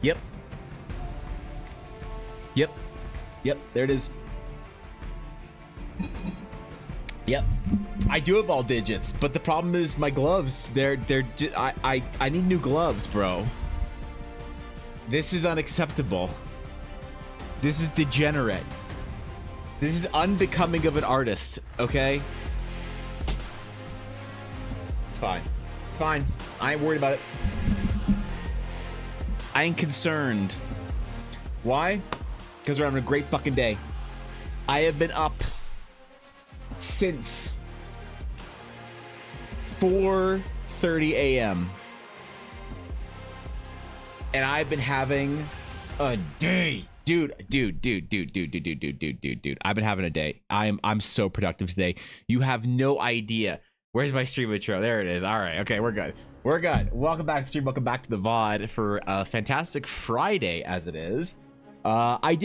Yep. Yep. Yep. There it is. Yep. I do have all digits, but the problem is my gloves. I need new gloves, bro. This is unacceptable. This is degenerate. This is unbecoming of an artist, okay? It's fine. It's fine. I ain't worried about it. I ain't concerned. Why? Because we're having a great fucking day. I have been up since 4:30 a.m. and I've been having a day. Dude. I've been having a day. I'm so productive today. You have no idea. Where's my stream intro? There it is. All right. Okay, we're good. We're good. Welcome back to the stream. Welcome back to the VOD for a fantastic Friday as it is. I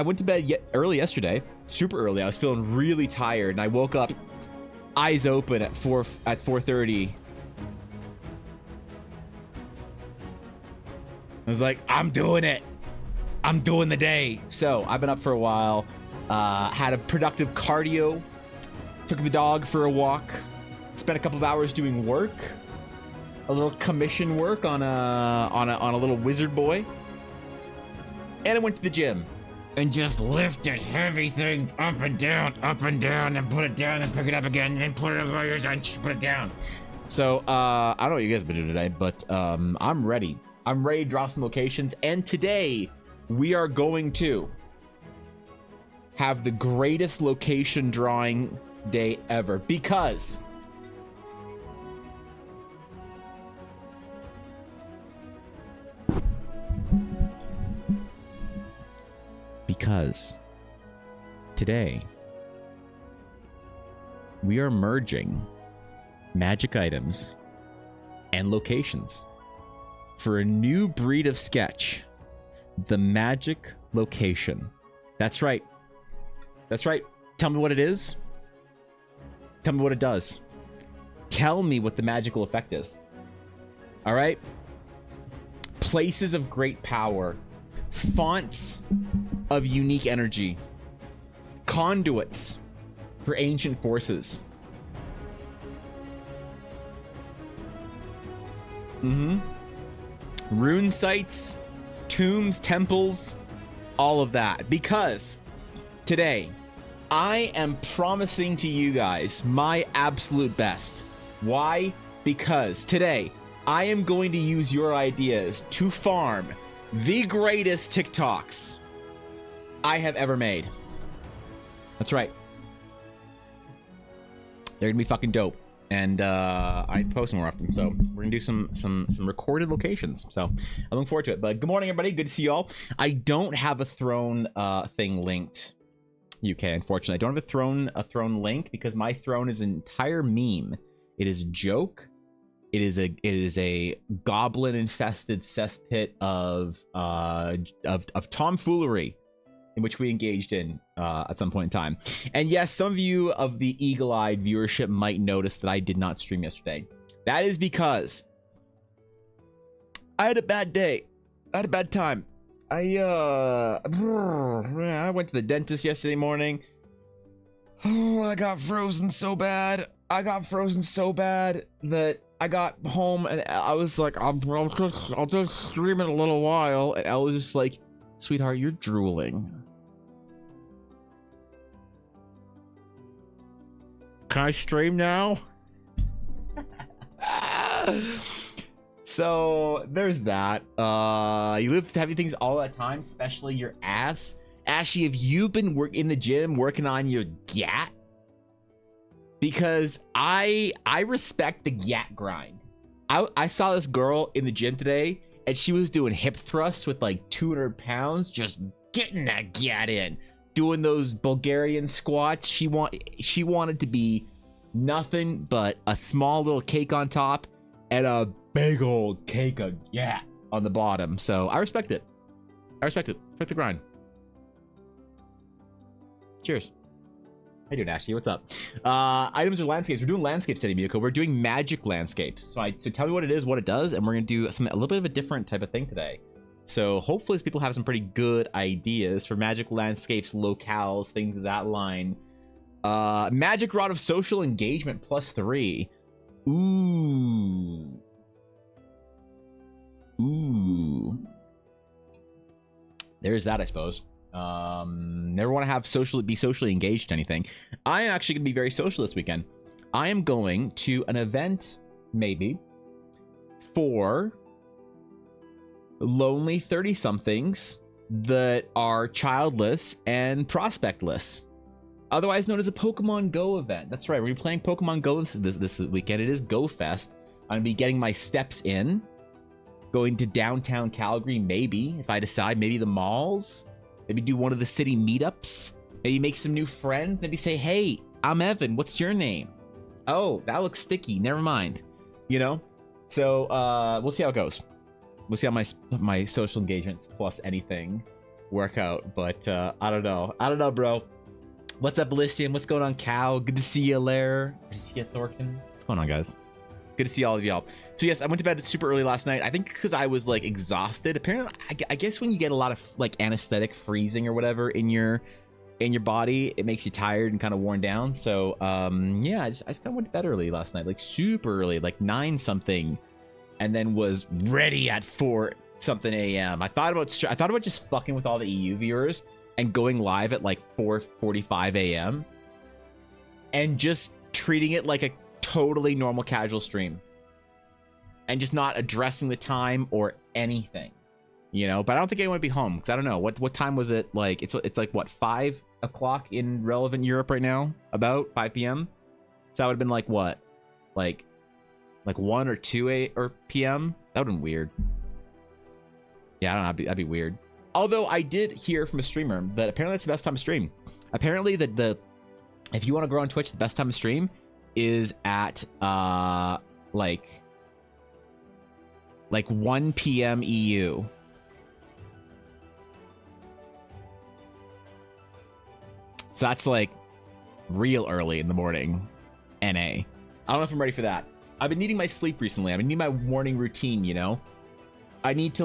went to bed early yesterday, super early. I was feeling really tired, and I woke up eyes open at 4:30. I was like, I'm doing it. I'm doing the day. So I've been up for a while. Had a productive cardio. Took the dog for a walk. Spent a couple of hours doing work. A little commission work on a little wizard boy. And I went to the gym and just lifted heavy things up and down, and put it down and pick it up again and put it up and put it down. So I don't know what you guys have been doing today, but I'm ready. I'm ready to draw some locations. And today we are going to have the greatest location drawing day ever because today we are merging magic items and locations for a new breed of sketch, the magic location. That's right. That's right. Tell me what it is. Tell me what it does. Tell me what the magical effect is. All right. Places of great power. Fonts of unique energy. Conduits for ancient forces. Rune sites, tombs, temples, all of that. Because today, I am promising to you guys my absolute best. Why? Because today, I am going to use your ideas to farm the greatest TikToks I have ever made. That's right. They're gonna be fucking dope. And I post more often, so we're gonna do some recorded locations. So I'm looking forward to it. But good morning, everybody. Good to see you all. I don't have a throne thing linked. UK, unfortunately, I don't have a throne link because my throne is an entire meme. It is a joke. It is a goblin infested cesspit of tomfoolery in which we engaged in at some point in time. And yes, some of you of the eagle-eyed viewership might notice that I did not stream yesterday. That is because I had a bad day. I had a bad time. I went to the dentist yesterday morning. Oh, I got frozen so bad. I got frozen so bad that I got home and I was like, I'll just stream in a little while. And I was just like, sweetheart, you're drooling. Can I stream now? So there's that. You live heavy things all that time, especially your ass. Ashley, have you been in the gym working on your gat? Because I respect the gat grind. I saw this girl in the gym today, and she was doing hip thrusts with like 200 pounds, just getting that gat in, doing those Bulgarian squats. She wanted to be nothing but a small little cake on top and a big old cake of gat on the bottom. So I respect it. I respect it. Respect the grind. Cheers. How you doing, Ashley? What's up? Items or landscapes. We're doing landscapes today, Miyako. We're doing magic landscapes. So tell me what it is, what it does, and we're gonna do a little bit of a different type of thing today. So hopefully people have some pretty good ideas for magic landscapes, locales, things of that line. Magic Rod of Social Engagement +3. Ooh. Ooh. There's that, I suppose. Never want to have be socially engaged to anything. I am actually going to be very social this weekend. I am going to an event, maybe, for lonely 30-somethings that are childless and prospectless. Otherwise known as a Pokemon Go event. That's right, we're playing Pokemon Go this weekend. It is Go Fest. I'm going to be getting my steps in. Going to downtown Calgary, maybe, if I decide. Maybe the malls. Maybe do one of the city meetups. Maybe make some new friends. Maybe say, hey, I'm Evan. What's your name? Oh, that looks sticky. Never mind. You know? So, we'll see how it goes. We'll see how my social engagements plus anything work out. But, I don't know. I don't know, bro. What's up, Elysium? What's going on, Cow? Good to see you, Lair. Good to see you, Thorkin. What's going on, guys? Good to see all of y'all. So yes, I went to bed super early last night. I think because I was like exhausted. Apparently, I guess when you get a lot of like anesthetic freezing or whatever in your body, it makes you tired and kind of worn down. So yeah, I just kind of went to bed early last night, like super early, like 9 something, and then was ready at 4 something a.m. I thought about just fucking with all the EU viewers and going live at like 4:45 a.m. and just treating it like a totally normal casual stream and just not addressing the time or anything, you know. But I don't think anyone would be home because I don't know what time was it. Like it's like what, 5 o'clock in relevant Europe right now, about 5 p.m. So that would have been like what, like 1 or 2 p.m. That would have been weird. Yeah, I don't know, that'd be weird. Although I did hear from a streamer that apparently that's the best time to stream. Apparently that if you want to grow on Twitch, the best time to stream is at like 1 p.m. EU. So that's like real early in the morning. NA. I don't know if I'm ready for that. I've been needing my sleep recently. I've been needing my morning routine, you know? I need to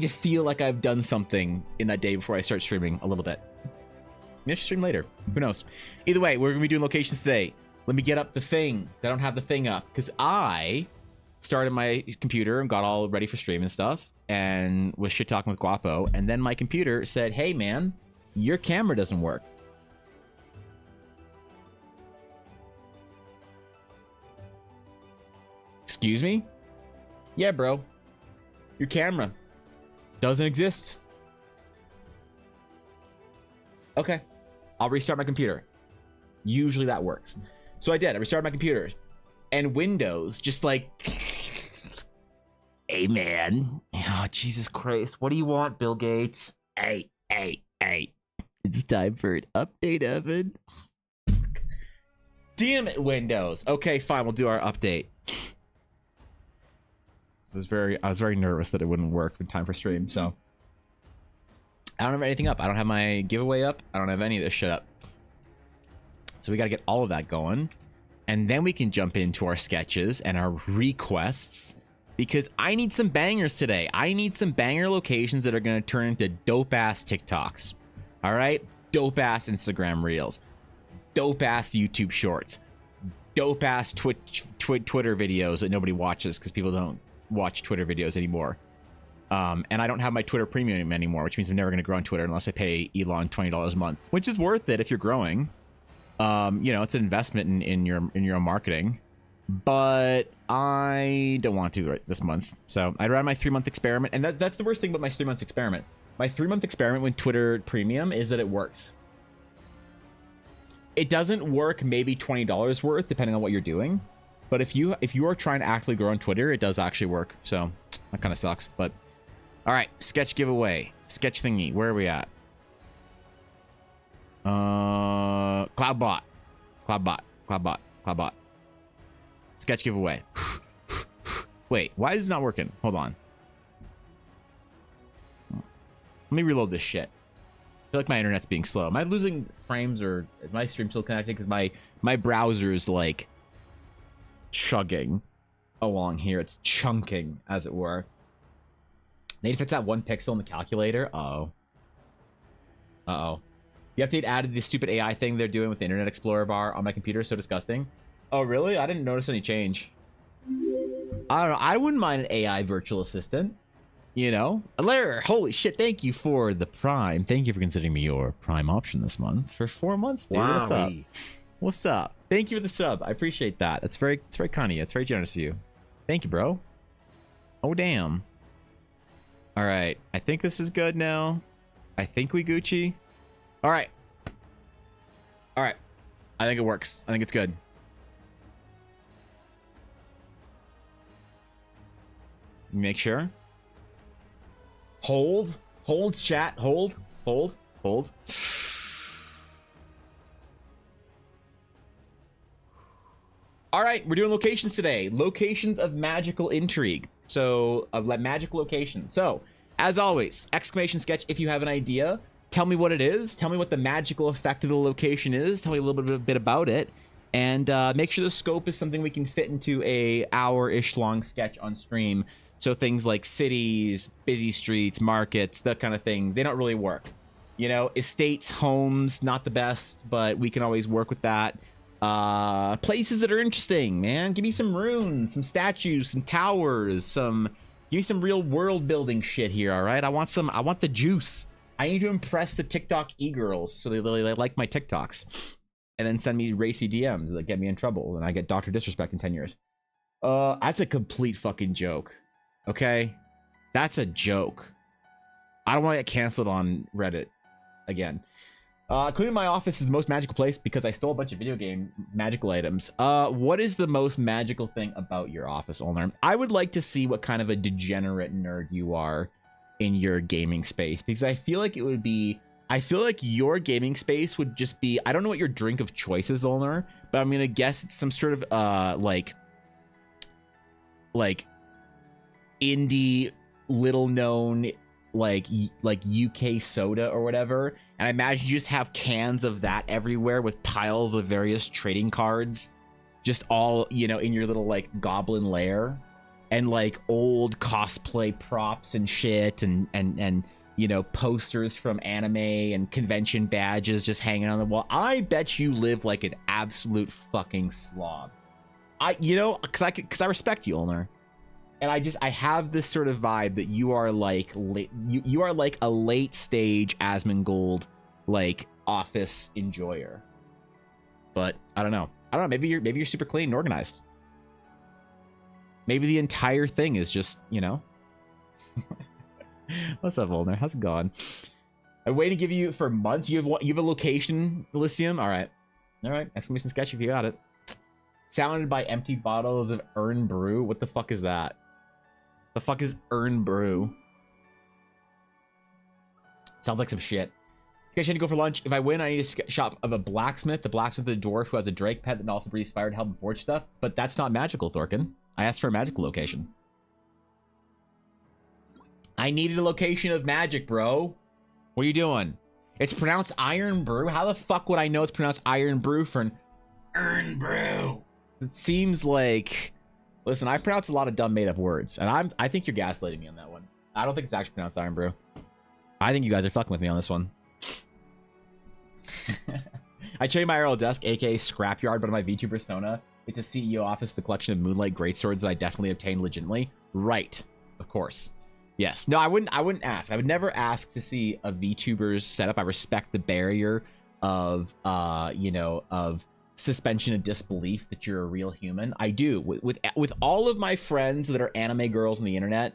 feel like I've done something in that day before I start streaming a little bit. Maybe I should stream later. Who knows? Either way, we're going to be doing locations today. Let me get up the thing. I don't have the thing up because I started my computer and got all ready for stream and stuff and was shit talking with Guapo. And then my computer said, hey, man, your camera doesn't work. Excuse me? Yeah, bro. Your camera doesn't exist. Okay. I'll restart my computer. Usually that works. So I did. I restarted my computer. And Windows just like... Hey, man. Oh, Jesus Christ. What do you want, Bill Gates? Hey. It's time for an update, Evan. Damn it, Windows. Okay, fine. We'll do our update. I was very nervous that it wouldn't work in time for stream, so... I don't have anything up. I don't have my giveaway up. I don't have any of this shit up. So we got to get all of that going. And then we can jump into our sketches and our requests. Because I need some bangers today. I need some banger locations that are going to turn into dope-ass TikToks. All right? Dope-ass Instagram Reels. Dope-ass YouTube Shorts. Dope-ass Twitter videos that nobody watches because people don't watch Twitter videos anymore. And I don't have my Twitter premium anymore, which means I'm never going to grow on Twitter unless I pay Elon $20 a month, which is worth it if you're growing. You know, it's an investment in your own marketing, but I don't want to right this month. So I ran my 3-month experiment, and that's the worst thing about my 3-month experiment. My 3-month experiment with Twitter premium is that it works. It doesn't work maybe $20 worth depending on what you're doing, but if you are trying to actively grow on Twitter, it does actually work. So that kind of sucks, but. All right, sketch giveaway, sketch thingy. Where are we at? Cloudbot. Sketch giveaway. Wait, why is this not working? Hold on. Let me reload this shit. I feel like my internet's being slow. Am I losing frames or is my stream still connected? Because my browser is like chugging. along here. It's chunking, as it were. Need to fix that 1 pixel in the calculator. Uh-oh. Uh-oh. The update added this stupid AI thing they're doing with the Internet Explorer bar on my computer. So disgusting. Oh, really? I didn't notice any change. I don't know. I wouldn't mind an AI virtual assistant. You know? Alair, holy shit, thank you for the Prime. Thank you for considering me your Prime option this month. For 4 months, dude. Wow. What's up? What's up? Thank you for the sub. I appreciate that. It's very kind of you. It's very generous of you. Thank you, bro. Oh, damn. All right. I think this is good now. I think we Gucci. All right. All right. I think it works. I think it's good. Make sure. Hold. Hold, chat. Hold. Hold. Hold. All right, we're doing locations today. Locations of magical intrigue. So, of magical locations. So, as always, exclamation sketch if you have an idea. Tell me what it is. Tell me what the magical effect of the location is. Tell me a little bit about it. And make sure the scope is something we can fit into a hour-ish long sketch on stream. So things like cities, busy streets, markets, that kind of thing, they don't really work. You know, estates, homes, not the best, but we can always work with that. Places that are interesting, man. Give me some ruins, some statues, some towers, give me some real world building shit here, all right? I want the juice. I need to impress the TikTok e-girls so they like my TikToks. And then send me racy DMs that get me in trouble and I get Dr. Disrespect in 10 years. That's a complete fucking joke. Okay? That's a joke. I don't want to get canceled on Reddit again. Cleaning my office is the most magical place because I stole a bunch of video game magical items. What is the most magical thing about your office, Ulnar? I would like to see what kind of a degenerate nerd you are in your gaming space, because I feel like it would be... I feel like your gaming space would just be... I don't know what your drink of choice is, Ulnar, but I'm going to guess it's some sort of, like indie, little-known, like UK soda or whatever. And I imagine you just have cans of that everywhere with piles of various trading cards. Just all, you know, in your little, like, goblin lair. And, like, old cosplay props and shit and you know, posters from anime and convention badges just hanging on the wall. I bet you live like an absolute fucking slob. You know, because I respect you, Ulnar. And I have this sort of vibe that you are like you are like a late stage Asmongold like office enjoyer. But I don't know. Maybe you're super clean and organized. Maybe the entire thing is just, you know. What's up, Ulnar? How's it going? I'm waiting to give you for months. You have a location, Elysium. All right. Exclamation sketch if you got it. Sounded by empty bottles of Urn Brew. What the fuck is that? The fuck is Urn Brew? Sounds like some shit. You guys need to go for lunch. If I win, I need a shop of a blacksmith. The blacksmith of the dwarf who has a drake pet that also breathes fire to help him forge stuff. But that's not magical, Thorkin. I asked for a magical location. I needed a location of magic, bro. What are you doing? It's pronounced Iron Brew? How the fuck would I know it's pronounced Iron Brew for an Urn Brew? It seems like... Listen, I pronounce a lot of dumb made-up words, and I think you're gaslighting me on that one. I don't think it's actually pronounced Iron Brew. I think you guys are fucking with me on this one. I show you my IRL desk, aka Scrapyard, but in my VTuber persona, it's a CEO office with a collection of Moonlight greatswords that I definitely obtained legitimately. Right. Of course. Yes. No, I wouldn't ask. I would never ask to see a VTuber's setup. I respect the barrier of, you know, of suspension of disbelief that you're a real human. I do. With all of my friends that are anime girls on the internet,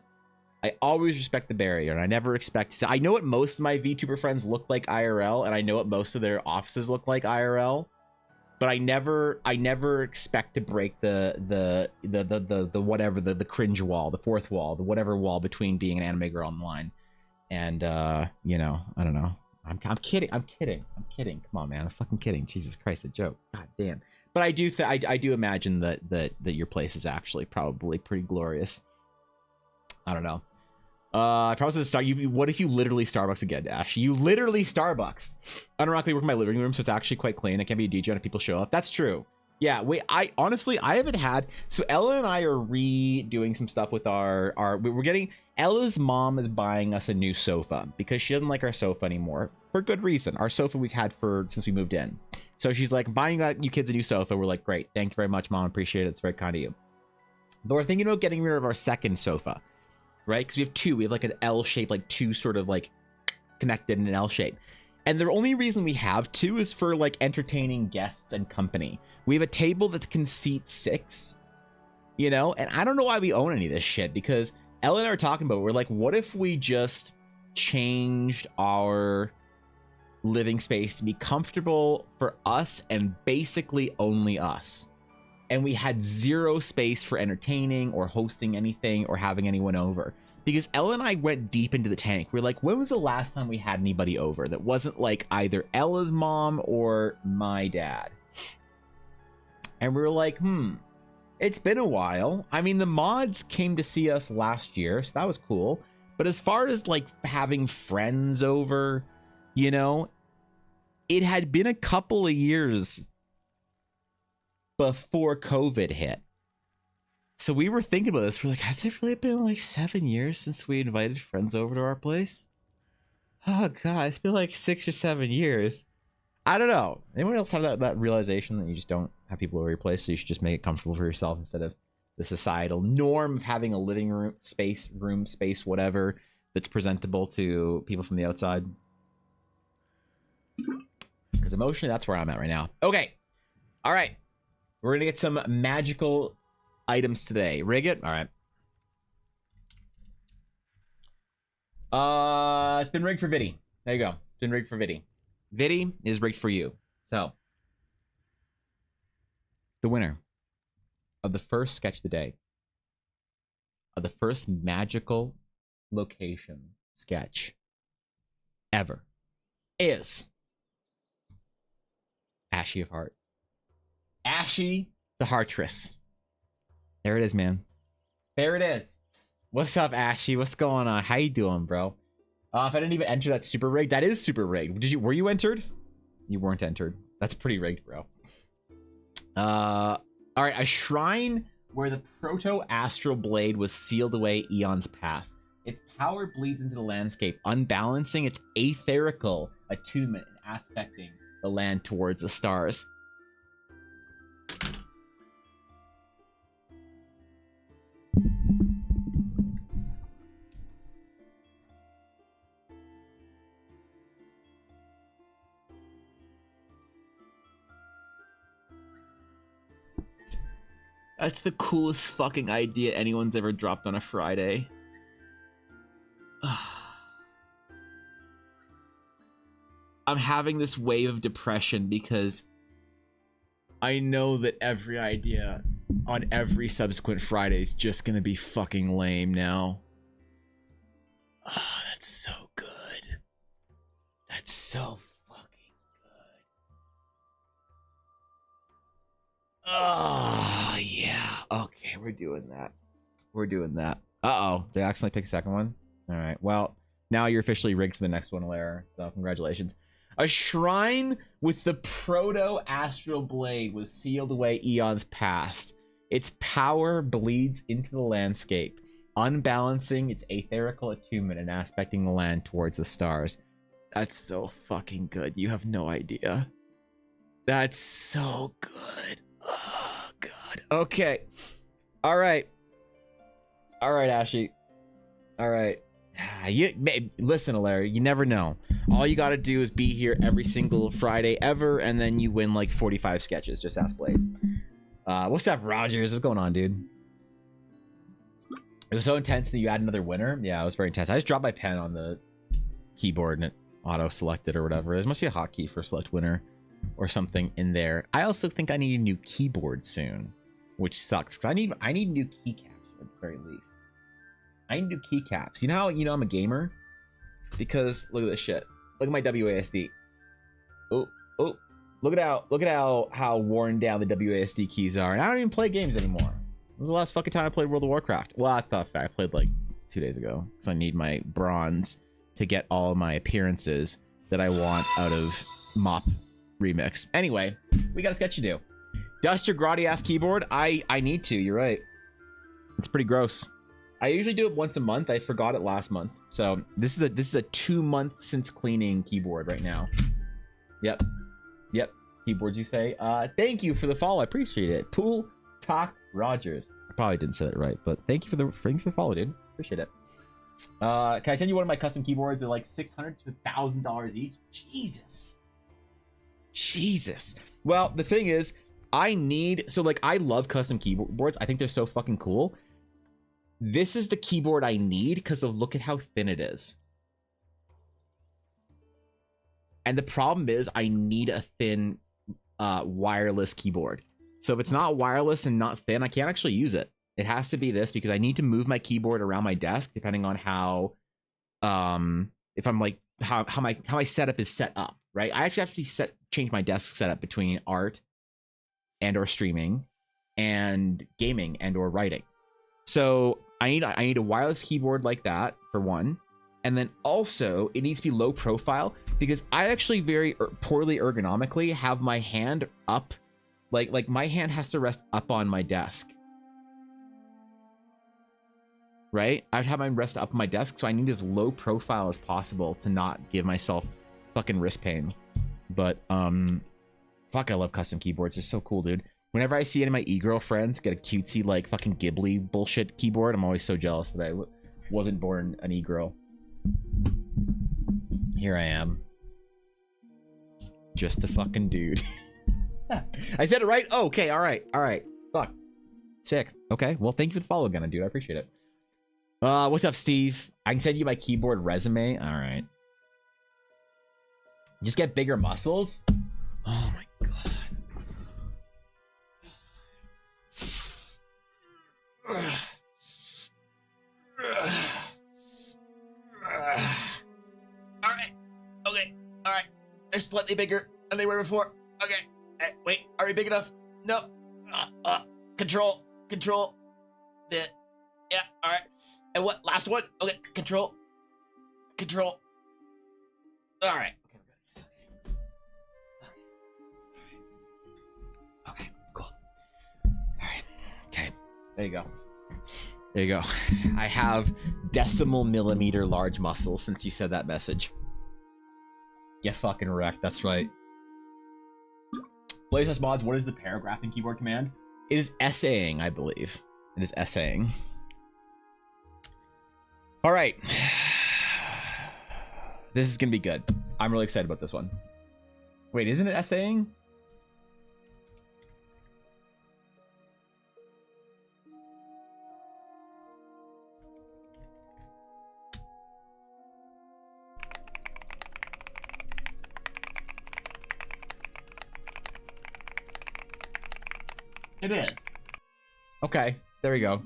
I always respect the barrier, and I never expect to see. I know what most of my VTuber friends look like IRL, and I know what most of their offices look like IRL, but I never expect to break the whatever, the cringe wall, the fourth wall, the whatever wall between being an anime girl online and you know, I don't know. I'm kidding. Come on, man. I'm fucking kidding. Jesus Christ, a joke. God damn. But I do imagine that your place is actually probably pretty glorious. I don't know. I promise to start. What if you literally Starbucks again, Dash? You literally Starbucks. Unironically work in my living room, so it's actually quite clean. I can't be a DJ if people show up. That's true. Yeah, wait, I honestly, I haven't had, so Ella and I are redoing some stuff with we're getting, Ella's mom is buying us a new sofa because she doesn't like our sofa anymore for good reason. Our sofa we've had since we moved in. So she's like, buying you kids a new sofa. We're like, great, thank you very much, Mom, appreciate it, it's very kind of you. But we're thinking about getting rid of our second sofa, right? Because we have two, we have like an L shape, like two sort of like connected in an L shape. And the only reason we have two is for like entertaining guests and company. We have a table that can seat 6, you know? And I don't know why we own any of this shit, because Ella and I are talking about it. We're like, what if we just changed our living space to be comfortable for us and basically only us? And we had zero space for entertaining or hosting anything or having anyone over. Because Ella and I went deep into the tank. We're like, when was the last time we had anybody over that wasn't like either Ella's mom or my dad? And we were like, it's been a while. I mean, the mods came to see us last year, so that was cool. But as far as like having friends over, you know, it had been a couple of years before COVID hit. So we were thinking about this. We're like, has it really been like 7 years since we invited friends over to our place? Oh God, it's been like 6 or 7 years. I don't know. Anyone else have that realization that you just don't have people over your place, so you should just make it comfortable for yourself instead of the societal norm of having a living room space, whatever, that's presentable to people from the outside? Because emotionally, that's where I'm at right now. Okay. All right. We're going to get some magical items today. Rig it? All right. It's been rigged for Viddy. There you go. It's been rigged for Viddy. Viddy is rigged for you. So, the winner of the first sketch of the day, of the first magical location sketch ever, is Ashy of Heart. Ashy the Heartress. There it is, man. There it is. What's up, Ashy? What's going on? How you doing, bro? If I didn't even enter that super rigged, that is super rigged. Were you entered? You weren't entered. That's pretty rigged, bro. All right, a shrine where the proto-astral blade was sealed away eons past. Its power bleeds into the landscape, unbalancing its aetherical attunement and aspecting the land towards the stars. That's the coolest fucking idea anyone's ever dropped on a Friday. I'm having this wave of depression because I know that every idea on every subsequent Friday is just gonna be fucking lame now. Oh, that's so good. That's so fucking good. Oh, yeah. Okay, we're doing that. We're doing that. Uh-oh. Did I accidentally pick a second one? All right. Well, now you're officially rigged for the next one, Lara. So congratulations. A shrine with the proto-astral blade was sealed away eons past. Its power bleeds into the landscape, unbalancing its aetherical attunement and aspecting the land towards the stars. That's so fucking good. You have no idea. That's so good. Oh, God. Okay. All right. All right, Ashy. All right. Listen, Larry, you never know. All you gotta do is be here every single Friday ever, and then you win like 45 sketches. Just ask Blaze. What's up, Rogers? What's going on, dude? It was so intense that you add another winner. Yeah, it was very intense. I just dropped my pen on the keyboard and it auto-selected or whatever. There must be a hotkey for select winner or something in there. I also think I need a new keyboard soon, which sucks because I need new keycaps at the very least. I need new keycaps. You know how I'm a gamer? Because look at this shit. Look at my WASD. Oh, look at how worn down the WASD keys are. And I don't even play games anymore. When was the last fucking time I played World of Warcraft? Well, that's not fair. I played like 2 days ago because I need my bronze to get all of my appearances that I want out of Mop Remix. Anyway, we got a sketch to do. Dust your grotty ass keyboard. I need to. You're right. It's pretty gross. I usually do it once a month. I forgot it last month. So this is a 2 month since cleaning keyboard right now. Yep. Yep. Keyboards, you say. Thank you for the follow. I appreciate it. Pool Talk Rogers. I probably didn't say that right, but thank you for the follow, dude. Appreciate it. Can I send you one of my custom keyboards? They're like $600 to $1,000 each. Jesus. Well, the thing is, I love custom keyboards. I think they're so fucking cool. This is the keyboard I need because of look at how thin it is. And the problem is I need a thin wireless keyboard. So if it's not wireless and not thin, I can't actually use it. It has to be this because I need to move my keyboard around my desk depending on how if I'm like how my setup is set up, right? I actually have to change my desk setup between art and or streaming and gaming and or writing. So I need a wireless keyboard like that for one. And then also it needs to be low profile because I actually very poorly ergonomically have my hand up. Like my hand has to rest up on my desk. Right? I'd have my rest up on my desk. So I need as low profile as possible to not give myself fucking wrist pain. But fuck, I love custom keyboards. They're so cool, dude. Whenever I see any of my e-girlfriends get a cutesy, like, fucking Ghibli bullshit keyboard, I'm always so jealous that I wasn't born an e-girl. Here I am. Just a fucking dude. I said it right? Oh, okay, alright. Fuck. Sick. Okay, well, thank you for the follow again, dude. I appreciate it. What's up, Steve? I can send you my keyboard resume. Alright. Just get bigger muscles? Oh my god. Alright. Okay. Alright. They're slightly bigger than they were before. Okay. Wait. Are we big enough? No. Control. Yeah. Alright. And what? Last one? Okay. Control. Alright. Okay. Cool. Alright. Okay. There you go. I have decimal millimeter large muscles since you said that message. Get fucking wrecked. That's right. Blazers mods, what is the paragraphing keyboard command? It is essaying, I believe. It is essaying. All right. This is going to be good. I'm really excited about this one. Wait, isn't it essaying? It is. Okay, there we go.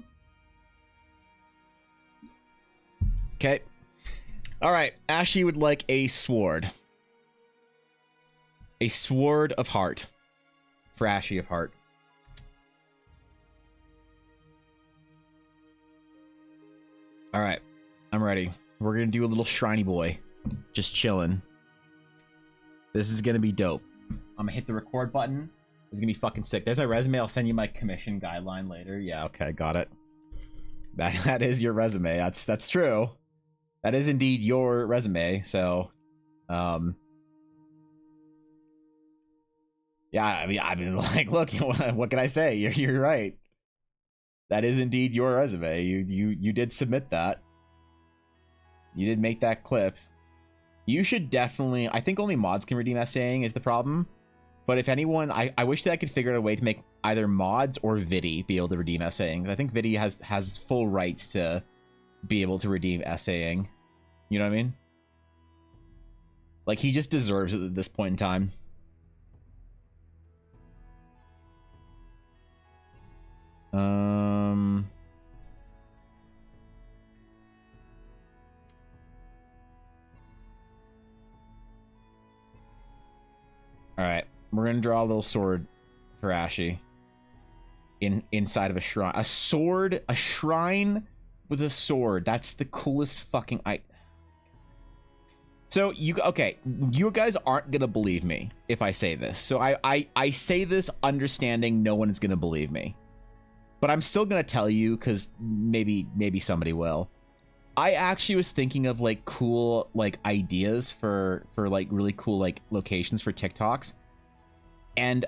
Okay. All right, Ashy would like a sword. A sword of heart. For Ashy of heart. All right, I'm ready. We're gonna do a little shriny boy. Just chilling. This is gonna be dope. I'm gonna hit the record button. This is gonna be fucking sick. There's my resume. I'll send you my commission guideline later. Yeah, okay, got it. That is your resume. That's true. That is indeed your resume. So, yeah. I mean, like, look, what can I say? You're right. That is indeed your resume. You did submit that. You did make that clip. You should definitely. I think only mods can redeem essaying is the problem. But if anyone, I wish that I could figure out a way to make either mods or Vidi be able to redeem essaying. I think Vidi has full rights to be able to redeem essaying. You know what I mean? Like, he just deserves it at this point in time. All right. We're gonna draw a little sword for Ashy. Inside of a shrine. A sword, a shrine with a sword. That's the coolest fucking So you guys aren't gonna believe me if I say this. So I say this understanding no one is gonna believe me, but I'm still gonna tell you because maybe somebody will. I actually was thinking of like cool like ideas for like really cool like locations for TikToks, and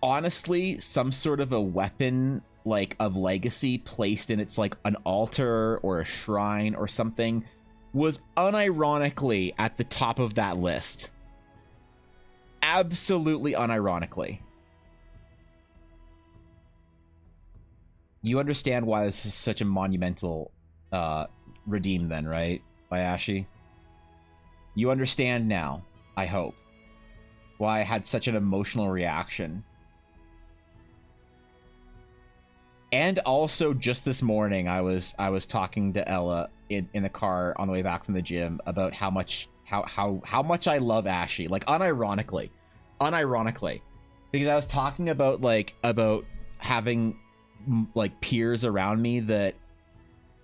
honestly, some sort of a weapon like of legacy placed in its like an altar or a shrine or something was unironically at the top of that list. Absolutely unironically. You understand why this is such a monumental redeem then, right, Bayashi? You understand now, I hope, why I had such an emotional reaction. And also, just this morning, I was talking to Ella in the car on the way back from the gym about how much I love Ashy, like unironically, because I was talking about having like peers around me that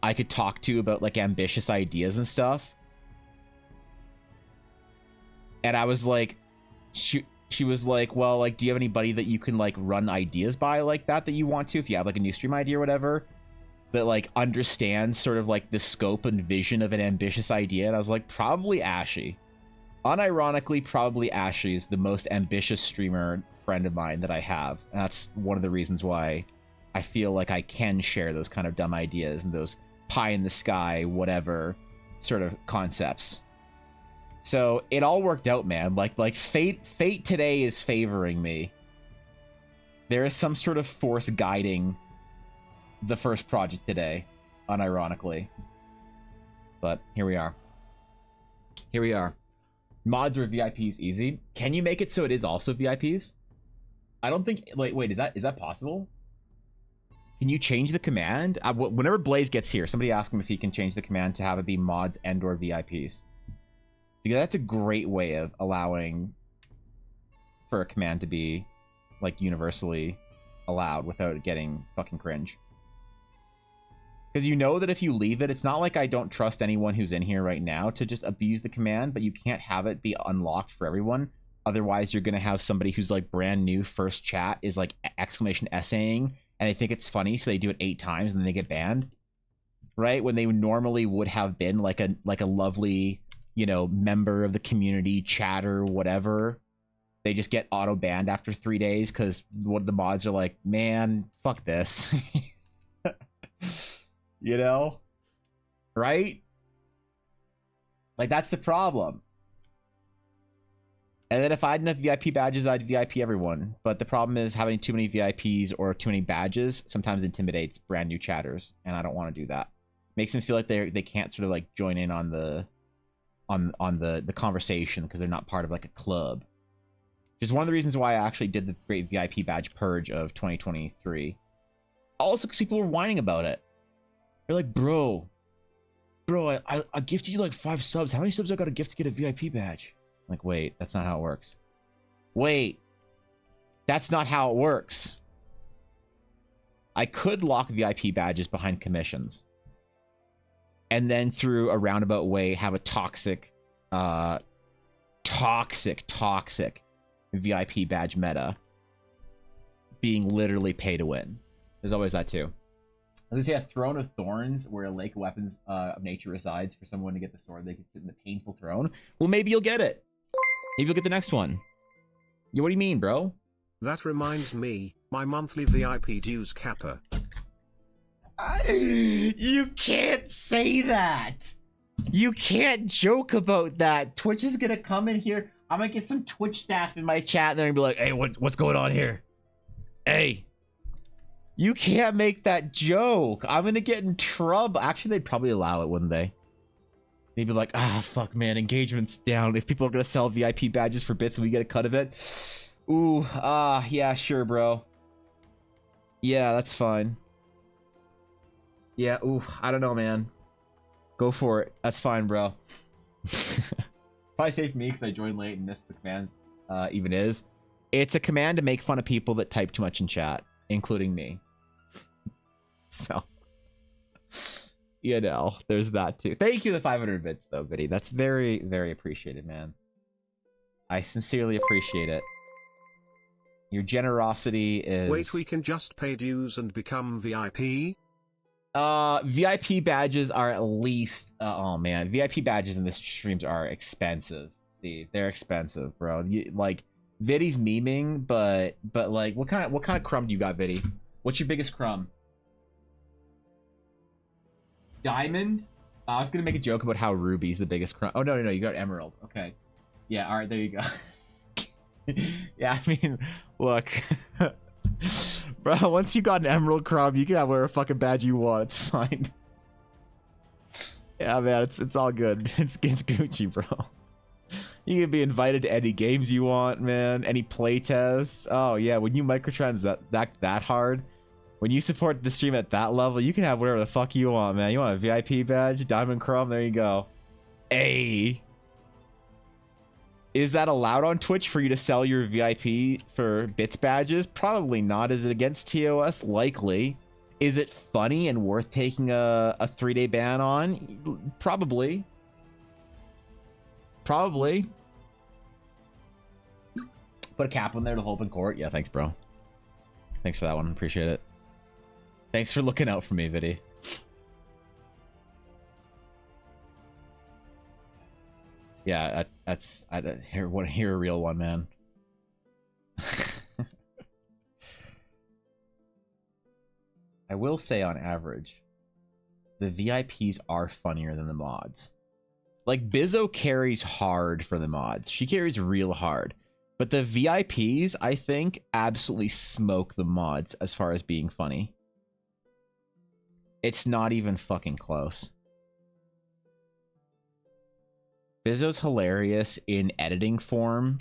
I could talk to about like ambitious ideas and stuff, and I was like, she was like, well, like, do you have anybody that you can like run ideas by like that you want to, if you have like a new stream idea or whatever, that like understands sort of like the scope and vision of an ambitious idea? And I was like, probably Ashy. Unironically, probably Ashy is the most ambitious streamer friend of mine that I have, and that's one of the reasons why I feel like I can share those kind of dumb ideas and those pie in the sky whatever sort of concepts. So it all worked out, man. Like fate today is favoring me. There is some sort of force guiding the first project today, unironically. But here we are. Here we are. Mods or VIPs easy. Can you make it so it is also VIPs? I don't think. Wait, is that possible? Can you change the command? Whenever Blaze gets here, somebody ask him if he can change the command to have it be mods and or VIPs. Because that's a great way of allowing for a command to be like universally allowed without it getting fucking cringe. Because you know that if you leave it, it's not like I don't trust anyone who's in here right now to just abuse the command, but you can't have it be unlocked for everyone. Otherwise, you're going to have somebody who's like brand new first chat is like exclamation essaying, and they think it's funny, so they do it 8 times and then they get banned. Right? When they normally would have been like a lovely, you know, member of the community, chatter, whatever. They just get auto banned after 3 days because what the mods are like, man, fuck this. You know? Right? Like, that's the problem. And then if I had enough VIP badges, I'd VIP everyone. But the problem is having too many VIPs or too many badges sometimes intimidates brand new chatters, and I don't want to do that. Makes them feel like they can't sort of like join in on the conversation because they're not part of like a club. Which is one of the reasons why I actually did the great VIP badge purge of 2023. Also because people were whining about it. They're like, bro, I gifted you like 5 subs. How many subs I got to gift to get a VIP badge? I'm like, wait, that's not how it works. Wait, that's not how it works. I could lock VIP badges behind commissions. And then through a roundabout way have a toxic VIP badge meta being literally pay to win. There's always that too. I was gonna say a throne of thorns where a lake of weapons of nature resides. For someone to get the sword, they could sit in the painful throne. Well, maybe you'll get it. Maybe you'll get the next one. Yeah, what do you mean, bro? That reminds me, my monthly VIP dues capper. You can't say that. You can't joke about that. Twitch is gonna come in here. I'm gonna get some Twitch staff in my chat and they're gonna be like, hey, what's going on here? Hey, you can't make that joke. I'm gonna get in trouble. Actually, they'd probably allow it, wouldn't they? They'd be like, ah, fuck, man, engagement's down. If people are gonna sell VIP badges for bits and we get a cut of it. Ooh, yeah, sure, bro. Yeah, that's fine. Yeah, oof, I don't know, man. Go for it. That's fine, bro. Probably safe for me because I joined late and missed what commands even is. It's a command to make fun of people that type too much in chat, including me. So, you know, there's that too. Thank you, the 500 bits though, Biddy. That's very, very appreciated, man. I sincerely appreciate it. Your generosity is... Wait, we can just pay dues and become VIP? VIP badges are at least... oh, man. VIP badges in this streams are expensive, Steve. They're expensive, bro. Like, Viddy's memeing, but like, what kind of crumb do you got, Viddy? What's your biggest crumb? Diamond? I was gonna make a joke about how Ruby's the biggest crumb. Oh, no, you got Emerald. Okay. Yeah, alright, there you go. Yeah, I mean, look. Bro, once you got an Emerald crumb, you can have whatever fucking badge you want. It's fine. Yeah, man, it's all good. It's Gucci, bro. You can be invited to any games you want, man. Any playtests. Oh, yeah, when you microtrans that hard, when you support the stream at that level, you can have whatever the fuck you want, man. You want a VIP badge? Diamond crumb? There you go. Hey. Is that allowed on Twitch for you to sell your VIP for bits badges? Probably not. Is it against TOS? Likely. Is it funny and worth taking a 3-day ban on? Probably. Probably. Put a cap on there to hold in court. Yeah, thanks, bro. Thanks for that one. Appreciate it. Thanks for looking out for me, Viddy. Yeah, I want to hear a real one, man. I will say, on average, the VIPs are funnier than the mods. Like, Bizzo carries hard for the mods. She carries real hard. But the VIPs, I think, absolutely smoke the mods as far as being funny. It's not even fucking close. Bizzo's hilarious in editing form.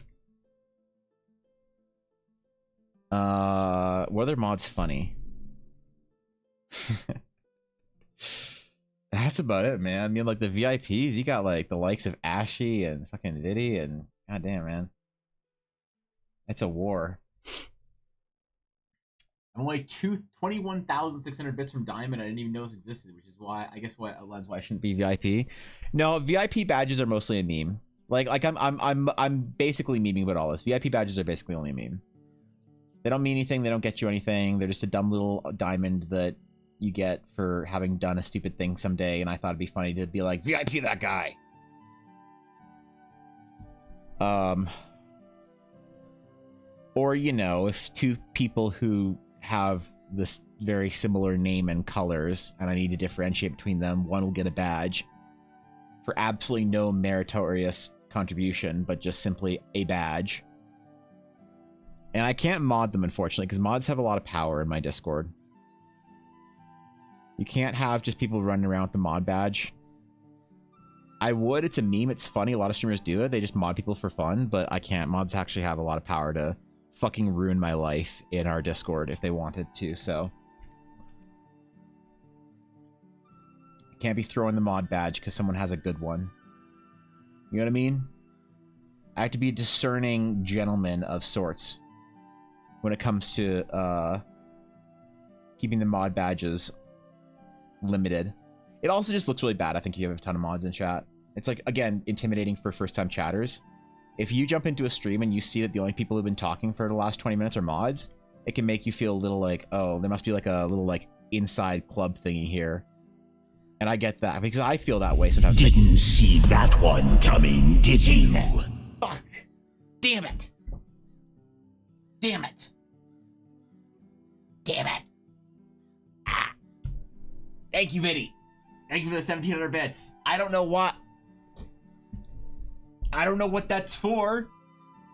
What other mods funny? That's about it, man. I mean, like, the VIPs, you got, like, the likes of Ashy and fucking Viddy, and goddamn, man. It's a war. I'm like 21,600 bits from Diamond. I didn't even know this existed, which is why I guess why I shouldn't be VIP. No, VIP badges are mostly a meme. Like I'm basically memeing about all this. VIP badges are basically only a meme. They don't mean anything. They don't get you anything. They're just a dumb little diamond that you get for having done a stupid thing someday. And I thought it'd be funny to be like, VIP that guy. Or, you know, if two people who have this very similar name and colors, and I need to differentiate between them, one will get a badge for absolutely no meritorious contribution, but just simply a badge. And I can't mod them, unfortunately, because mods have a lot of power in my Discord. You can't have just people running around with the mod badge. I would. It's a meme. It's funny. A lot of streamers do it. They just mod people for fun, but I can't. Mods actually have a lot of power to fucking ruin my life in our Discord if they wanted to, so. I can't be throwing the mod badge because someone has a good one. You know what I mean? I have to be a discerning gentleman of sorts when it comes to keeping the mod badges limited. It also just looks really bad, I think, if you have a ton of mods in chat. It's, like, again, intimidating for first-time chatters. If you jump into a stream and you see that the only people who've been talking for the last 20 minutes are mods, it can make you feel a little like, oh, there must be like a little like inside club thingy here. And I get that because I feel that way sometimes. Didn't see that one coming, did Jesus. you? Fuck. Damn it. Damn it. Damn it. Ah. Thank you, Viddy. Thank you for the 1,700 bits. I don't know what that's for,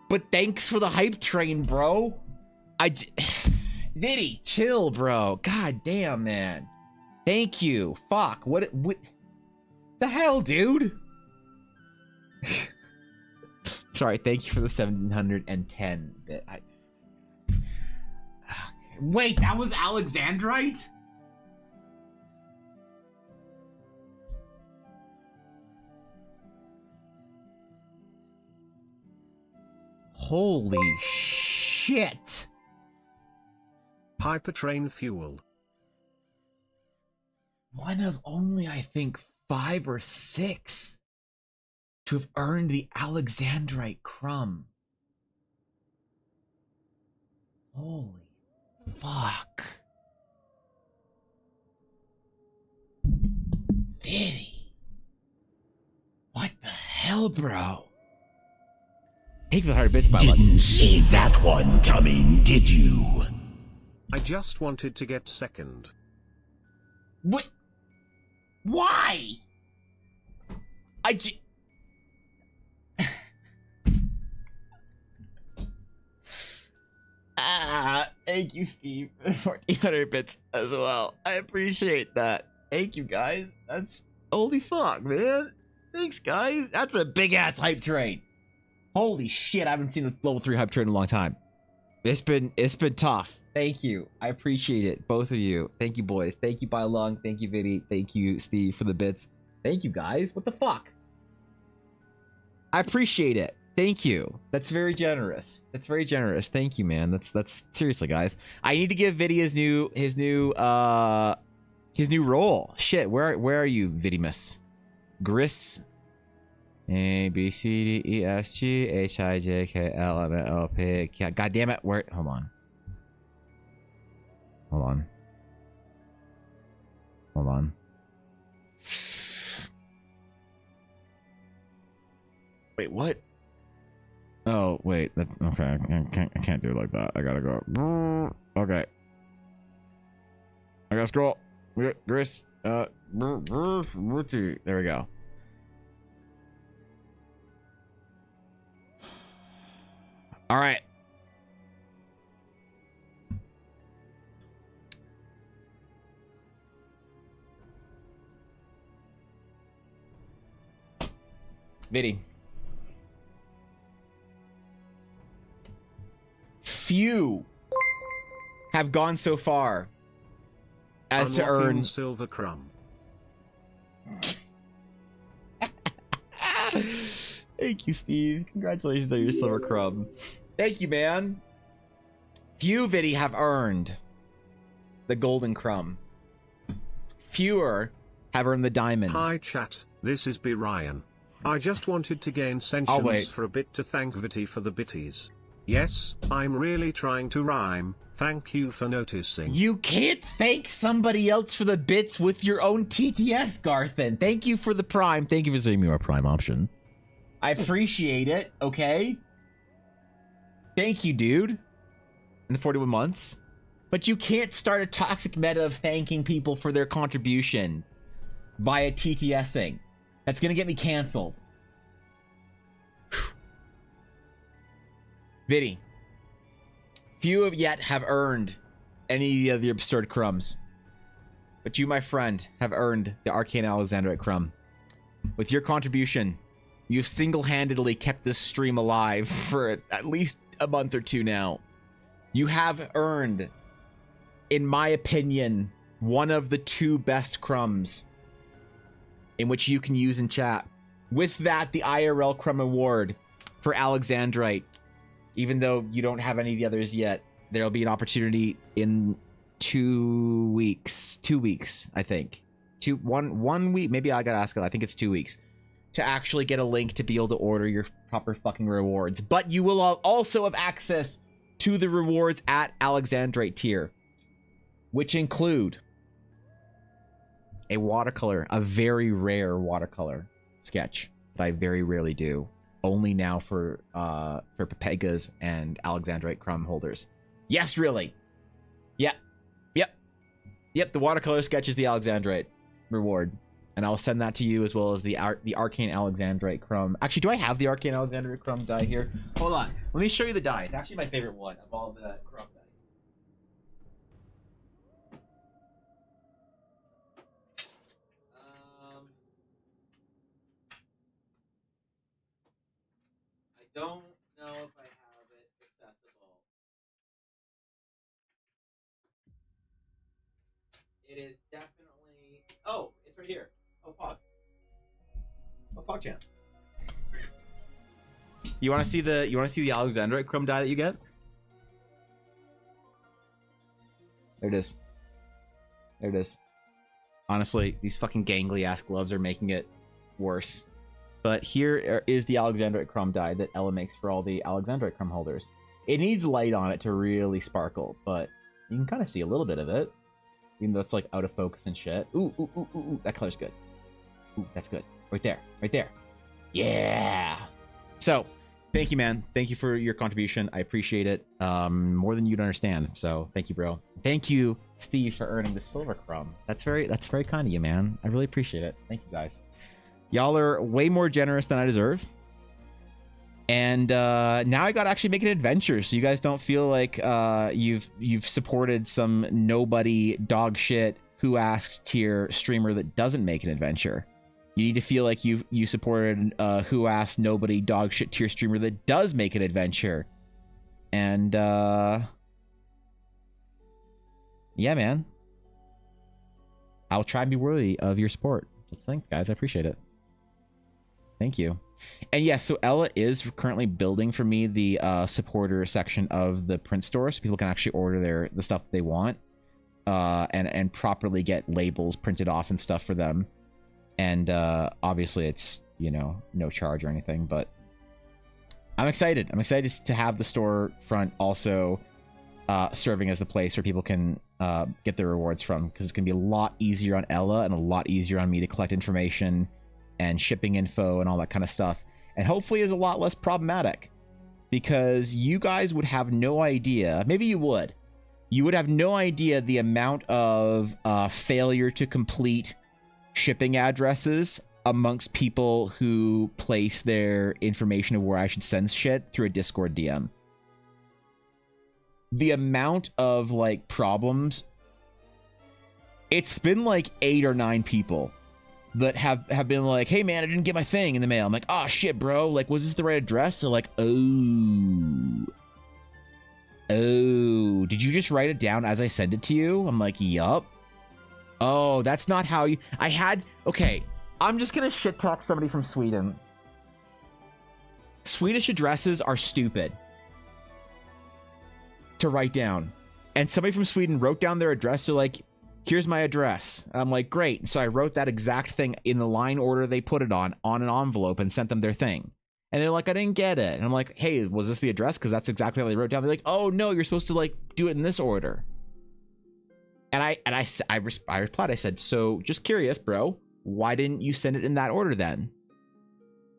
but thanks for the hype train, bro. Viddy, chill, bro. God damn, man. Thank you. Fuck. What the hell, dude? Sorry, thank you for the 1,710 bit. Wait, that was Alexandrite? Holy shit. Hypertrain fuel. one of only, I think, 5 or 6 to have earned the Alexandrite crumb. Holy fuck. Diddy. What the hell, bro? Thank you for the 100 bits, by luck. Didn't see that one coming, did you? I just wanted to get second. What? Why? Thank you, Steve, for 100 bits as well. I appreciate that. Thank you, guys. That's holy fuck, man. Thanks, guys. That's a big ass hype train. Holy shit, I haven't seen a level 3 hype train in a long time. It's been tough. Thank you. I appreciate it, both of you. Thank you, boys. Thank you, Lung. Thank you, Viddy. Thank you, Steve, for the bits. Thank you, guys. What the fuck? I appreciate it. Thank you. That's very generous. That's very generous. Thank you, man. That's seriously, guys. I need to give Viddy his new role. Shit, where are you, Vidimus? Gris. A B C D E F G H I J K L M N O P. God damn it! Where? Hold on. Hold on. Hold on. Wait, what? Oh, wait. That's okay. I can't do it like that. I gotta go. Okay. I gotta scroll. Gris. There we go. All right. Viddy. Few have gone so far as to earn silver crumb. Thank you, Steve. Congratulations on your silver crumb. Thank you, man. Few Viddy have earned the golden crumb. Fewer have earned the diamond. Hi chat, this is B Ryan. I just wanted to gain sentience for a bit to thank Vitty for the bitties. Yes, I'm really trying to rhyme. Thank you for noticing. You can't thank somebody else for the bits with your own TTS, Garthen. Thank you for the prime. Thank you for sending me our prime option. I appreciate it, okay? Thank you, dude. In the 41 months. But you can't start a toxic meta of thanking people for their contribution via TTSing. That's gonna get me canceled. Viddy. Few of yet have earned any of the absurd crumbs. But you, my friend, have earned the Arcane Alexandrite crumb. With your contribution, you've single-handedly kept this stream alive for at least a month or two now. You have earned, in my opinion, one of the 2 best crumbs in which you can use in chat. With that, the IRL crumb award for Alexandrite. Even though you don't have any of the others yet, there'll be an opportunity in 2 weeks. 2 weeks, I think. One week. Maybe I gotta ask it. I think it's 2 weeks to actually get a link to be able to order your proper fucking rewards. But you will also have access to the rewards at Alexandrite tier, which include a watercolor, a very rare watercolor sketch that I very rarely do. Only now for Pepegas and Alexandrite crumb holders. Yes, really. Yep. The watercolor sketch is the Alexandrite reward. And I'll send that to you as well as the Arcane Alexandrite crumb. Actually, do I have the Arcane Alexandrite crumb die here? Hold on. Let me show you the die. It's actually my favorite one of all the crumb dice. I don't know if I have it accessible. It is definitely. Oh, it's right here. Oh, Pog. Oh, PogChamp. You want to see the Alexandrite crumb die that you get? There it is. There it is. Honestly, these fucking gangly ass gloves are making it worse. But here is the Alexandrite crumb dye that Ella makes for all the Alexandrite crumb holders. It needs light on it to really sparkle, but you can kind of see a little bit of it, even though it's like out of focus and shit. Ooh, ooh, ooh, ooh, ooh. That color's good. Ooh, that's good. Right there, right there. Yeah. So, thank you, man. Thank you for your contribution. I appreciate it more than you'd understand. So, thank you, bro. Thank you, Steve, for earning the silver crumb. That's very kind of you, man. I really appreciate it. Thank you, guys. Y'all are way more generous than I deserve. And now I gotta actually make an adventure, so you guys don't feel like you've supported some nobody dog shit who asks tier streamer that doesn't make an adventure. You need to feel like you supported who asked nobody dog shit tier streamer that does make an adventure. And yeah, man, I'll try and be worthy of your support. Thanks, guys. I appreciate it. Thank you. And yes, so Ella is currently building for me the supporter section of the print store, so people can actually order the stuff they want, and properly get labels printed off and stuff for them. And obviously, it's, you know, no charge or anything, but I'm excited. I'm excited to have the storefront also serving as the place where people can get their rewards from, because it's gonna be a lot easier on Ella and a lot easier on me to collect information and shipping info and all that kind of stuff, and hopefully is a lot less problematic, because you guys would have no idea, maybe you would have no idea the amount of failure to complete shipping addresses amongst people who place their information of where I should send shit through a Discord DM. The amount of like problems, it's been like 8 or 9 people that have been like, hey man, I didn't get my thing in the mail. I'm like, oh shit, bro, like, was this the right address? They're like, oh, did you just write it down as I sent it to you? I'm like, yup. Oh, that's not how you... Okay, I'm just gonna shit talk somebody from Sweden. Swedish addresses are stupid to write down. And somebody from Sweden wrote down their address. They're like, here's my address. I'm like, great. So I wrote that exact thing in the line order they put it on an envelope and sent them their thing. And they're like, I didn't get it. And I'm like, hey, was this the address? Because that's exactly how they wrote down. They're like, oh no, you're supposed to like do it in this order. And I replied, I said, so just curious, bro, why didn't you send it in that order then?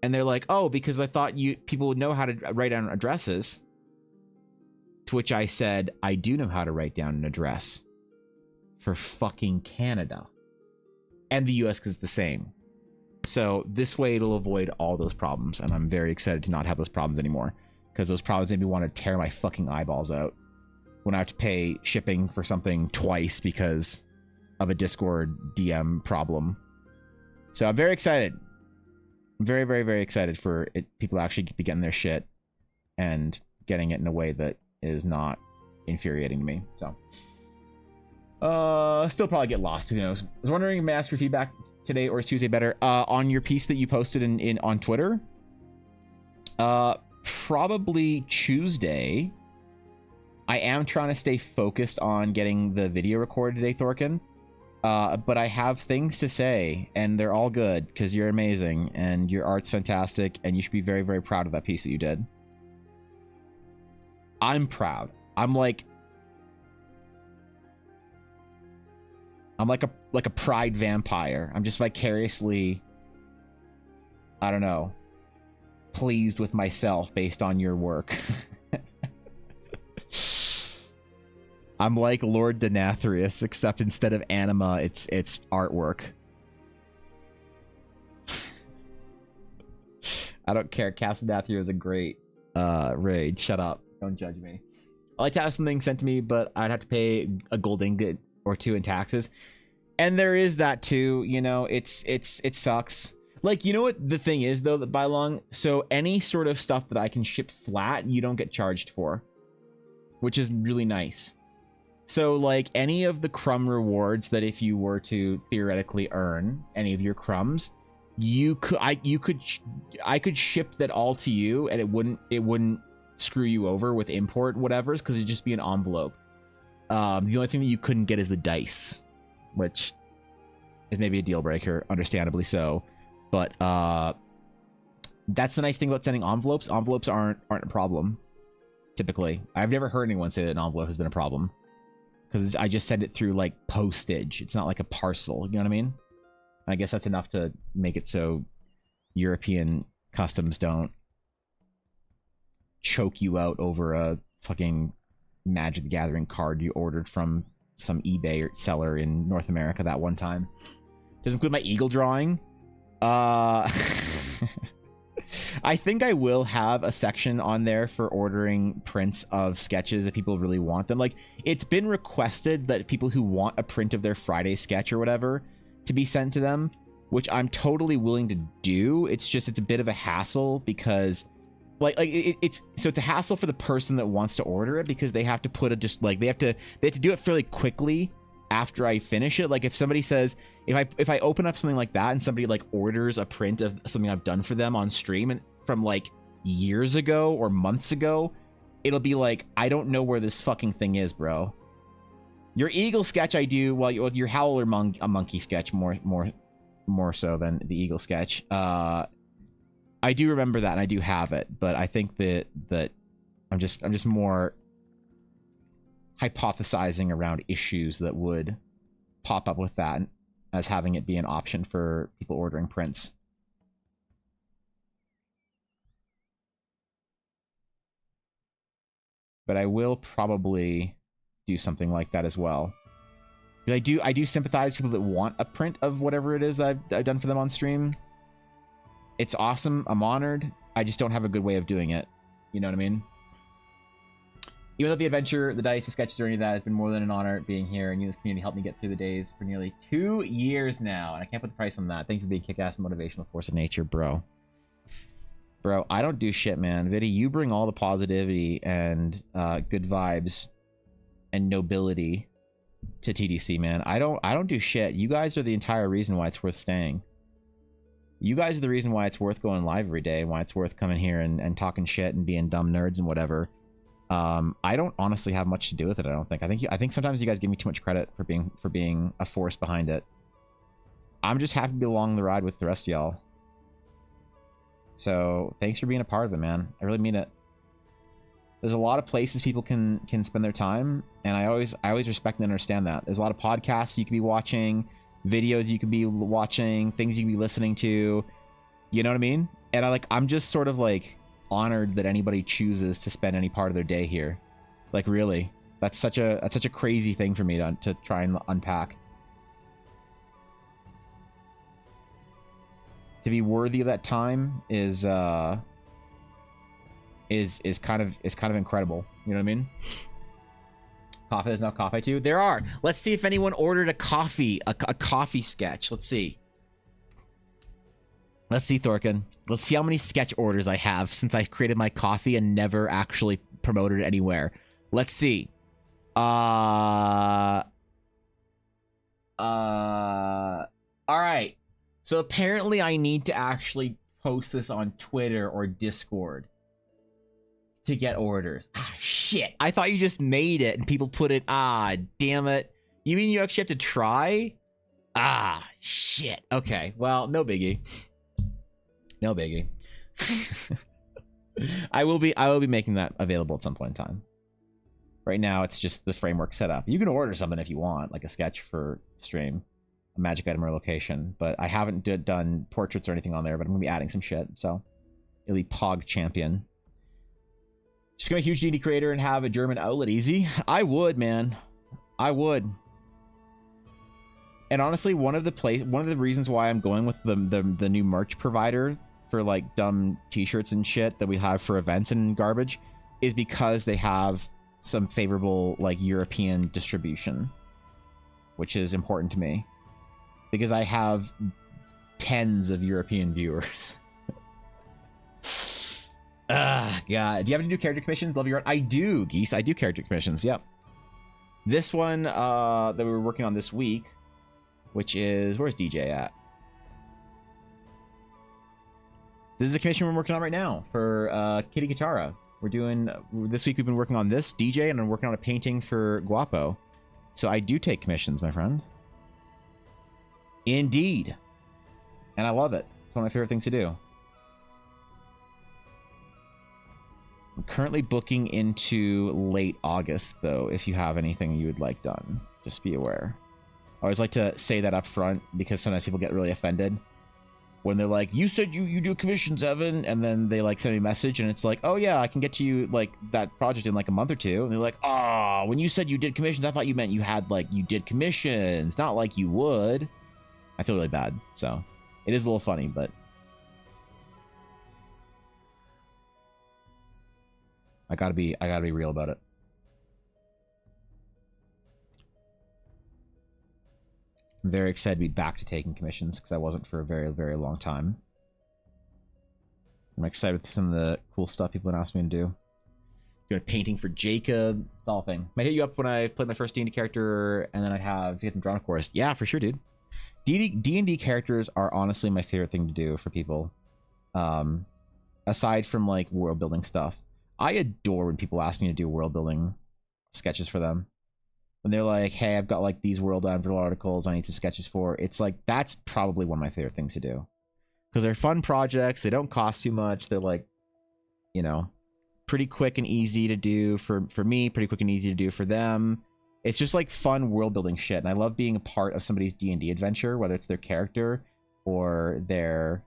And they're like, oh, because I thought people would know how to write down addresses. To which I said, I do know how to write down an address for fucking Canada and the US, because it's the same. So this way it'll avoid all those problems, and I'm very excited to not have those problems anymore, because those problems made me want to tear my fucking eyeballs out when I have to pay shipping for something twice because of a Discord DM problem. So I'm very excited. I'm very, very, very excited for people to actually be getting their shit and getting it in a way that is not infuriating to me. So still probably get lost, who knows. I was wondering if I asked for feedback today or is Tuesday better? On your piece that you posted on Twitter, probably Tuesday. I am trying to stay focused on getting the video recorded today, Thorkin. But I have things to say, and they're all good, because you're amazing, and your art's fantastic, and you should be very, very proud of that piece that you did. I'm proud. I'm like a pride vampire. I'm just vicariously, I don't know, pleased with myself based on your work. I'm like Lord Denathrius, except instead of anima, it's artwork. I don't care. Castladathria is a great raid. Shut up. Don't judge me. I like to have something sent to me, but I'd have to pay a gold ingot or 2 in taxes. And there is that too, you know, it sucks. Like, you know what the thing is though, that Bylong, so any sort of stuff that I can ship flat, you don't get charged for, which is really nice. So like any of the crumb rewards that if you were to theoretically earn any of your crumbs, I could ship that all to you, and it wouldn't screw you over with import whatever's, because it'd just be an envelope. The only thing that you couldn't get is the dice, which is maybe a deal breaker, understandably so. But that's the nice thing about sending envelopes. Envelopes aren't a problem, typically. I've never heard anyone say that an envelope has been a problem. Because I just send it through, like, postage. It's not like a parcel, you know what I mean? I guess that's enough to make it so European customs don't choke you out over a fucking Magic the Gathering card you ordered from some eBay seller in North America that one time. Does include my eagle drawing. I think I will have a section on there for ordering prints of sketches if people really want them. Like, it's been requested that people who want a print of their Friday sketch or whatever to be sent to them, which I'm totally willing to do. It's just, it's a bit of a hassle because it's a hassle for the person that wants to order it because they have to put they have to do it fairly quickly after I finish it. Like, if somebody says, if I open up something like that and somebody like orders a print of something I've done for them on stream and from like years ago or months ago, it'll be like, I don't know where this fucking thing is, bro. Your eagle sketch I do, well, your howler a monkey sketch more so than the eagle sketch. I do remember that and I do have it, but I think that I'm just more hypothesizing around issues that would pop up with that as having it be an option for people ordering prints. But I will probably do something like that as well. I do sympathize with people that want a print of whatever it is that I've done for them on stream. It's awesome. I'm honored. I just don't have a good way of doing it. You know what I mean? Even though the adventure, the dice, the sketches, or any of that has been more than an honor being here, and you, this community, helped me get through the days for nearly 2 years now, and I can't put the price on that. Thank you for being kick-ass and motivational force of nature, bro. Bro, I don't do shit, man. Viddy, you bring all the positivity and good vibes and nobility to TDC, man. I don't do shit. You guys are the entire reason why it's worth staying. You guys are the reason why it's worth going live every day, why it's worth coming here and talking shit and being dumb nerds and whatever. I don't honestly have much to do with it, I don't think. I think sometimes you guys give me too much credit for being a force behind it. I'm just happy to be along the ride with the rest of y'all. So, thanks for being a part of it, man. I really mean it. There's a lot of places people can spend their time, and I always respect and understand that. There's a lot of podcasts you could be watching, videos you could be watching, things you could be listening to. You know what I mean? And I'm just sort of like honored that anybody chooses to spend any part of their day here. Like, really, that's such a crazy thing for me to try and unpack. To be worthy of that time is kind of incredible. You know what I mean? Coffee is now coffee too. There are. Let's see if anyone ordered a coffee sketch. Let's see. Let's see, Thorkin. Let's see how many sketch orders I have since I created my coffee and never actually promoted it anywhere. Let's see. All right. So apparently I need to actually post this on Twitter or Discord to get orders. Ah, shit. I thought you just made it and people put it. Ah, damn it. You mean you actually have to try? Ah, shit. Okay. Well, no biggie. No biggie. I will be making that available at some point in time. Right now, it's just the framework set up. You can order something if you want, like a sketch for stream, a magic item or location, but I haven't done portraits or anything on there, but I'm going to be adding some shit, so it'll be Pog Champion. Just become a huge D&D creator and have a German outlet easy? I would, man. I would. And honestly, one of the reasons why I'm going with the new merch provider for like dumb t-shirts and shit that we have for events and garbage is because they have some favorable like European distribution, which is important to me because I have tens of European viewers. God. Do you have any new character commissions? Love your art. I do, Geese. I do character commissions. Yep. This one that we were working on this week, which is, where's DJ at? This is a commission we're working on right now for Kitty Guitarra. We're doing, this week we've been working on this DJ and I'm working on a painting for Guapo. So I do take commissions, my friend. Indeed. And I love it. It's one of my favorite things to do. I'm currently booking into late August, though, if you have anything you would like done. Just be aware. I always like to say that up front because sometimes people get really offended when they're like, you said you do commissions, Evan, and then they like send me a message and it's like, oh yeah, I can get to you like that project in like a month or two. And they're like, oh, when you said you did commissions, I thought you meant you had like, you did commissions, not like you would. I feel really bad. So it is a little funny, but I gotta be real about it. I'm very excited to be back to taking commissions because I wasn't for a very, very long time. I'm excited with some of the cool stuff people have asked me to do. Doing a painting for Jacob. It's all a thing. Might hit you up when I played my first D&D character, and then I'd have to get them drawn, of course. Yeah, for sure, dude. D&D characters are honestly my favorite thing to do for people. Aside from like world building stuff. I adore when people ask me to do world building sketches for them. When they're like, hey, I've got like these world envelope articles I need some sketches for. It's like, that's probably one of my favorite things to do. Because they're fun projects. They don't cost too much. They're like, you know, pretty quick and easy to do for me, pretty quick and easy to do for them. It's just like fun world building shit. And I love being a part of somebody's D&D adventure, whether it's their character or their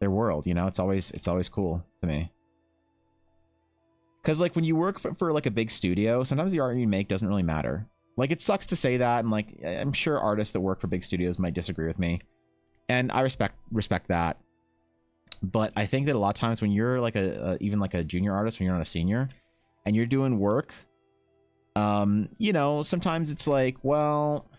world, you know. It's always cool to me. Because like when you work for like a big studio, sometimes the art you make doesn't really matter. Like it sucks to say that, and like I'm sure artists that work for big studios might disagree with me, and I respect that. But I think that a lot of times when you're like even like a junior artist, when you're not a senior, and you're doing work, you know, sometimes it's like, well,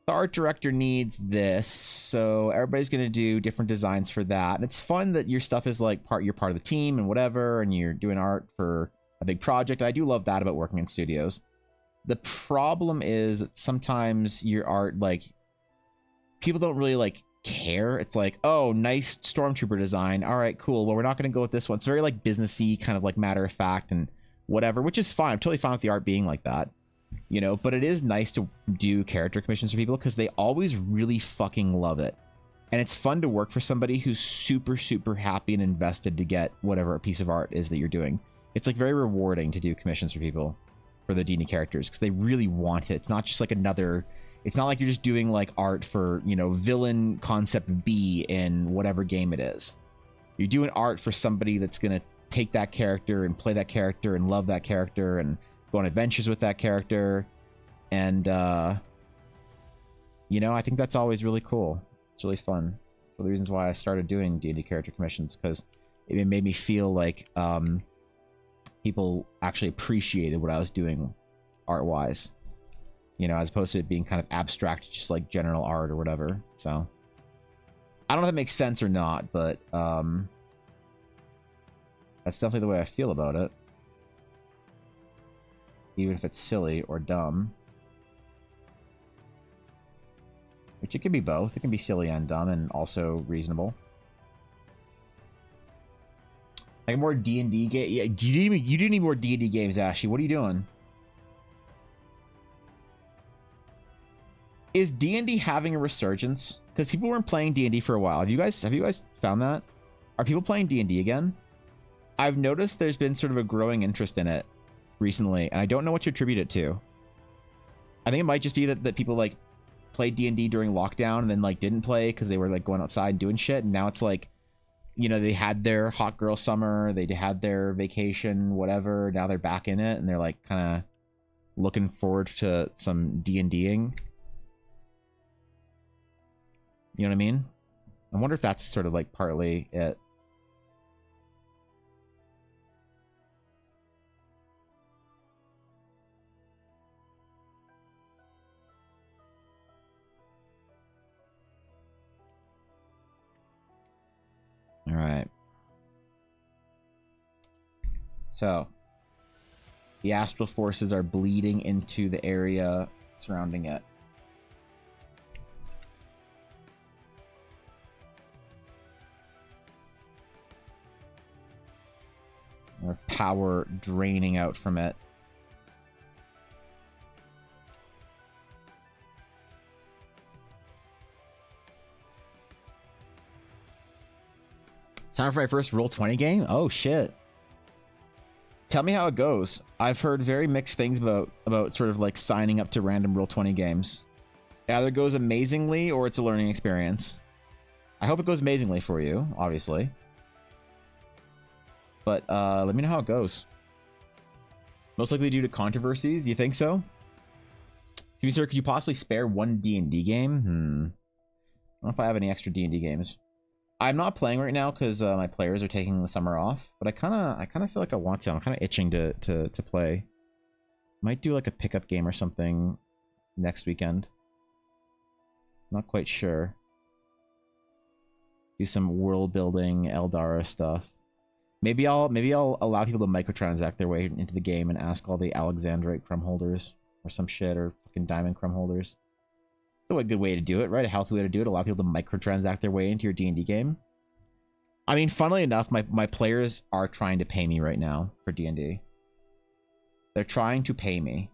the art director needs this, so everybody's going to do different designs for that. And it's fun that your stuff is like you're part of the team and whatever, and you're doing art for a big project. I do love that about working in studios. The problem is that sometimes your art, like, people don't really like care. It's like, oh, nice stormtrooper design. All right, cool. Well, we're not going to go with this one. It's very like businessy, kind of like matter of fact and whatever, which is fine. I'm totally fine with the art being like that. You know, but it is nice to do character commissions for people because they always really fucking love it. And it's fun to work for somebody who's super, super happy and invested to get whatever a piece of art is that you're doing. It's like very rewarding to do commissions for people for the D&D characters because they really want it. It's not just like it's not like you're just doing like art for, you know, villain concept B in whatever game it is. You're doing art for somebody that's going to take that character and play that character and love that character and go on adventures with that character. And you know, I think that's always really cool. It's really fun. One of the reasons why I started doing D&D character commissions, because it made me feel like people actually appreciated what I was doing art wise, you know, as opposed to it being kind of abstract, just like general art or whatever. So I don't know if that makes sense or not, but that's definitely the way I feel about it. Even if it's silly or dumb. Which it can be both. It can be silly and dumb and also reasonable. Like more D&D game. Yeah, you do need more D&D games, Ashy. What are you doing? Is D&D having a resurgence? Because people weren't playing D&D for a while. Have you guys found that? Are people playing D&D again? I've noticed there's been sort of a growing interest in it recently, and I don't know what to attribute it to. I think it might just be that people like played D&D during lockdown and then like didn't play because they were like going outside and doing shit, and now it's like, you know, they had their hot girl summer, they had their vacation, whatever, now they're back in it and they're like kind of looking forward to some D&Ding. You know what I mean? I wonder if that's sort of like partly it. All right. So, the astral forces are bleeding into the area surrounding it. With power draining out from it. Time for my first Roll20 game? Oh, shit. Tell me how it goes. I've heard very mixed things about sort of like signing up to random Roll20 games. It either goes amazingly or it's a learning experience. I hope it goes amazingly for you, obviously. But let me know how it goes. Most likely due to controversies, you think so? Excuse me, sir, could you possibly spare one D&D game? I don't know if I have any extra D&D games. I'm not playing right now because my players are taking the summer off, but I kind of feel like I want to. I'm kind of itching to play. Might do like a pickup game or something next weekend. Not quite sure. Do some world building Eldara stuff. Maybe I'll allow people to microtransact their way into the game and ask all the Alexandrite crumb holders or some shit, or fucking diamond crumb holders. It's a good way to do it, right? A healthy way to do it. Allow people to microtransact their way into your D&D game. I mean, funnily enough, my players are trying to pay me right now for D&D. They're trying to pay me.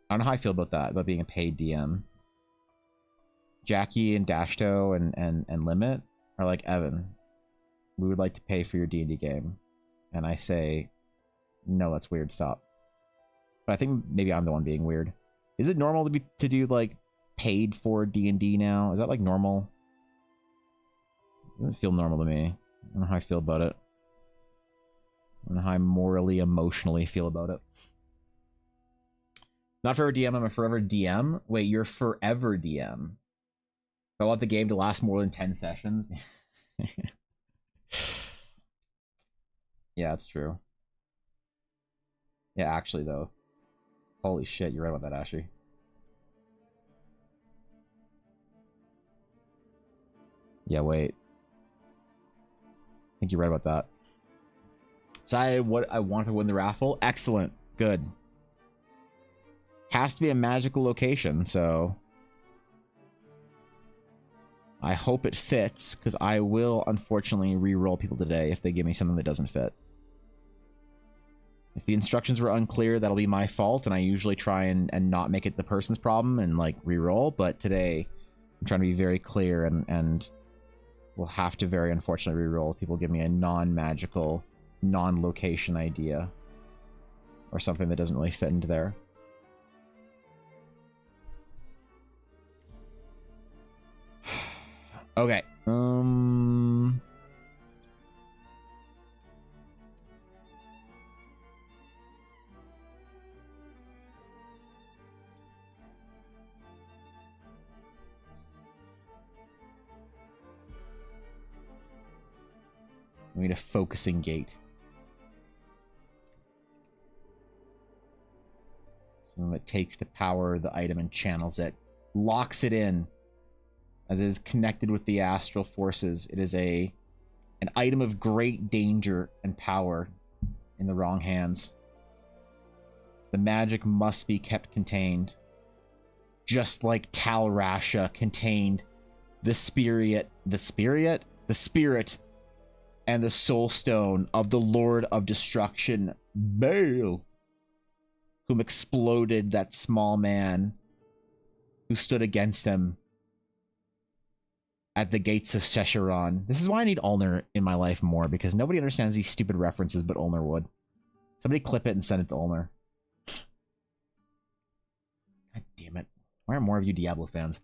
I don't know how I feel about that, about being a paid DM. Jackie and Dashto and Limit are like, Evan, we would like to pay for your D&D game. And I say, no, that's weird, stop. But I think maybe I'm the one being weird. Is it normal to do like paid for D&D now? Is that like normal? It doesn't feel normal to me. I don't know how I feel about it. I don't know how I morally, emotionally feel about it. Not forever DM, I'm a forever DM. Wait, you're forever DM. If I want the game to last more than 10 sessions. Yeah, that's true. Yeah, actually, though. Holy shit, you're right about that, Ashy. Yeah, wait. I think you're right about that. Decided what I want to win the raffle. Excellent. Good. Has to be a magical location, so... I hope it fits, because I will, unfortunately, re-roll people today if they give me something that doesn't fit. If the instructions were unclear, that'll be my fault, and I usually try and not make it the person's problem and, like, re-roll, but today I'm trying to be very clear and will have to very unfortunately re-roll if people give me a non-magical, non-location idea or something that doesn't really fit into there. Okay. We need a focusing gate. Something that takes the power of the item and channels it. Locks it in. As it is connected with the astral forces. It is an item of great danger and power in the wrong hands. The magic must be kept contained. Just like Tal Rasha contained the spirit and the soul stone of the Lord of Destruction, Baal, whom exploded that small man who stood against him at the gates of Sescheron. This is why I need Ulner in my life more, because nobody understands these stupid references, but Ulner would. Somebody clip it and send it to Ulner. God damn it. Why aren't more of you Diablo fans?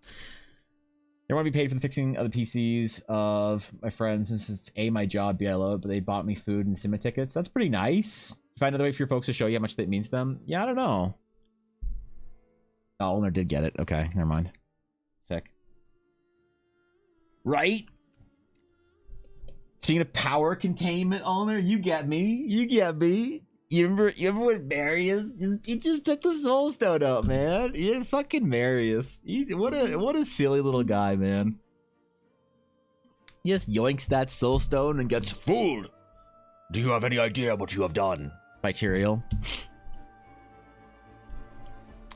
They want to be paid for the fixing of the PCs of my friends, since it's A, my job, B, I love it, but they bought me food and cinema tickets. That's pretty nice. Find another way for your folks to show you how much that means to them. Yeah, I don't know. Oh, Ulner did get it. Okay, never mind. Sick. Right? Speaking of power containment, Ulner, you get me. You get me. You remember when Marius he just took the soul stone out, man? Yeah, fucking Marius. What a silly little guy, man. He just yoinks that soul stone and gets fooled. Do you have any idea what you have done? By Tyrael.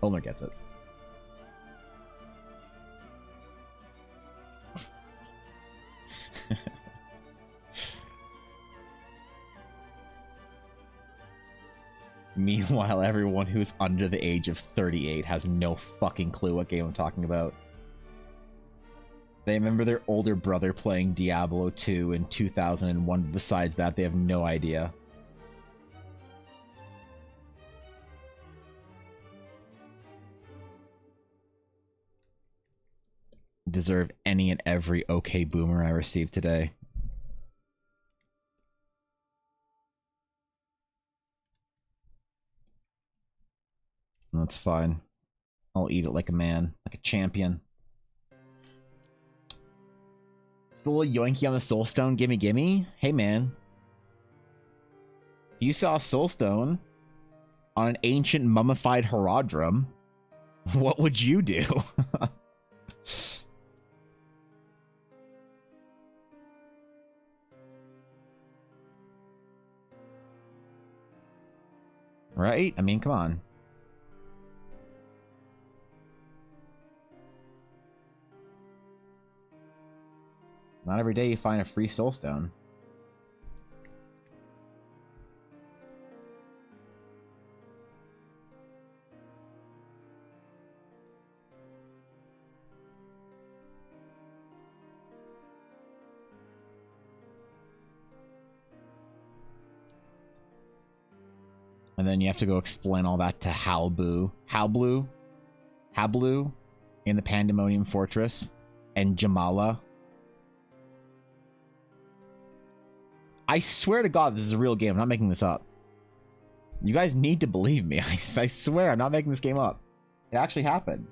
Ulner gets it. Meanwhile, everyone who's under the age of 38 has no fucking clue what game I'm talking about. They remember their older brother playing Diablo 2 in 2001. Besides that, they have no idea. Deserve any and every okay boomer I received today. That's fine. I'll eat it like a man, like a champion. Just a little yoinky on the soulstone, gimme gimme. Hey man. If you saw a soulstone on an ancient mummified Herodrum, what would you do? Right? I mean, come on. Not every day you find a free soulstone. And then you have to go explain all that to Halblue in the Pandemonium Fortress, and Jamala. I swear to God, this is a real game. I'm not making this up. You guys need to believe me. I swear, I'm not making this game up. It actually happened.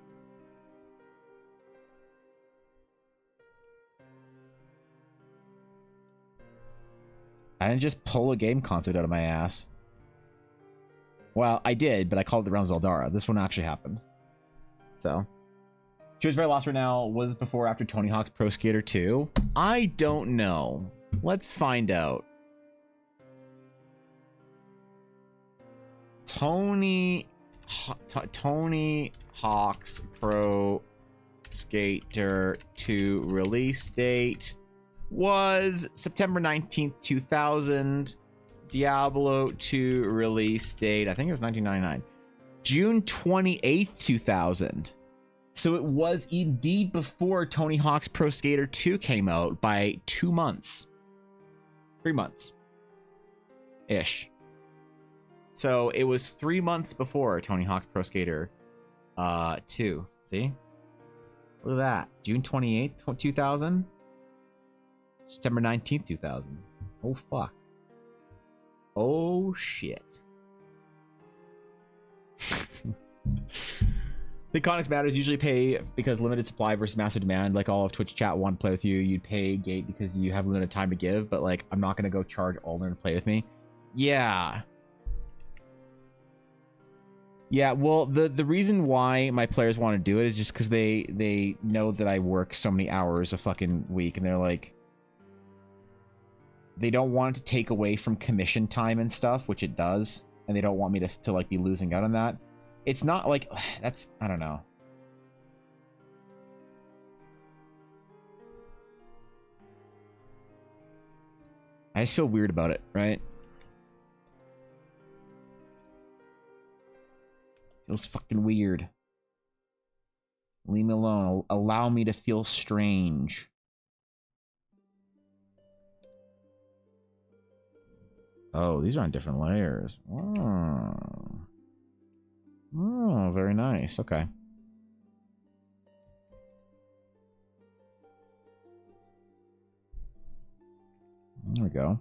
I didn't just pull a game concept out of my ass. Well, I did, but I called it the Realms of Eldara. This one actually happened. So. Choose very lost right now. Was before or after Tony Hawk's Pro Skater 2? I don't know. Let's find out. Tony Hawk's Pro Skater 2 release date was September 19th, 2000. Diablo 2 release date, I think it was 1999. June 28th, 2000. So it was indeed before Tony Hawk's Pro Skater 2 came out by 2 months. 3 months. Ish. So it was 3 months before Tony Hawk's Pro Skater 2. See? Look at that. June 28th, 2000. September 19th, 2000. Oh, fuck. Oh, shit. The Iconics Matters usually pay because limited supply versus massive demand. Like all of Twitch chat want to play with you, you'd pay Gate because you have limited time to give, but like, I'm not going to go charge Alner to play with me. Yeah. Yeah, well, the reason why my players want to do it is just because they know that I work so many hours a fucking week, and they're like, they don't want it to take away from commission time and stuff, which it does, and they don't want me to like be losing out on that. It's not like that's, I don't know. I just feel weird about it, right? Feels fucking weird. Leave me alone. Allow me to feel strange. Oh, these are on different layers. Oh. Oh, very nice. Okay. There we go.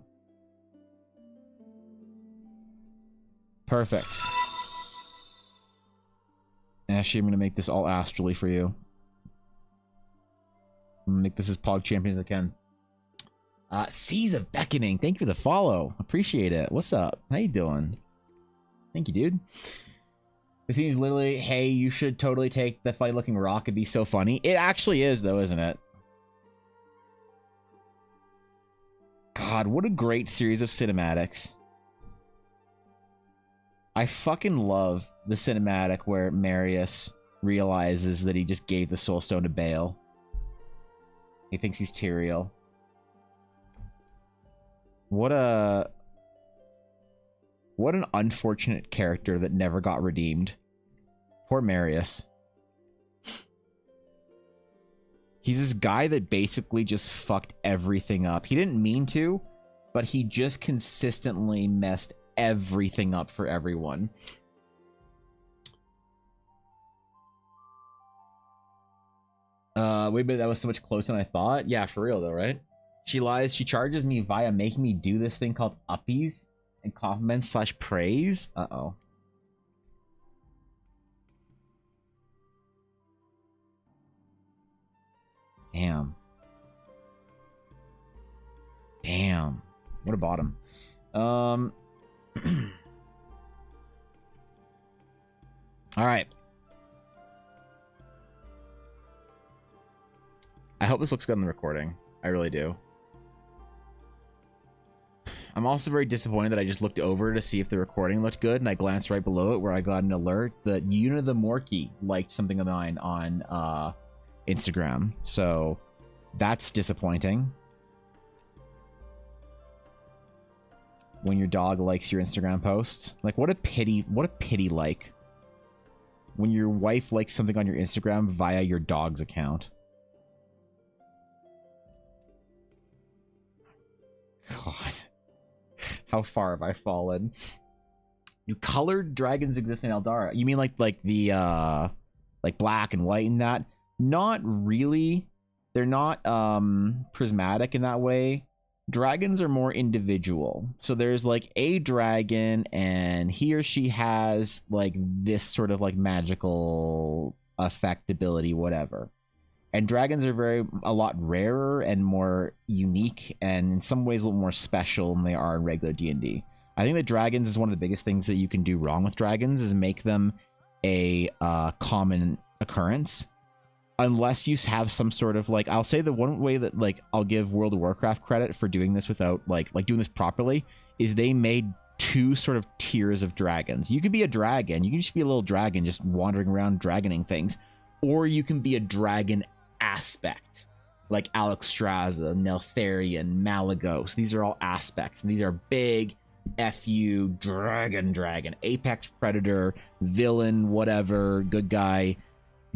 Perfect. Actually, I'm going to make this all astrally for you. I'm going to make this as Pog Champion as I can. Seas of Beckoning. Thank you for the follow. Appreciate it. What's up? How you doing? Thank you, dude. This seems literally, hey, you should totally take the funny looking rock. It'd be so funny. It actually is, though, isn't it? God, what a great series of cinematics. I fucking love the cinematic where Marius realizes that he just gave the Soul Stone to Bale. He thinks he's Tyrael. What an unfortunate character that never got redeemed. Poor Marius. He's this guy that basically just fucked everything up. He didn't mean to, but he just consistently messed everything up for everyone. Wait a minute, that was so much closer than I thought. Yeah, for real though, right? She lies. She charges me via making me do this thing called uppies and compliments / praise. Uh-oh. Damn. Damn. What a bottom. All right. I hope this looks good on the recording. I really do. I'm also very disappointed that I just looked over to see if the recording looked good, and I glanced right below it where I got an alert that Una the Morky liked something of mine on Instagram. So that's disappointing. When your dog likes your Instagram post. Like, what a pity like. When your wife likes something on your Instagram via your dog's account. God. How far have I fallen? Do colored dragons exist in Eldara? You mean like the like black and white and that? Not really. They're not prismatic in that way. Dragons are more individual. So there's like a dragon and he or she has like this sort of like magical effect, ability, whatever. And dragons are a lot rarer and more unique and in some ways a little more special than they are in regular D&D. I think that dragons is one of the biggest things that you can do wrong with dragons is make them a common occurrence. Unless you have some sort of like, I'll say the one way that like I'll give World of Warcraft credit for doing this without like doing this properly is they made two sort of tiers of dragons. You can be a dragon. You can just be a little dragon just wandering around dragoning things. Or you can be a dragon aspect like Alexstrasza, Neltharion, Malagos. These are all aspects. And these are big FU dragon, apex predator, villain, whatever, good guy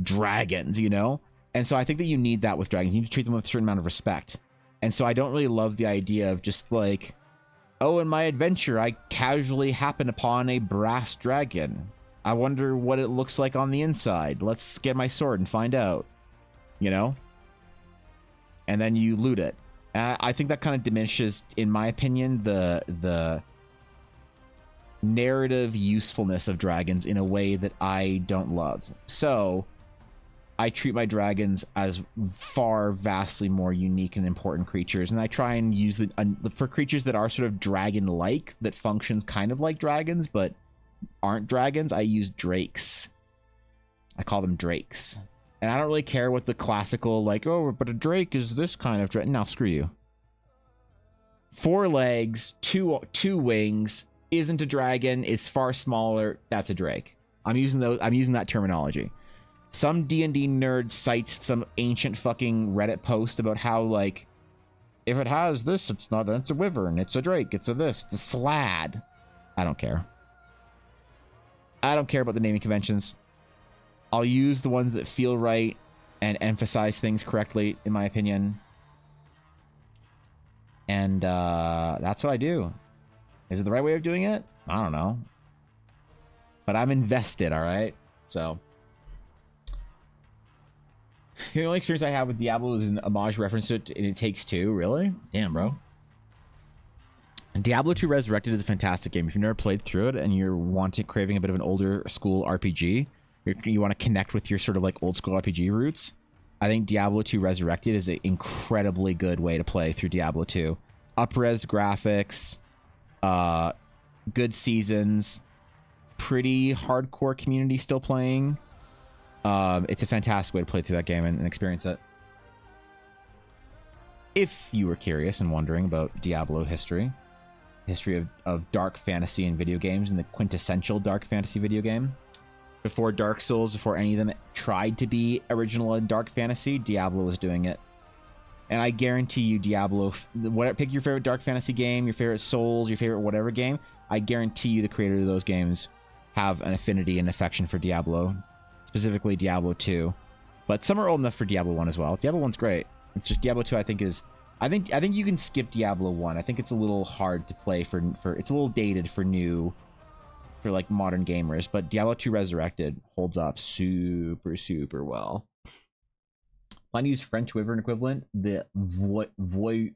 dragons, you know? And so I think that you need that with dragons. You need to treat them with a certain amount of respect. And so I don't really love the idea of just like, oh, in my adventure, I casually happen upon a brass dragon. I wonder what it looks like on the inside. Let's get my sword and find out. You know? And then you loot it. I think that kind of diminishes, in my opinion, the narrative usefulness of dragons in a way that I don't love. So I treat my dragons as vastly more unique and important creatures, and I try and use for creatures that are sort of dragon-like, that functions kind of like dragons, but aren't dragons. I use drakes. I call them drakes. And I don't really care what the classical, like, oh, but a drake is this kind of dragon. No, screw you. 4 legs, two wings, isn't a dragon, is far smaller. That's a drake. I'm using that terminology. Some D&D nerd cites some ancient fucking Reddit post about how, like, if it has this, it's not, it's a wyvern, it's a drake, it's a this, it's a slad. I don't care. I don't care about the naming conventions. I'll use the ones that feel right and emphasize things correctly, in my opinion. And that's what I do. Is it the right way of doing it? I don't know. But I'm invested, all right? So the only experience I have with Diablo is an homage reference to it, and It Takes Two. Really? Damn, bro. And Diablo 2 Resurrected is a fantastic game. If you've never played through it and you're craving a bit of an older school RPG, you want to connect with your sort of like old school RPG roots, I think Diablo 2 Resurrected is an incredibly good way to play through Diablo 2. Up-res graphics, good seasons, pretty hardcore community still playing. It's a fantastic way to play through that game and experience it. If you were curious and wondering about Diablo history of dark fantasy in video games and the quintessential dark fantasy video game, before Dark Souls, before any of them tried to be original in dark fantasy, Diablo was doing it. And I guarantee you Diablo, pick your favorite dark fantasy game, your favorite Souls, your favorite whatever game, I guarantee you the creators of those games have an affinity and affection for Diablo, specifically Diablo 2. But some are old enough for Diablo 1 as well. Diablo 1's great. It's just Diablo 2 I think is... I think you can skip Diablo 1. I think it's a little hard to play for it's a little dated for like modern gamers, but Diablo 2 Resurrected holds up super well. Plan to use French Wyvern equivalent, the Voivray?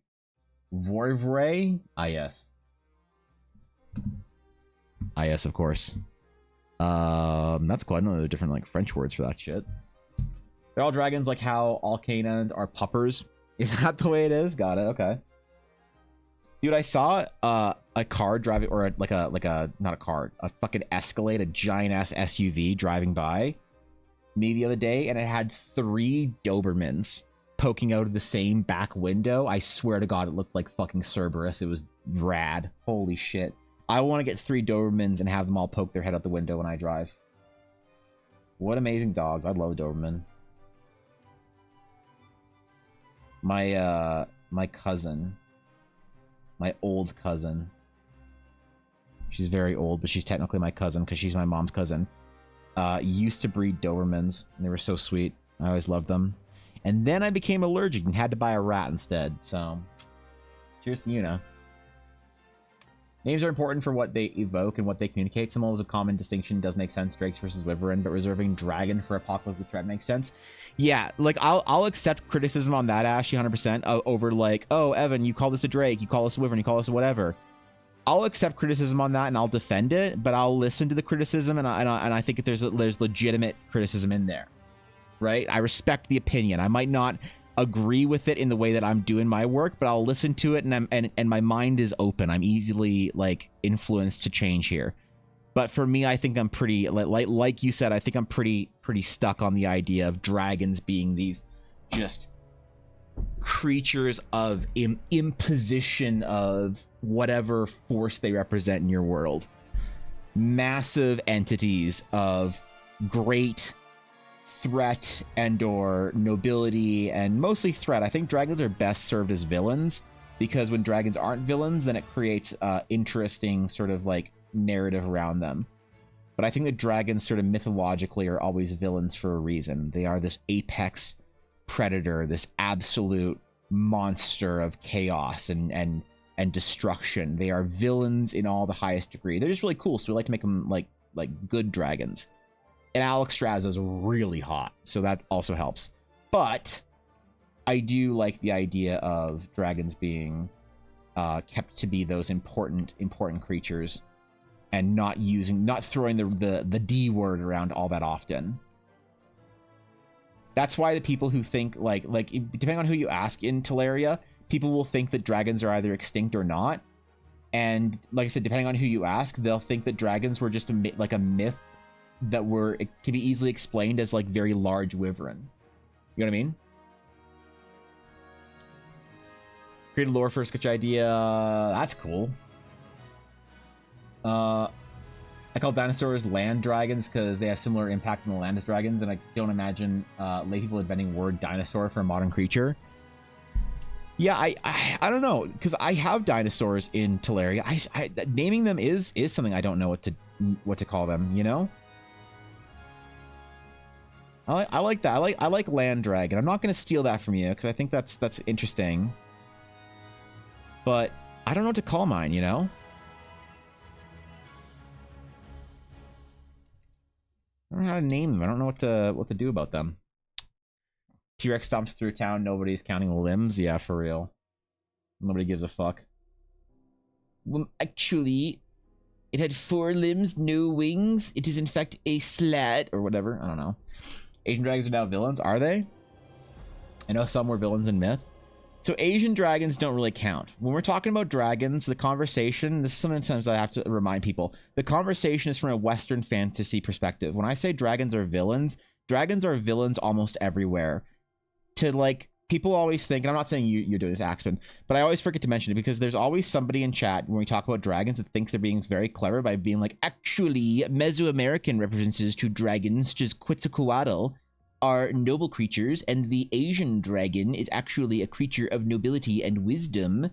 Ah, yes. Ah, yes, of course. That's cool. I know there are different like French words for that shit. They're all dragons, like how all canaans are puppers. Is that the way it is? Got it. Okay. Dude, I saw a car driving, or not a car, a fucking Escalade, a giant ass SUV driving by me the other day, and it had 3 Dobermans poking out of the same back window. I swear to God, it looked like fucking Cerberus. It was rad. Holy shit. I want to get 3 Dobermans and have them all poke their head out the window when I drive. What amazing dogs. I love Doberman. My cousin, my old cousin, she's very old, but she's technically my cousin because she's my mom's cousin, used to breed Dobermans, and they were so sweet. I always loved them. And then I became allergic and had to buy a rat instead, so cheers to you now. Names are important for what they evoke and what they communicate. Some levels of common distinction does make sense, Drakes versus Wyvern, but reserving Dragon for Apocalyptic Threat makes sense. Yeah, like I'll accept criticism on that, Ashy, 100%, over like, oh, Evan, you call this a Drake, you call this a Wyvern, you call this a whatever. I'll accept criticism on that and I'll defend it, but I'll listen to the criticism and I think if there's legitimate criticism in there, right? I respect the opinion. I might not agree with it in the way that I'm doing my work, but I'll listen to it and my mind is open. I'm easily like influenced to change here. But for me, I think I'm pretty like you said, I think I'm pretty stuck on the idea of dragons being these just creatures of imposition of whatever force they represent in your world. Massive entities of great threat and or nobility, and mostly threat. I think dragons are best served as villains, because when dragons aren't villains, then it creates interesting sort of like narrative around them. But I think that dragons sort of mythologically are always villains for a reason. They are this apex predator, this absolute monster of chaos and destruction. They are villains in all the highest degree. They're just really cool, so we like to make them like good dragons. And Alex Straz is really hot, so that also helps. But I do like the idea of dragons being kept to be those important creatures, and not throwing the D word around all that often. That's why the people who think like depending on who you ask in Teleria, people will think that dragons are either extinct or not. And like I said, depending on who you ask, they'll think that dragons were just a myth that it can be easily explained as like very large wyvern. You know what I mean? Created lore for a sketch idea. That's cool. I call dinosaurs land dragons because they have similar impact on the land as dragons, and I don't imagine lay people inventing word dinosaur for a modern creature. Yeah, I don't know, because I have dinosaurs in Teleria. Naming them is something I don't know what to call them. You know. I like that. I like land dragon. I'm not going to steal that from you because I think that's interesting. But I don't know what to call mine, you know? I don't know how to name them. I don't know what to do about them. T-Rex stomps through town. Nobody's counting limbs. Yeah, for real. Nobody gives a fuck. Well, actually, it had 4 limbs, no wings. It is in fact a slat or whatever. I don't know. Asian dragons are now villains. Are they? I know some were villains in myth. So Asian dragons don't really count. When we're talking about dragons, the conversation, this is sometimes I have to remind people, the conversation is from a Western fantasy perspective. When I say dragons are villains almost everywhere. To like, people always think, and I'm not saying you're doing this, Axman, but I always forget to mention it because there's always somebody in chat when we talk about dragons that thinks they're being very clever by being like, actually, Mesoamerican references to dragons, such as Quetzalcoatl, are noble creatures, and the Asian dragon is actually a creature of nobility and wisdom.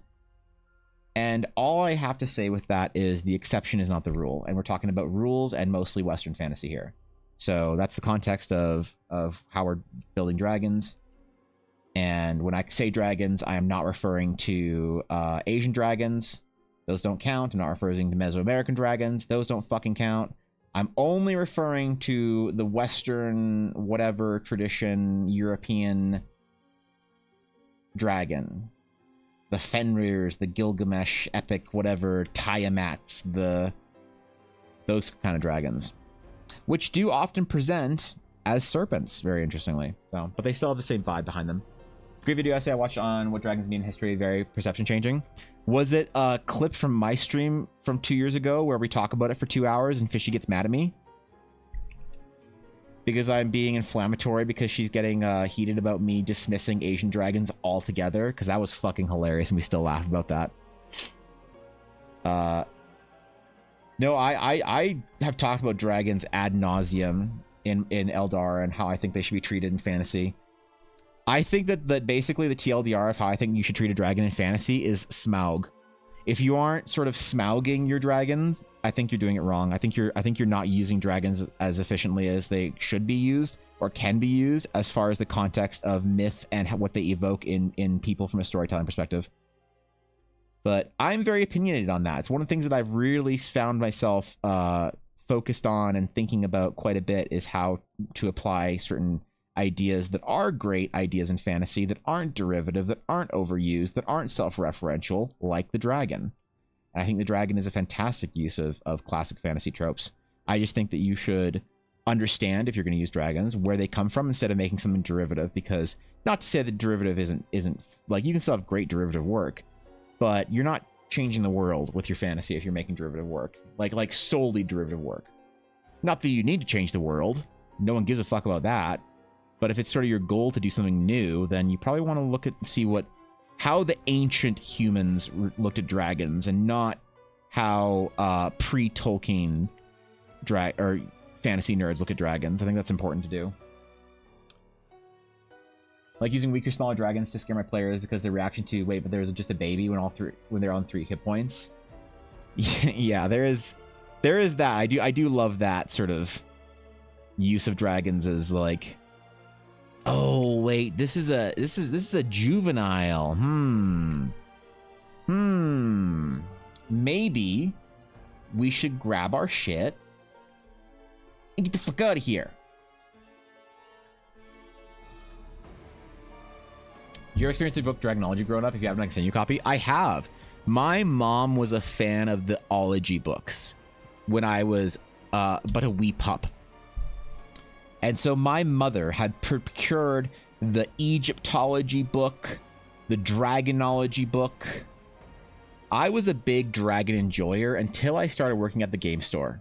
And all I have to say with that is the exception is not the rule, and we're talking about rules and mostly Western fantasy here. So that's the context of how we're building dragons. And when I say dragons, I am not referring to Asian dragons. Those don't count. I'm not referring to Mesoamerican dragons. Those don't fucking count. I'm only referring to the Western, whatever tradition, European dragon. The Fenrirs, the Gilgamesh epic, whatever, Tiamats, those kind of dragons. Which do often present as serpents, very interestingly. So, but they still have the same vibe behind them. Great video essay I watched on what dragons mean in history, very perception changing. Was it a clip from my stream from 2 years ago where we talk about it for 2 hours and Fishy gets mad at me? Because I'm being inflammatory because she's getting heated about me dismissing Asian dragons altogether, because that was fucking hilarious and we still laugh about that. No, I have talked about dragons ad nauseum in Eldar and how I think they should be treated in fantasy. I think that basically the TLDR of how I think you should treat a dragon in fantasy is Smaug. If you aren't sort of Smaugging your dragons, I think you're doing it wrong. I think you're not using dragons as efficiently as they should be used or can be used as far as the context of myth and what they evoke in people from a storytelling perspective. But I'm very opinionated on that. It's one of the things that I've really found myself focused on and thinking about quite a bit is how to apply certain ideas that are great ideas in fantasy, that aren't derivative, that aren't overused, that aren't self-referential, like the dragon. And I think the dragon is a fantastic use of classic fantasy tropes. I just think that you should understand, if you're going to use dragons, where they come from instead of making something derivative, because not to say that derivative isn't like, you can still have great derivative work, but you're not changing the world with your fantasy if you're making derivative work, like solely derivative work. Not that you need to change the world. No one gives a fuck about that. But if it's sort of your goal to do something new, then you probably want to look at and see how the ancient humans looked at dragons, and not how pre-Tolkien or fantasy nerds look at dragons. I think that's important to do. Like using weaker, smaller dragons to scare my players because their reaction to wait, but there's just a baby when they're on 3 hit points. Yeah, there is that. I do love that sort of use of dragons as like, oh wait, this is a juvenile. Maybe we should grab our shit and get the fuck out of here. Your experience with the book Dragonology growing up, if you haven't, I can send you a copy. I have. My mom was a fan of the ology books when I was but a wee pup. And so my mother had procured the Egyptology book, the Dragonology book. I was a big dragon enjoyer until I started working at the game store.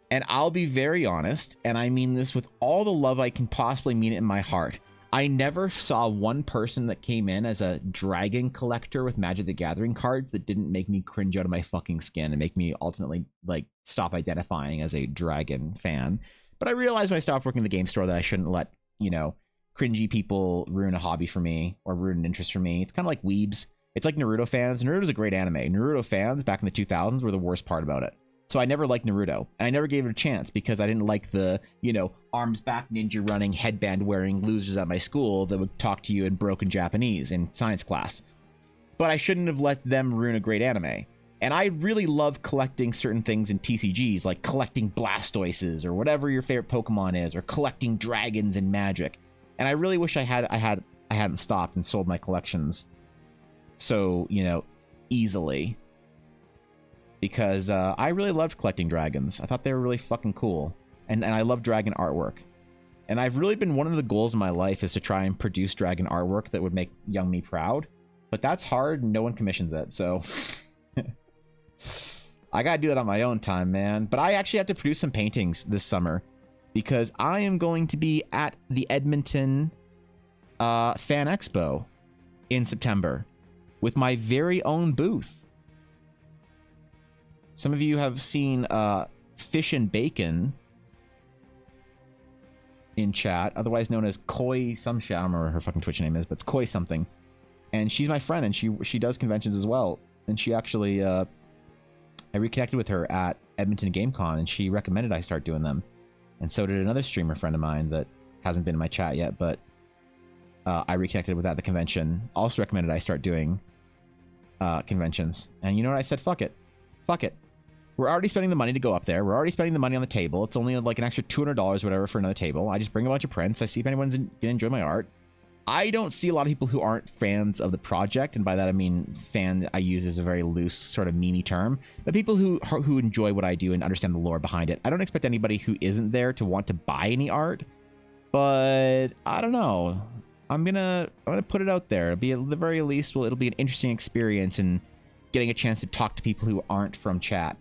And I'll be very honest, and I mean this with all the love I can possibly mean it in my heart. I never saw one person that came in as a dragon collector with Magic the Gathering cards that didn't make me cringe out of my fucking skin and make me ultimately like stop identifying as a dragon fan. But I realized when I stopped working in the game store that I shouldn't let, cringy people ruin a hobby for me or ruin an interest for me. It's kind of like weebs. It's like Naruto fans. Naruto's a great anime. Naruto fans back in the 2000s were the worst part about it. So I never liked Naruto, and I never gave it a chance because I didn't like the, arms back ninja running, headband wearing losers at my school that would talk to you in broken Japanese in science class. But I shouldn't have let them ruin a great anime. And I really love collecting certain things in TCGs, like collecting Blastoises or whatever your favorite Pokemon is, or collecting dragons in Magic. And I really wish I hadn't stopped and sold my collections so, easily. Because I really loved collecting dragons. I thought they were really fucking cool. And I love dragon artwork. And I've really been, one of the goals in my life is to try and produce dragon artwork that would make young me proud. But that's hard and no one commissions it, so... I gotta do that on my own time, man. But I actually have to produce some paintings this summer because I am going to be at the Edmonton Fan Expo in September with my very own booth. Some of you have seen Fish and Bacon in chat, otherwise known as Koi some shit. I don't remember what her fucking Twitch name is, but it's Koi something. And she's my friend, and she does conventions as well. And she actually I reconnected with her at Edmonton Game Con, and she recommended I start doing them. And so did another streamer friend of mine that hasn't been in my chat yet, but I reconnected with at the convention. Also recommended I start doing conventions. And you know what? I said, fuck it. Fuck it. We're already spending the money to go up there. We're already spending the money on the table. It's only like an extra $200 or whatever for another table. I just bring a bunch of prints. I see if anyone's gonna enjoy my art. I don't see a lot of people who aren't fans of the project, and by that I mean fan I use as a very loose sort of meme term, but people who enjoy what I do and understand the lore behind it. I don't expect anybody who isn't there to want to buy any art, but I don't know. I'm gonna put it out there. It'll be at the very least, it'll be an interesting experience and getting a chance to talk to people who aren't from chat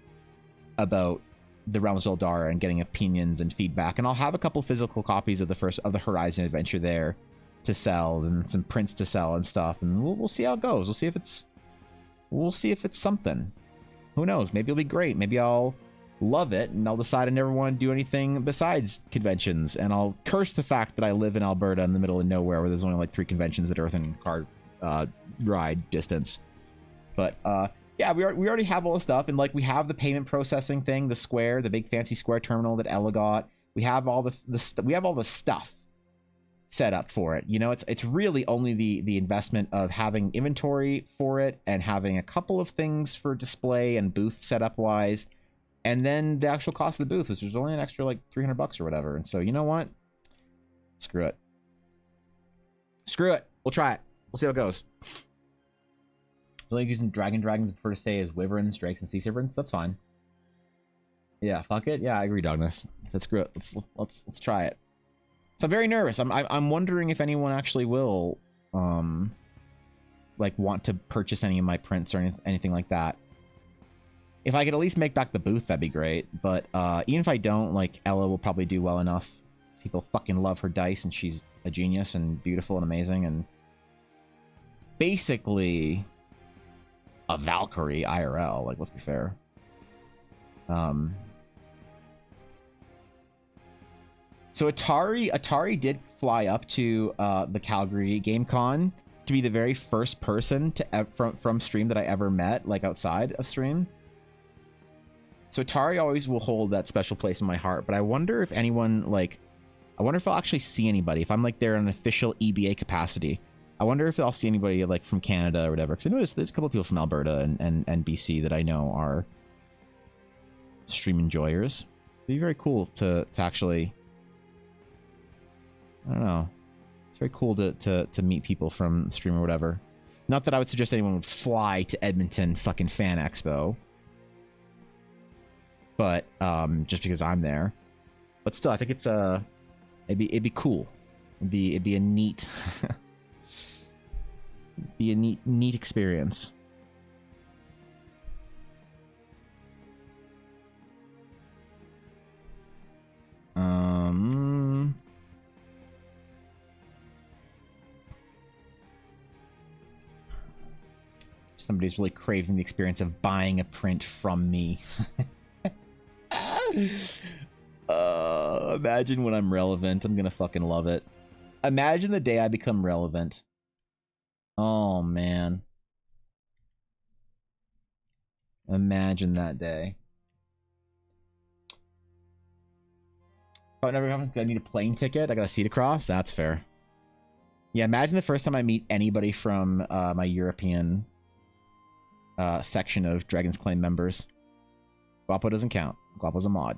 about the Realms of Eldara and getting opinions and feedback. And I'll have a couple physical copies of the Horizon adventure there to sell, and some prints to sell and stuff, and we'll see how it goes. We'll see if it's something. Who knows? Maybe it'll be great. Maybe I'll love it and I'll decide I never want to do anything besides conventions, and I'll curse the fact that I live in Alberta in the middle of nowhere where there's only like 3 conventions that are within car ride distance. But yeah, we already have all the stuff, and like we have the payment processing thing, the Square, the big fancy Square terminal that Ella got. We have all the stuff set up for it. You know, it's really only the investment of having inventory for it and having a couple of things for display and booth setup wise, and then the actual cost of the booth, which is only an extra like $300 or whatever. And so, you know what? Screw it. Screw it. We'll try it. We'll see how it goes. Like using dragons, I prefer to say as wyverns, drakes, and sea serpents. That's fine. Yeah, fuck it. Yeah, I agree, Dogness. So screw it. Let's try it. So I'm very nervous. I'm wondering if anyone actually will, like, want to purchase any of my prints or anything like that. If I could at least make back the booth, that'd be great. But even if I don't, like, Ella will probably do well enough. People fucking love her dice, and she's a genius and beautiful and amazing, and basically a Valkyrie IRL. Like, let's be fair. So Atari did fly up to the Calgary Game Con to be the very first person to from stream that I ever met, like outside of stream. So Atari always will hold that special place in my heart. But I wonder if anyone, like, I wonder if I'll actually see anybody if I'm like there in an official EBA capacity. I wonder if I'll see anybody like from Canada or whatever. Because I noticed there's a couple of people from Alberta and BC that I know are stream enjoyers. It'd be very cool to actually, I don't know. It's very cool to meet people from stream or whatever. Not that I would suggest anyone would fly to Edmonton fucking Fan Expo. But just because I'm there. But still, I think it's it'd be cool. It'd be a neat be a neat experience. Somebody's really craving the experience of buying a print from me. Imagine when I'm relevant. I'm gonna fucking love it. Imagine the day I become relevant. Oh, man. Imagine that day. Oh, it never happens. I need a plane ticket. I got a seat across. That's fair. Yeah, imagine the first time I meet anybody from my European section of Dragon's Claim members. Guapo doesn't count. Guapo's a mod.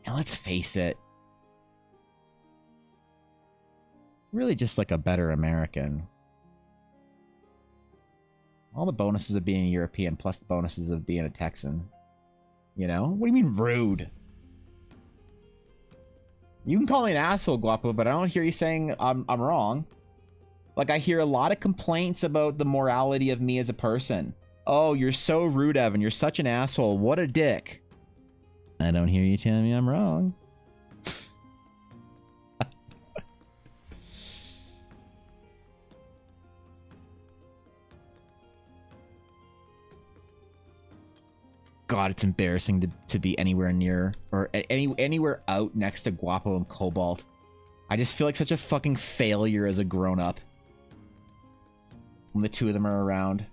And let's face it. Really just like a better American. All the bonuses of being a European plus the bonuses of being a Texan. You know? What do you mean rude? You can call me an asshole, Guapo, but I don't hear you saying I'm wrong. Like, I hear a lot of complaints about the morality of me as a person. Oh, you're so rude, Evan. You're such an asshole. What a dick. I don't hear you telling me I'm wrong. God, it's embarrassing to be anywhere near or anywhere out next to Guapo and Cobalt. I just feel like such a fucking failure as a grown-up. when the two of them are around.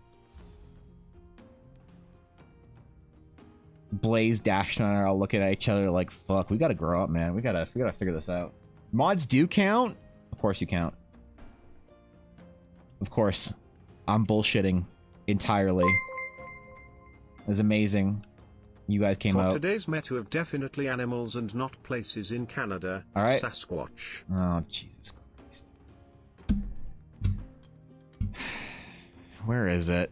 Blaze, Dash, and I are all looking at each other like, fuck, we gotta grow up, man. We gotta figure this out. Mods do count? Of course you count. Of course. I'm bullshitting entirely. It's amazing. You guys came out. Today's meta of definitely animals and not places in Canada. All right. Sasquatch. Oh, Jesus Christ. Where is it?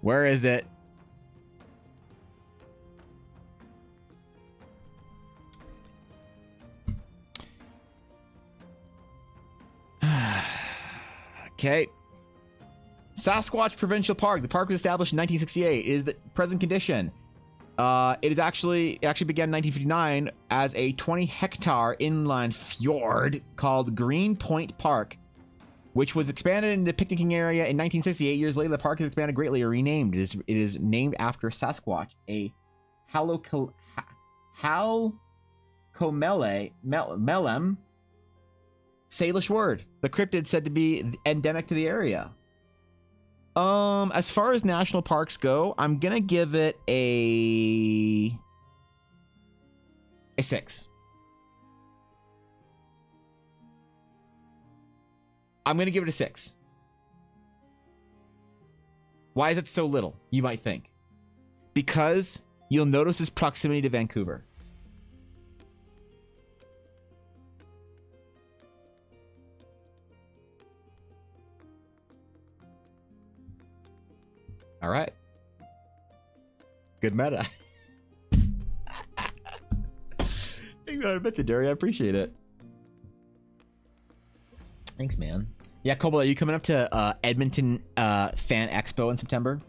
Where is it? Okay. Sasquatch Provincial Park. The park was established in 1968. It is the present condition. It actually began in 1959 as a 20-hectare inland fjord called Green Point Park, which was expanded into a picnicking area in 1968. Years later, the park has expanded greatly or renamed. It is named after Sasquatch, a Halcomelem Salish word. The cryptid said to be endemic to the area. As far as national parks go, I'm gonna give it a 6. I'm gonna give it a 6. Why is it so little, you might think? Because you'll notice its proximity to Vancouver. All right. Good meta. Thank you very much, Derry. I appreciate it. Thanks, man. Yeah, Cobalt, are you coming up to Edmonton Fan Expo in September?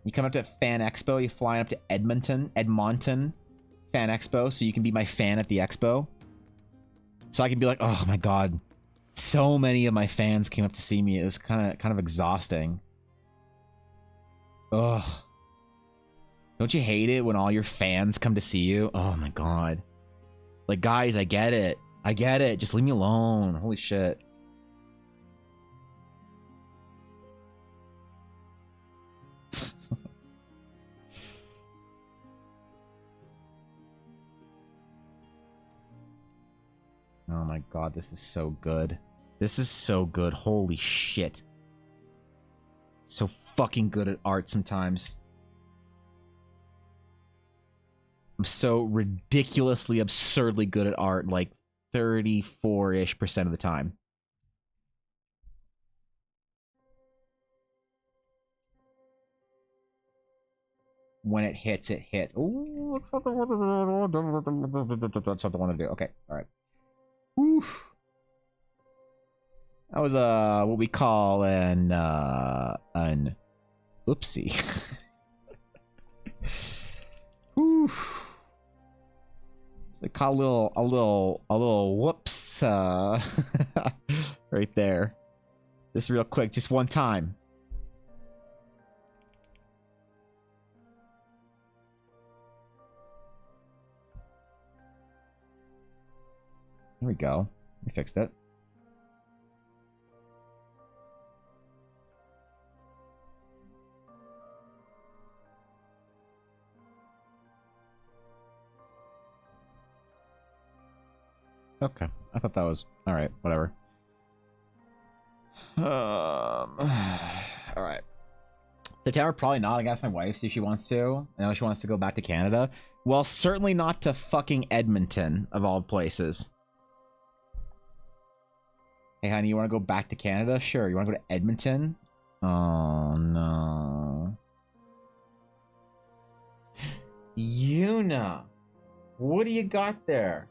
You come up to Fan Expo, you flying up to Edmonton Fan Expo, so you can be my fan at the expo. So I can be like, oh my god, so many of my fans came up to see me. It was kind of exhausting. Ugh. Don't you hate it when all your fans come to see you? Oh my god. Like, guys, I get it. I get it. Just leave me alone. Holy shit. Oh my god, this is so good. This is so good. Holy shit. So fucking good at art sometimes. I'm so ridiculously, absurdly good at art, like 34-ish% of the time. When it hits, it hits. Ooh, that's not the one to do. Okay, alright. Oof. That was what we call an oopsie. Oof. They call a little whoops right there. Just real quick, just one time. Here we go. We fixed it. Okay, I thought that was all right. Whatever. All right. September, probably not. I guess my wife, see if she wants to. I know she wants to go back to Canada. Well, certainly not to fucking Edmonton, of all places. Hey, honey, you want to go back to Canada? Sure. You want to go to Edmonton? Oh, no. Yuna, what do you got there?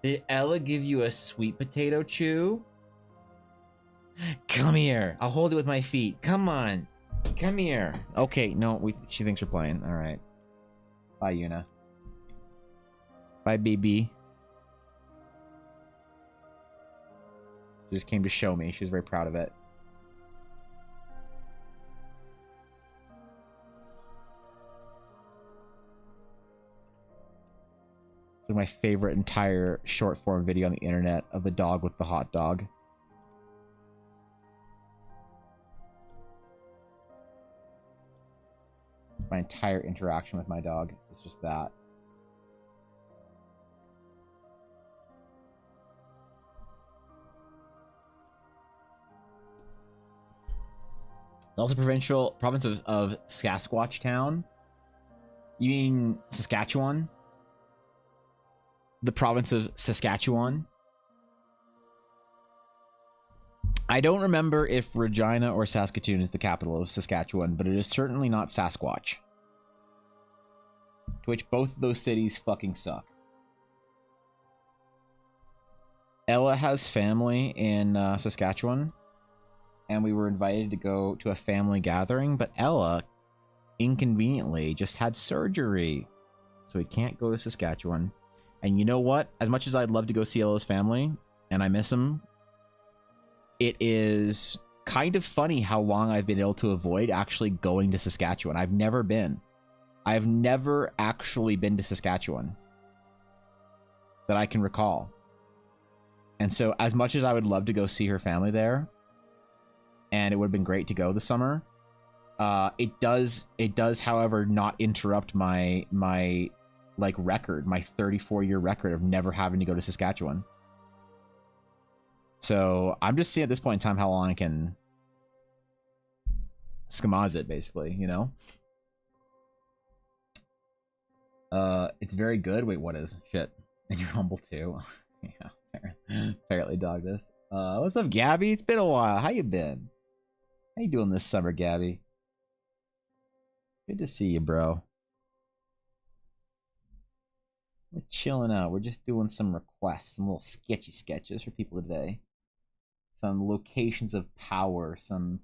Did Ella give you a sweet potato chew? Come here. I'll hold it with my feet. Come on. Come here. Okay, no, she thinks we're playing. All right. Bye, Yuna. Bye, BB. She just came to show me. She was very proud of it. my favorite entire short form video on the internet of the dog with the hot dog. My entire interaction with my dog is just that. Also province of Sasquatch Town. You mean Saskatchewan? The province of Saskatchewan? I don't remember if Regina or Saskatoon is the capital of Saskatchewan, but it is certainly not Sasquatch. To which both of those cities fucking suck. Ella has family in Saskatchewan, and we were invited to go to a family gathering, but Ella inconveniently just had surgery, so we can't go to Saskatchewan. And you know what? As much as I'd love to go see Ella's family, and I miss them, it is kind of funny how long I've been able to avoid actually going to Saskatchewan. I've never been. I've never actually been to Saskatchewan that I can recall. And so as much as I would love to go see her family there, and it would have been great to go this summer, it does, however, not interrupt my like record, my 34-year record of never having to go to Saskatchewan. So I'm just seeing at this point in time how long I can schmaz it, basically, you know? It's very good. Wait, what is? Shit. And you're humble too. Yeah, apparently dog this. What's up, Gabby? It's been a while. How you been? How you doing this summer, Gabby? Good to see you, bro. We're chilling out. We're just doing some requests, some little sketchy sketches for people today. Some locations of power, some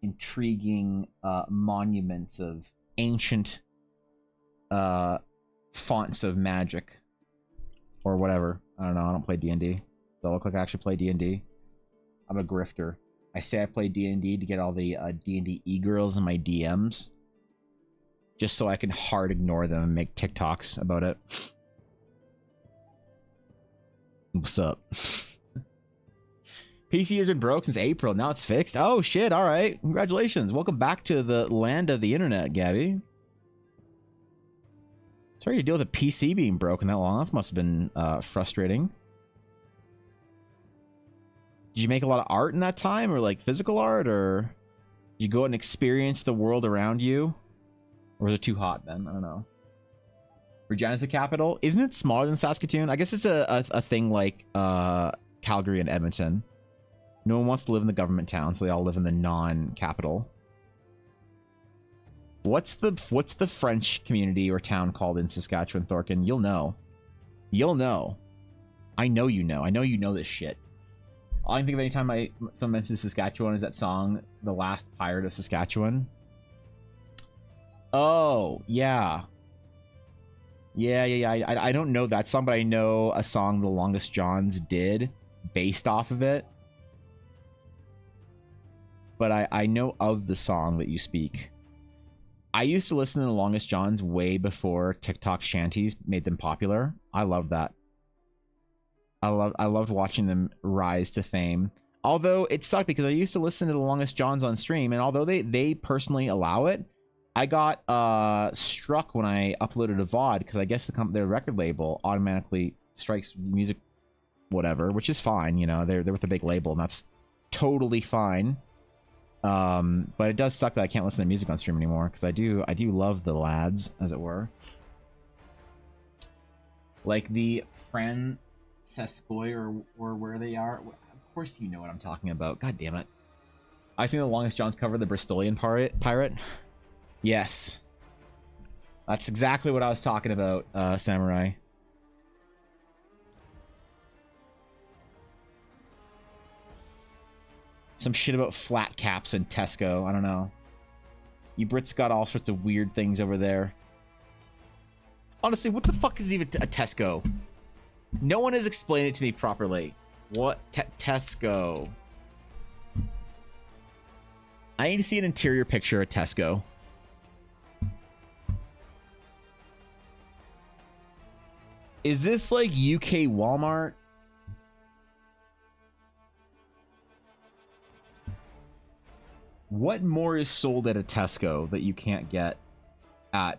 intriguing monuments of ancient fonts of magic. Or whatever. I don't know. I don't play D&D. Do I look like I actually play D&D? I'm a grifter. I say I play D&D to get all the D&D e-girls in my DMs. Just so I can hard ignore them and make TikToks about it. What's up? PC has been broke since April. Now it's fixed. Oh, shit. All right. Congratulations. Welcome back to the land of the internet, Gabby. Sorry to deal with a PC being broken that long. That must have been frustrating. Did you make a lot of art in that time, or like physical art, or did you go out and experience the world around you? Or was it too hot then? I don't know. Regina's the capital. Isn't it smaller than Saskatoon? I guess it's a thing like Calgary and Edmonton. No one wants to live in the government town, so they all live in the non-capital. What's the French community or town called in Saskatchewan, Thorkin? You'll know. You'll know. I know you know. I know you know this shit. All I can think of anytime someone mentions Saskatchewan is that song, The Last Pirate of Saskatchewan. Oh, yeah. Yeah. I don't know that song, but I know a song The Longest Johns did based off of it. But I know of the song that you speak. I used to listen to The Longest Johns way before TikTok shanties made them popular. I love that. I loved watching them rise to fame. Although it sucked because I used to listen to The Longest Johns on stream, and although they personally allow it, I got struck when I uploaded a VOD because I guess their record label automatically strikes music, whatever, which is fine. You know, they're with a big label, and that's totally fine. But it does suck that I can't listen to music on stream anymore because I do love the lads, as it were. Like the Franceskoy or where they are. Of course you know what I'm talking about. God damn it. I seen The Longest Johns cover the Bristolian pirate. Yes. That's exactly what I was talking about, Samurai. Some shit about flat caps in Tesco. I don't know. You Brits got all sorts of weird things over there. Honestly, what the fuck is even a Tesco? No one has explained it to me properly. What? Tesco. I need to see an interior picture of Tesco. Is this like UK Walmart? What more is sold at a Tesco that you can't get at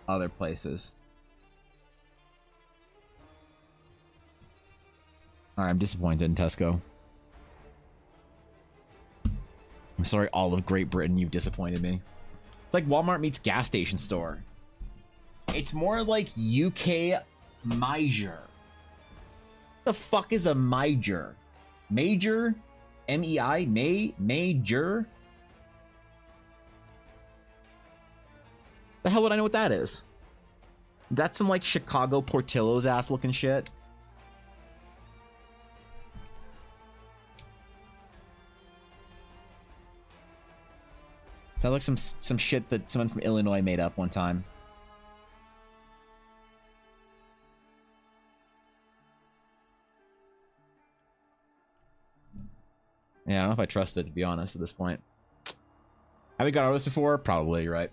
other places? Alright, I'm disappointed in Tesco. I'm sorry, all of Great Britain, you've disappointed me. It's like Walmart meets gas station store. It's more like UK Major. The fuck is a Major? Major? M-E-I? Major? The hell would I know what that is? That's some like Chicago Portillo's ass looking shit. Sounds like some shit that someone from Illinois made up one time. Yeah, I don't know if I trust it, to be honest, at this point. Have we got all this before? Probably, right?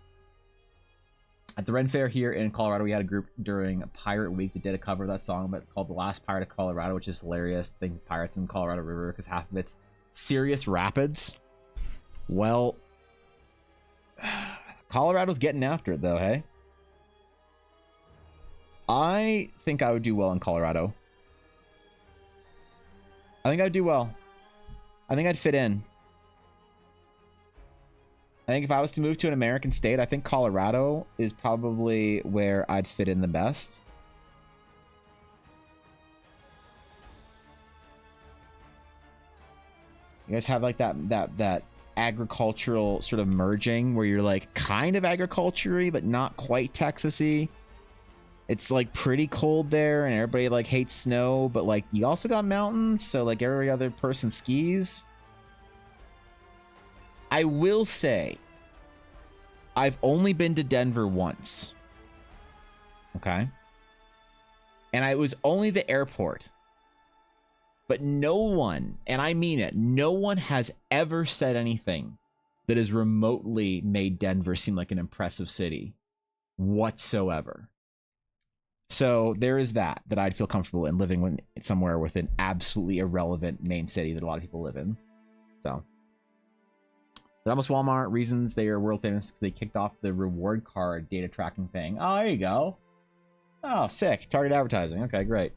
At the Ren Fair here in Colorado, we had a group during Pirate Week that did a cover of that song, but called The Last Pirate of Colorado, which is hilarious. Think pirates in the Colorado River, because half of it's serious rapids. Well, Colorado's getting after it, though, hey? I think I would do well in Colorado. I think I'd do well. I think I'd fit in. I think if I was to move to an American state, I think Colorado is probably where I'd fit in the best. You guys have like that agricultural sort of merging where you're like kind of agriculture-y, but not quite Texas-y. It's like pretty cold there and everybody like hates snow, but like you also got mountains, so like every other person skis. I will say I've only been to Denver once. Okay? And I was only the airport. But no one, and I mean it, no one has ever said anything that has remotely made Denver seem like an impressive city whatsoever. So there is that I'd feel comfortable in living somewhere with an absolutely irrelevant main city that a lot of people live in. So they're almost Walmart. Reasons they are world famous because they kicked off the reward card data tracking thing. Oh, there you go. Oh, sick. Target advertising. Okay, great.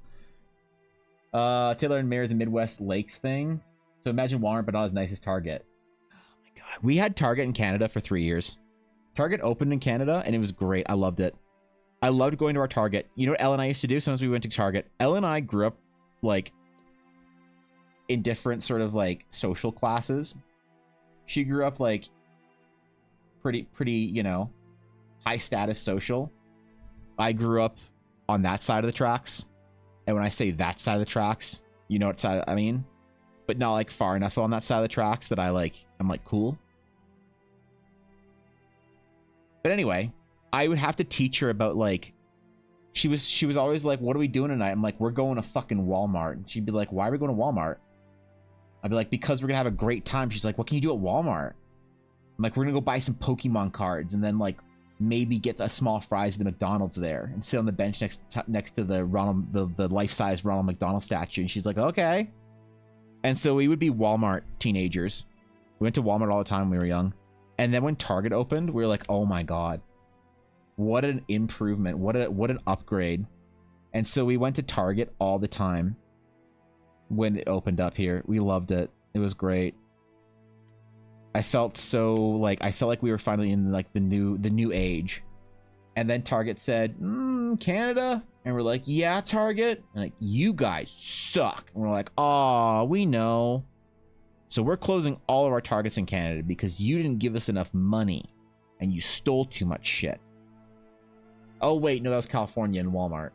Taylor and Mayor's the Midwest Lakes thing. So imagine Walmart, but not as nice as Target. Oh my god. We had Target in Canada for 3 years. Target opened in Canada and it was great. I loved it. I loved going to our Target. You know what Elle and I used to do? Sometimes we went to Target. Elle and I grew up like in different sort of like social classes. She grew up like pretty, you know, high status social. I grew up on that side of the tracks. And when I say that side of the tracks, you know what side I mean? But not like far enough on that side of the tracks that I'm like cool. But anyway, I would have to teach her about like, she was always like, what are we doing tonight? I'm like, we're going to fucking Walmart. And she'd be like, why are we going to Walmart? I'd be like, because we're gonna have a great time. She's like, what can you do at Walmart? I'm like, we're gonna go buy some Pokemon cards and then like maybe get a small fries at the McDonald's there and sit on the bench next to the life-size Ronald McDonald statue. And she's like, okay. And so we would be Walmart teenagers. We went to Walmart all the time when we were young. And then when Target opened, we were like, oh my god, what an improvement, what an upgrade. And so we went to Target all the time when it opened up here. We loved it. It was great. I felt like we were finally in like the new age. And then Target said, Canada? And we're like, yeah, Target. And like, you guys suck. And we're like, oh, we know. So we're closing all of our Targets in Canada because you didn't give us enough money and you stole too much shit. Oh wait, no, that was California and Walmart.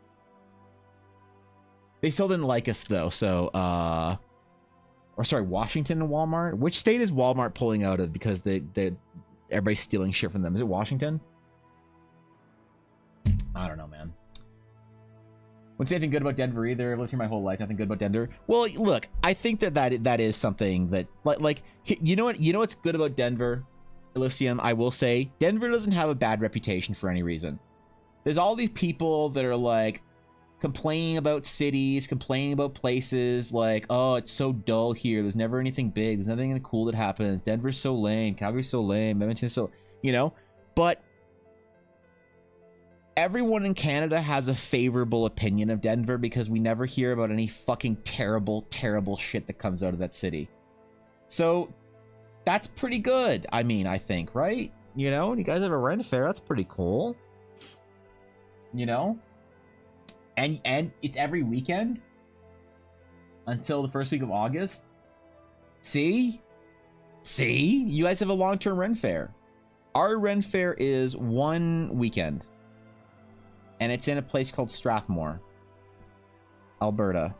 They still didn't like us though, so or sorry, Washington and Walmart. Which state is Walmart pulling out of because everybody's stealing shit from them? Is it Washington? I don't know, man. Wouldn't say anything good about Denver either. I've lived here my whole life. Nothing good about Denver. Well, look, I think that is something that like you know what's good about Denver, Elysium. I will say Denver doesn't have a bad reputation for any reason. There's all these people that are like, complaining about cities, complaining about places like, oh, it's so dull here. There's never anything big. There's nothing cool that happens. Denver's so lame. Calgary's so lame. Edmonton's so, you know, but everyone in Canada has a favorable opinion of Denver because we never hear about any fucking terrible, terrible shit that comes out of that city. So that's pretty good. I mean, I think, right? You know, and you guys have a rent fair. That's pretty cool. You know? And it's every weekend until the first week of August. See? You guys have a long-term Ren Fair. Our Ren Fair is one weekend. And it's in a place called Strathmore, Alberta.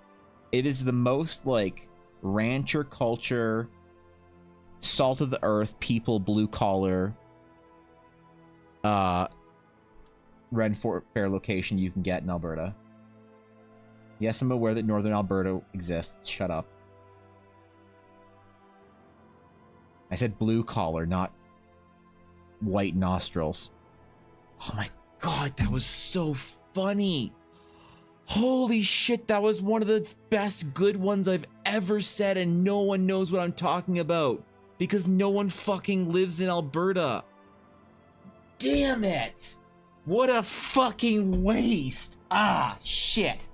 It is the most, like, rancher culture, salt of the earth, people, blue collar, Ren Fair location you can get in Alberta. Yes, I'm aware that Northern Alberta exists. Shut up. I said blue collar, not white nostrils. Oh my god, that was so funny. Holy shit, that was one of the best good ones I've ever said, and no one knows what I'm talking about because no one fucking lives in Alberta. Damn it. What a fucking waste. Ah, shit.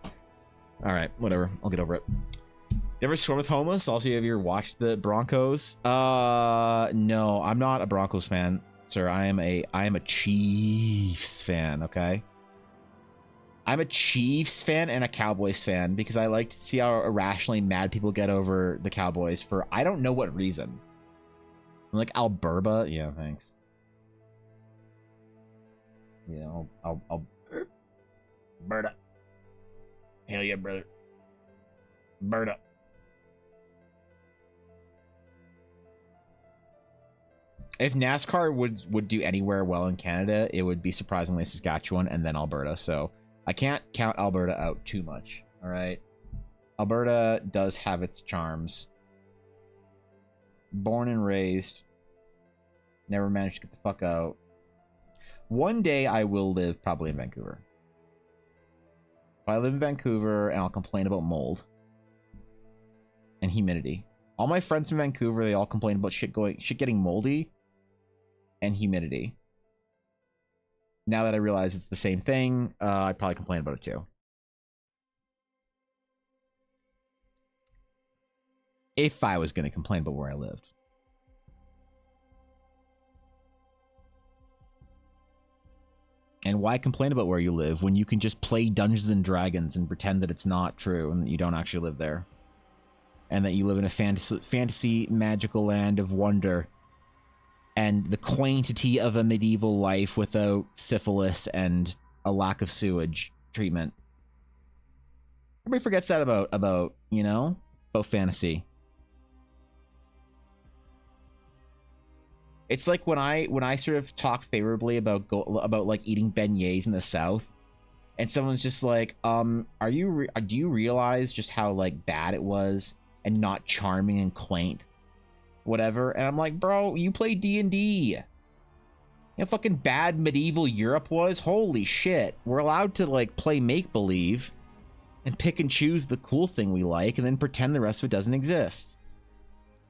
All right, whatever. I'll get over it. You ever swim with homeless? Also, have you ever watched the Broncos? No, I'm not a Broncos fan, sir. I am a Chiefs fan, okay? I'm a Chiefs fan and a Cowboys fan because I like to see how irrationally mad people get over the Cowboys for I don't know what reason. I'm like, Alberta? Yeah, thanks. Yeah, I'll Alberta. Hell yeah, brother. Alberta. If NASCAR would do anywhere well in Canada, it would be surprisingly Saskatchewan and then Alberta. So I can't count Alberta out too much. All right. Alberta does have its charms. Born and raised. Never managed to get the fuck out. One day I will live probably in Vancouver. If I live in Vancouver and I'll complain about mold and humidity. All my friends from Vancouver, they all complain about shit getting moldy and humidity. Now that I realize it's the same thing, I'd probably complain about it too. If I was going to complain about where I lived. And why complain about where you live when you can just play Dungeons and Dragons and pretend that it's not true and that you don't actually live there? And that you live in a fantasy magical land of wonder and the quaintity of a medieval life without syphilis and a lack of sewage treatment. Everybody forgets that about you know, about fantasy. It's like when I sort of talk favorably about like eating beignets in the South, and someone's just like, do you realize just how like bad it was and not charming and quaint, whatever? And I'm like, bro, you play D&D. You know how fucking bad medieval Europe was? Holy shit. We're allowed to like play make-believe and pick and choose the cool thing we like and then pretend the rest of it doesn't exist.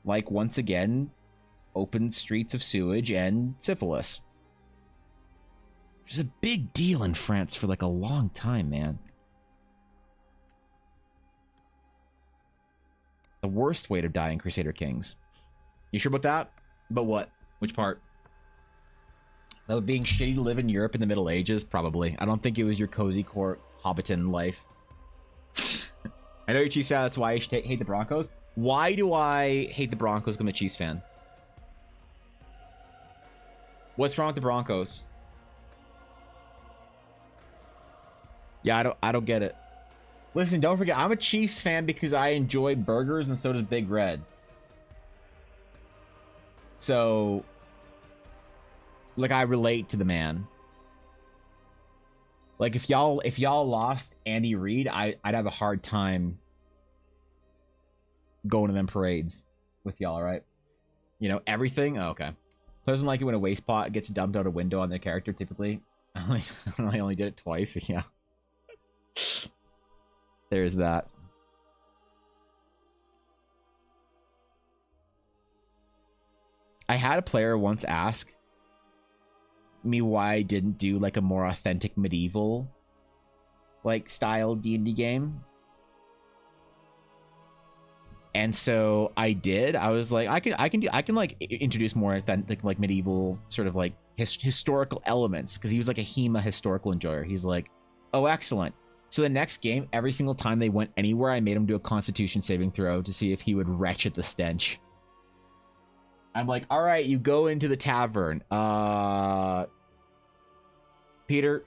Like, once again, open streets of sewage and syphilis. Which is a big deal in France for like a long time, man. The worst way to die in Crusader Kings. You sure about that? About what? Which part? About being shitty to live in Europe in the Middle Ages? Probably. I don't think it was your cozy court Hobbiton life. I know you're a Chiefs fan, that's why you should hate the Broncos. Why do I hate the Broncos because I'm a Chiefs fan? What's wrong with the Broncos? Yeah, I don't get it. Listen, don't forget, I'm a Chiefs fan because I enjoy burgers and so does Big Red. So, like, I relate to the man. Like, if y'all lost Andy Reid, I'd have a hard time going to them parades with y'all, right? You know, everything? Oh, okay. Doesn't like it when a waste pot gets dumped out a window on their character, typically. I only did it twice, yeah. There's that. I had a player once ask me why I didn't do like a more authentic medieval like style D&D game. And so I did. I was like, I can like introduce more authentic like medieval sort of like historical elements, because he was like a HEMA historical enjoyer. He's like, oh, excellent. So the next game, every single time they went anywhere, I made him do a Constitution saving throw to see if he would retch at the stench. I'm like, all right, you go into the tavern. Peter,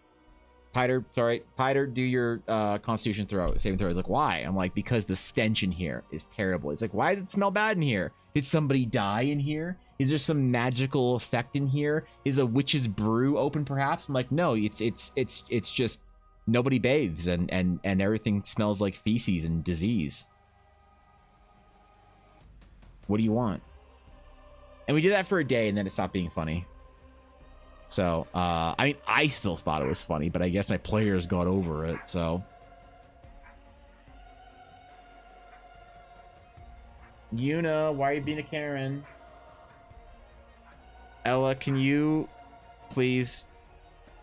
do your Constitution saving throw. He's like, why? I'm like, because the stench in here is terrible. He's like, why does it smell bad in here? Did somebody die in here? Is there some magical effect in here? Is a witch's brew open perhaps? I'm like, no, it's just nobody bathes and everything smells like feces and disease. What do you want? And we did that for a day, and then it stopped being funny. So, I mean, I still thought it was funny, but I guess my players got over it, so. Yuna, why are you being a Karen? Ella, can you please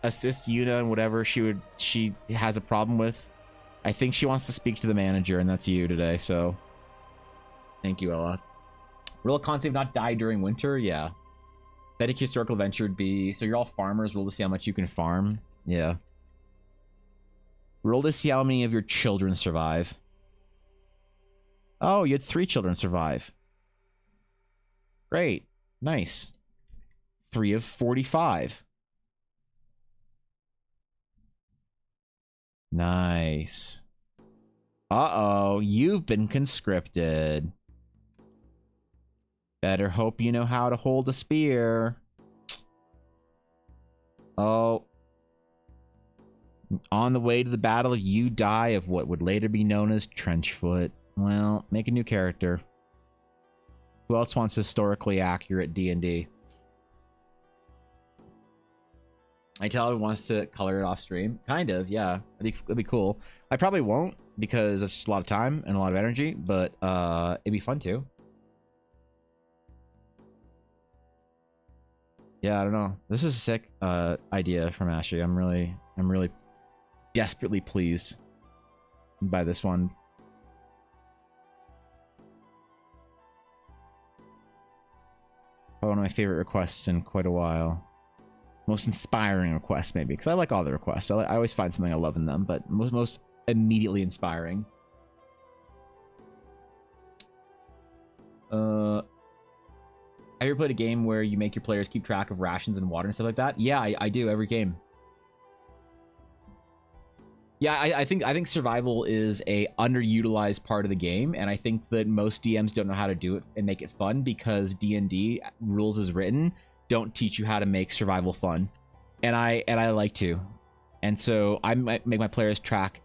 assist Yuna in whatever she has a problem with? I think she wants to speak to the manager, and that's you today, so. Thank you, Ella. Roll a con save, not die during winter? Yeah. Authentic historical adventure would be, so you're all farmers, roll to see how much you can farm. Yeah. Roll to see how many of your children survive. Oh, you had 3 children survive. Great. Nice. 3 of 45. Nice. Uh-oh, you've been conscripted. Better hope you know how to hold a spear. Oh. On the way to the battle, you die of what would later be known as Trenchfoot. Well, make a new character. Who else wants historically accurate D&D? I tell him wants to color it off stream. Kind of, yeah. It'd be cool. I probably won't, because it's just a lot of time and a lot of energy, but it'd be fun too. Yeah, I don't know. This is a sick idea from Ashley. I'm really desperately pleased by this one. One of my favorite requests in quite a while. Most inspiring requests, maybe, because I like all the requests. I always find something I love in them, but most immediately inspiring. Have you ever played a game where you make your players keep track of rations and water and stuff like that? Yeah, I do every game. Yeah, I think survival is a underutilized part of the game, and I think that most DMs don't know how to do it and make it fun, because D&D rules as written don't teach you how to make survival fun, and I like to, and so I might make my players track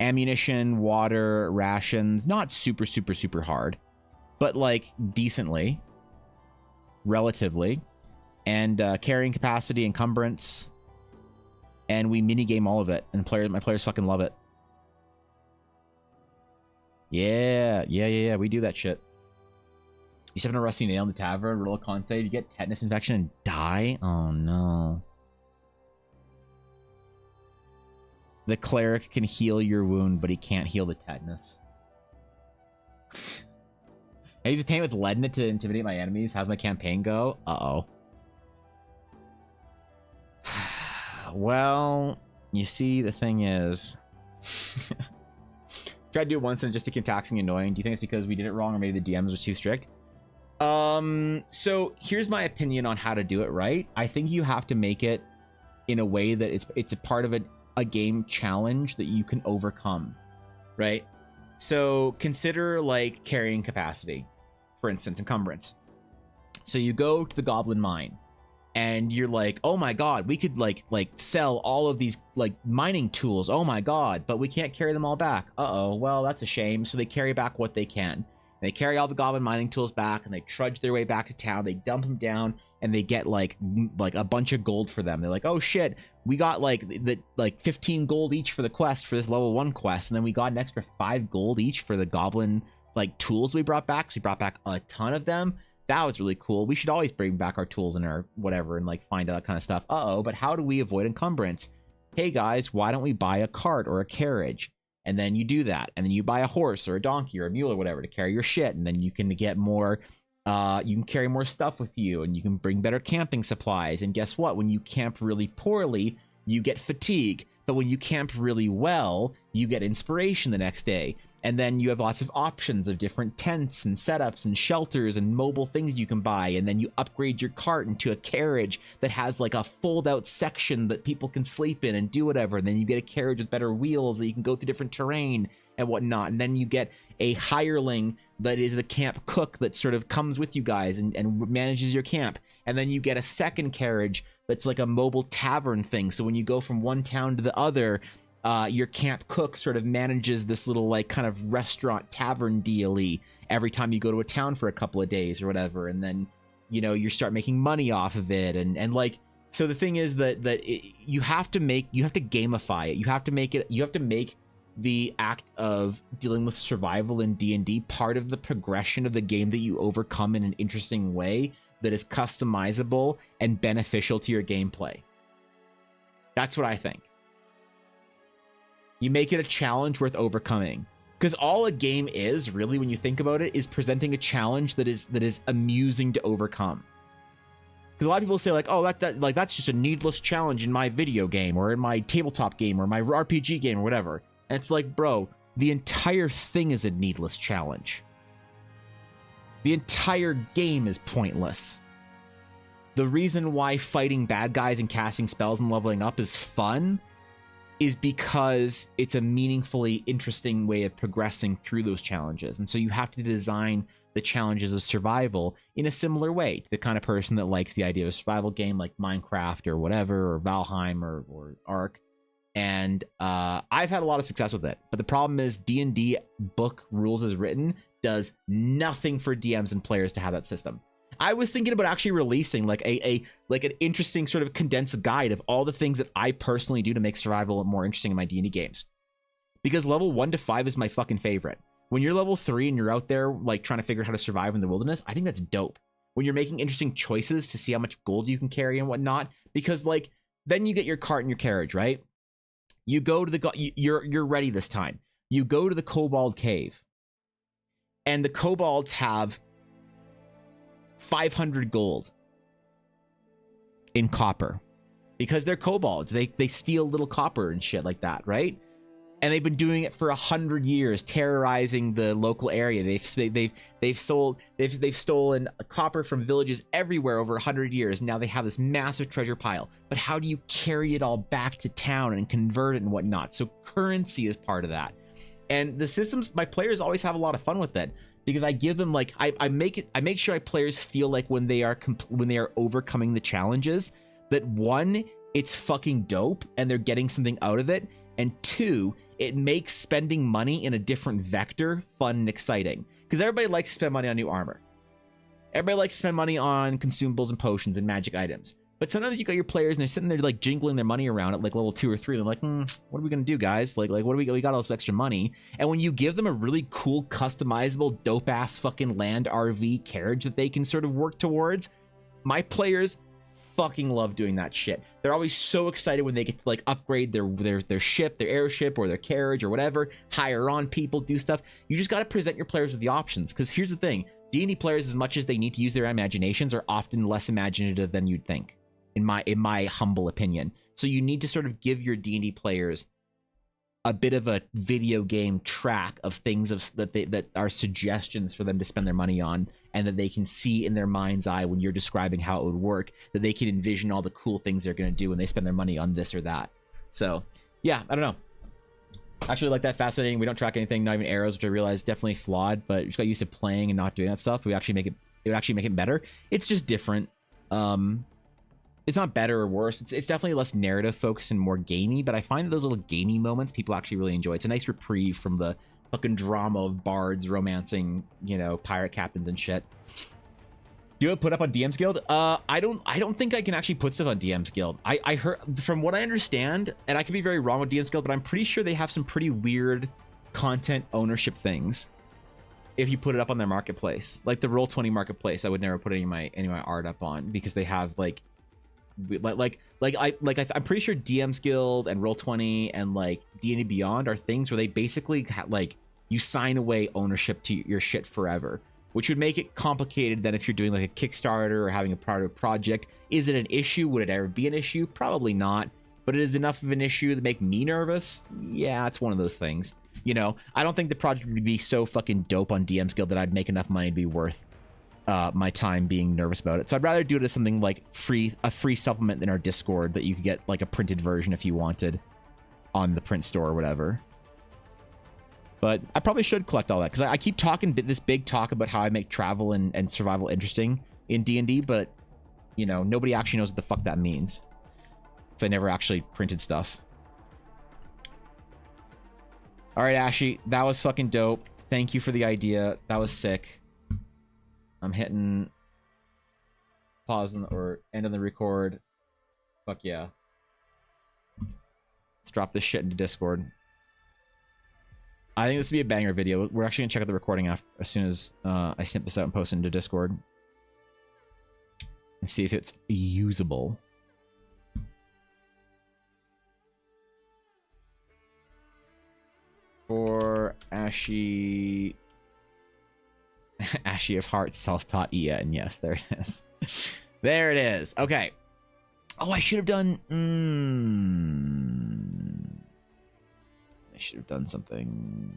ammunition, water, rations, not super hard, but like decently, relatively, and carrying capacity, encumbrance, and we minigame all of it, and my players fucking love it. Yeah, we do that shit. You step on a rusty nail in the tavern, roll a con save, you get tetanus infection and die? Oh no. The cleric can heal your wound, but he can't heal the tetanus. I use a paint with lead in it to intimidate my enemies. How's my campaign go? Uh-oh. Well, you see, the thing is... Tried to do it once and it just became taxing and annoying. Do you think it's because we did it wrong, or maybe the DMs was too strict? So here's my opinion on how to do it right. I think you have to make it in a way that it's a part of a game challenge that you can overcome, right? So consider like carrying capacity, for instance, encumbrance. So you go to the goblin mine and you're like, oh my god, we could like sell all of these like mining tools, oh my god, but we can't carry them all back. Uh-oh, well, that's a shame. So they carry back what they can. They carry all the goblin mining tools back, and they trudge their way back to town. They dump them down and they get like a bunch of gold for them. They're like, oh shit, we got like 15 gold each for the quest for this level 1 quest, and then we got an extra 5 gold each for the goblin like tools we brought back. So we brought back a ton of them. That was really cool. We should always bring back our tools and our whatever and like find out that kind of stuff. But how do we avoid encumbrance? Hey guys, why don't we buy a cart or a carriage? And then you do that, and then you buy a horse or a donkey or a mule or whatever to carry your shit, and then you can get more. You can carry more stuff with you, and you can bring better camping supplies. And guess what? When you camp really poorly, you get fatigue. But when you camp really well, you get inspiration the next day. And then you have lots of options of different tents and setups and shelters and mobile things you can buy. And then you upgrade your cart into a carriage that has like a fold out section that people can sleep in and do whatever. And then you get a carriage with better wheels that you can go through different terrain and whatnot. And then you get a hireling that is the camp cook that sort of comes with you guys and manages your camp. And then you get a second carriage that's like a mobile tavern thing. So when you go from one town to the other, your camp cook sort of manages this little like kind of restaurant tavern deal-y every time you go to a town for a couple of days or whatever. And then, you know, you start making money off of it. And like, so the thing is that you have to gamify it. You have to make the act of dealing with survival in D&D part of the progression of the game that you overcome in an interesting way that is customizable and beneficial to your gameplay. That's what I think. You make it a challenge worth overcoming, because all a game is really, when you think about it, is presenting a challenge that is amusing to overcome. Because a lot of people say like, oh, that's just a needless challenge in my video game or in my tabletop game or my RPG game or whatever. And it's like, bro, the entire thing is a needless challenge. The entire game is pointless. The reason why fighting bad guys and casting spells and leveling up is fun is because it's a meaningfully interesting way of progressing through those challenges. And so you have to design the challenges of survival in a similar way to the kind of person that likes the idea of a survival game like Minecraft or whatever, or Valheim or Ark. And I've had a lot of success with it. But the problem is D&D book rules as written does nothing for DMs and players to have that system. I was thinking about actually releasing like an interesting sort of condensed guide of all the things that I personally do to make survival more interesting in my D&D games. Because level 1 to 5 is my fucking favorite. When you're level 3 and you're out there like trying to figure out how to survive in the wilderness, I think that's dope. When you're making interesting choices to see how much gold you can carry and whatnot, because like then you get your cart and your carriage, right? You go to the you're ready this time. You go to the Kobold Cave, and the kobolds have 500 gold in copper because they're kobolds. They steal little copper and shit like that, right? And they've been doing it for 100 years, terrorizing the local area. They've stolen copper from villages everywhere over 100 years. Now they have this massive treasure pile. But how do you carry it all back to town and convert it and whatnot? So currency is part of that. And the systems, my players always have a lot of fun with it, because I give them like I make sure my players feel like when they are overcoming the challenges, that 1, it's fucking dope and they're getting something out of it, and 2, it makes spending money in a different vector fun and exciting. Because everybody likes to spend money on new armor. Everybody likes to spend money on consumables and potions and magic items. But sometimes you got your players and they're sitting there like jingling their money around at like level 2 or 3. They're like, what are we gonna do, guys? Like what do we got all this extra money? And when you give them a really cool, customizable, dope ass fucking land RV carriage that they can sort of work towards, my players fucking love doing that shit. They're always so excited when they get to like upgrade their ship, their airship, or their carriage or whatever, hire on people, do stuff. You just got to present your players with the options, because here's the thing: D&D players, as much as they need to use their imaginations, are often less imaginative than you'd think, in my humble opinion. So you need to sort of give your D&D players a bit of a video game track of things that are suggestions for them to spend their money on, and that they can see in their mind's eye when you're describing how it would work, that they can envision all the cool things they're going to do when they spend their money on this or that. So yeah, I don't know. Actually, like that fascinating. We don't track anything, not even arrows, which I realize definitely flawed, but just got used to playing and not doing that stuff. It would actually make it better. It's just different. It's not better or worse. It's definitely less narrative focused and more gamey, but I find that those little gamey moments people actually really enjoy. It's a nice reprieve from the fucking drama of bards romancing, pirate captains and shit. Do it put up on DM's Guild? I don't think I can actually put stuff on DM's Guild. I heard, from what I understand, and I could be very wrong with DM's Guild, but I'm pretty sure they have some pretty weird content ownership things if you put it up on their marketplace. Like the Roll20 marketplace, I would never put any of my art up on, because they have I'm pretty sure DM's Guild and Roll20 and like D&D Beyond are things where they basically like you sign away ownership to your shit forever, which would make it complicated than if you're doing like a Kickstarter or having a private project. Is it an issue? Would it ever be an issue? Probably not, but it is enough of an issue to make me nervous. Yeah, it's one of those things. You know, I don't think the project would be so fucking dope on DM's Guild that I'd make enough money to be worth my time being nervous about it. So I'd rather do it as something like a free supplement in our Discord that you could get like a printed version if you wanted on the print store or whatever. But I probably should collect all that, because I keep talking this big talk about how I make travel and survival interesting in D&D, but, you know, nobody actually knows what the fuck that means, because I never actually printed stuff. All right, Ashy, that was fucking dope. Thank you for the idea. That was sick. I'm hitting pause or end of the record. Fuck yeah. Let's drop this shit into Discord. I think this would be a banger video. We're actually gonna check out the recording as soon as I snip this out and post it into Discord and see if it's usable. For Ashy of Hearts, self-taught Ian. Yes, there it is. There it is. Okay. Oh, I should have done. I should have done something.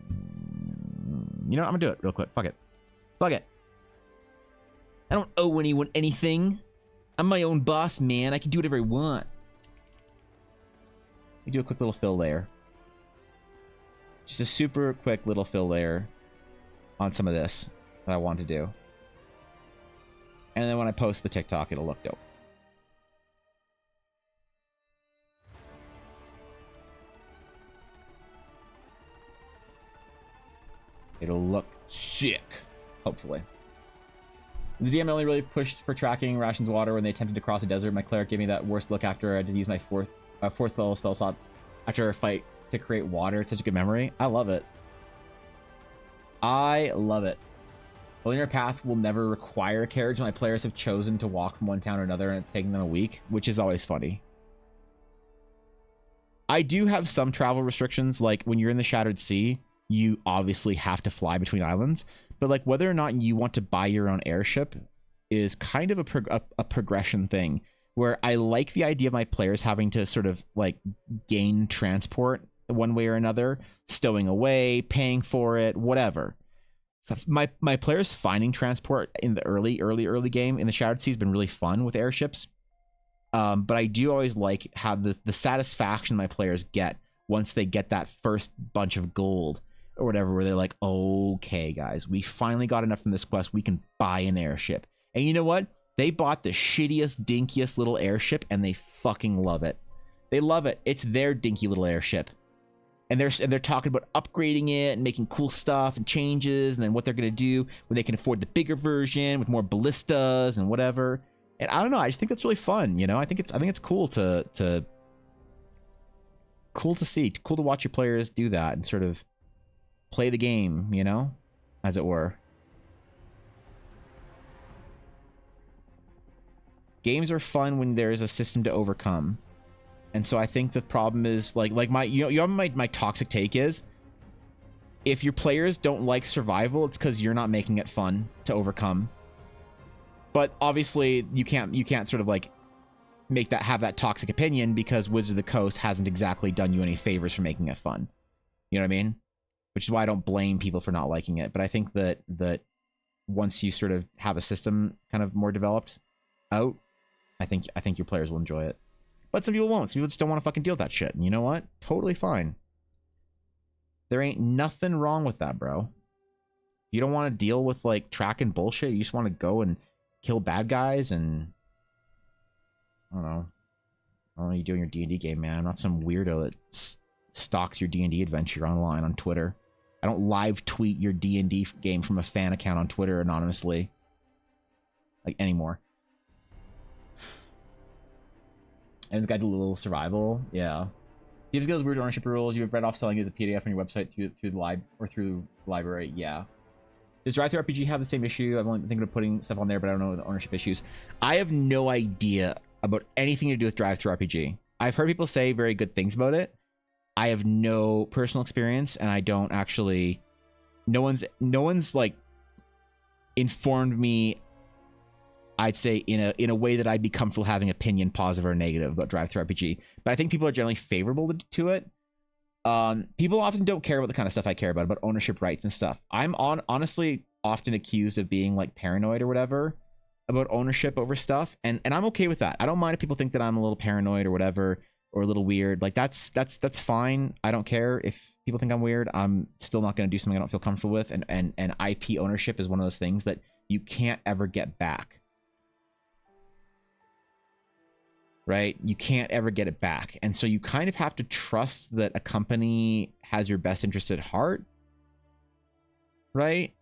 You know what? I'm gonna do it real quick. Fuck it. Fuck it. I don't owe anyone anything. I'm my own boss, man. I can do whatever I want. We do a quick little fill layer. Just a super quick little fill layer on some of this that I want to do. And then when I post the TikTok, it'll look dope. It'll look sick, hopefully. The DM only really pushed for tracking rations water when they attempted to cross a desert. My cleric gave me that worst look after I had to use my fourth level spell slot after a fight to create water. It's such a good memory. I love it. I love it. The linear path will never require a carriage. My players have chosen to walk from one town to another, and it's taking them a week, which is always funny. I do have some travel restrictions, like when you're in the Shattered Sea, you obviously have to fly between islands, but like whether or not you want to buy your own airship is kind of a progression thing, where I like the idea of my players having to sort of like gain transport one way or another, stowing away, paying for it, whatever. My players finding transport in the early game in the Shattered Sea has been really fun with airships. But I do always like how the satisfaction my players get once they get that first bunch of gold or whatever, where they're like, okay, guys, we finally got enough from this quest. We can buy an airship. And you know what? They bought the shittiest, dinkiest little airship, and they fucking love it. They love it. It's their dinky little airship. And they're talking about upgrading it and making cool stuff and changes, and then what they're gonna do when they can afford the bigger version with more ballistas and whatever. And I don't know, I just think that's really fun, you know. I think it's cool to see, cool to watch your players do that and sort of play the game, you know, as it were. Games are fun when there's a system to overcome. And so I think the problem is like my my toxic take is, if your players don't like survival, it's because you're not making it fun to overcome. But obviously you can't sort of like have that toxic opinion, because Wizards of the Coast hasn't exactly done you any favors for making it fun. You know what I mean? Which is why I don't blame people for not liking it. But I think that once you sort of have a system kind of more developed out, I think your players will enjoy it. But some people won't. Some people just don't want to fucking deal with that shit. And you know what? Totally fine. There ain't nothing wrong with that, bro. You don't want to deal with like tracking bullshit. You just want to go and kill bad guys and I don't know. You doing your D&D game, man. I'm not some weirdo that stalks your D&D adventure online on Twitter. I don't live tweet your D&D game from a fan account on Twitter anonymously. like anymore. Evan's Guide to Little Survival, yeah. Steve's Guild's weird ownership rules. You have read off selling it as a PDF on your website through the library, yeah. Does Drive Thru RPG have the same issue? I've only been thinking of putting stuff on there, but I don't know the ownership issues. I have no idea about anything to do with Drive Thru RPG. I've heard people say very good things about it. I have no personal experience, and I don't actually. No one's like informed me. I'd say in a way that I'd be comfortable having opinion, positive or negative, about Drive Thru RPG. But I think people are generally favorable to it. People often don't care about the kind of stuff I care about ownership rights and stuff. I'm honestly often accused of being like paranoid or whatever about ownership over stuff, and I'm okay with that. I don't mind if people think that I'm a little paranoid or whatever, or a little weird. Like that's fine. I don't care if people think I'm weird. I'm still not going to do something I don't feel comfortable with, and IP ownership is one of those things that you can't ever get back. Right? You can't ever get it back. And so you kind of have to trust that a company has your best interest at heart. Right?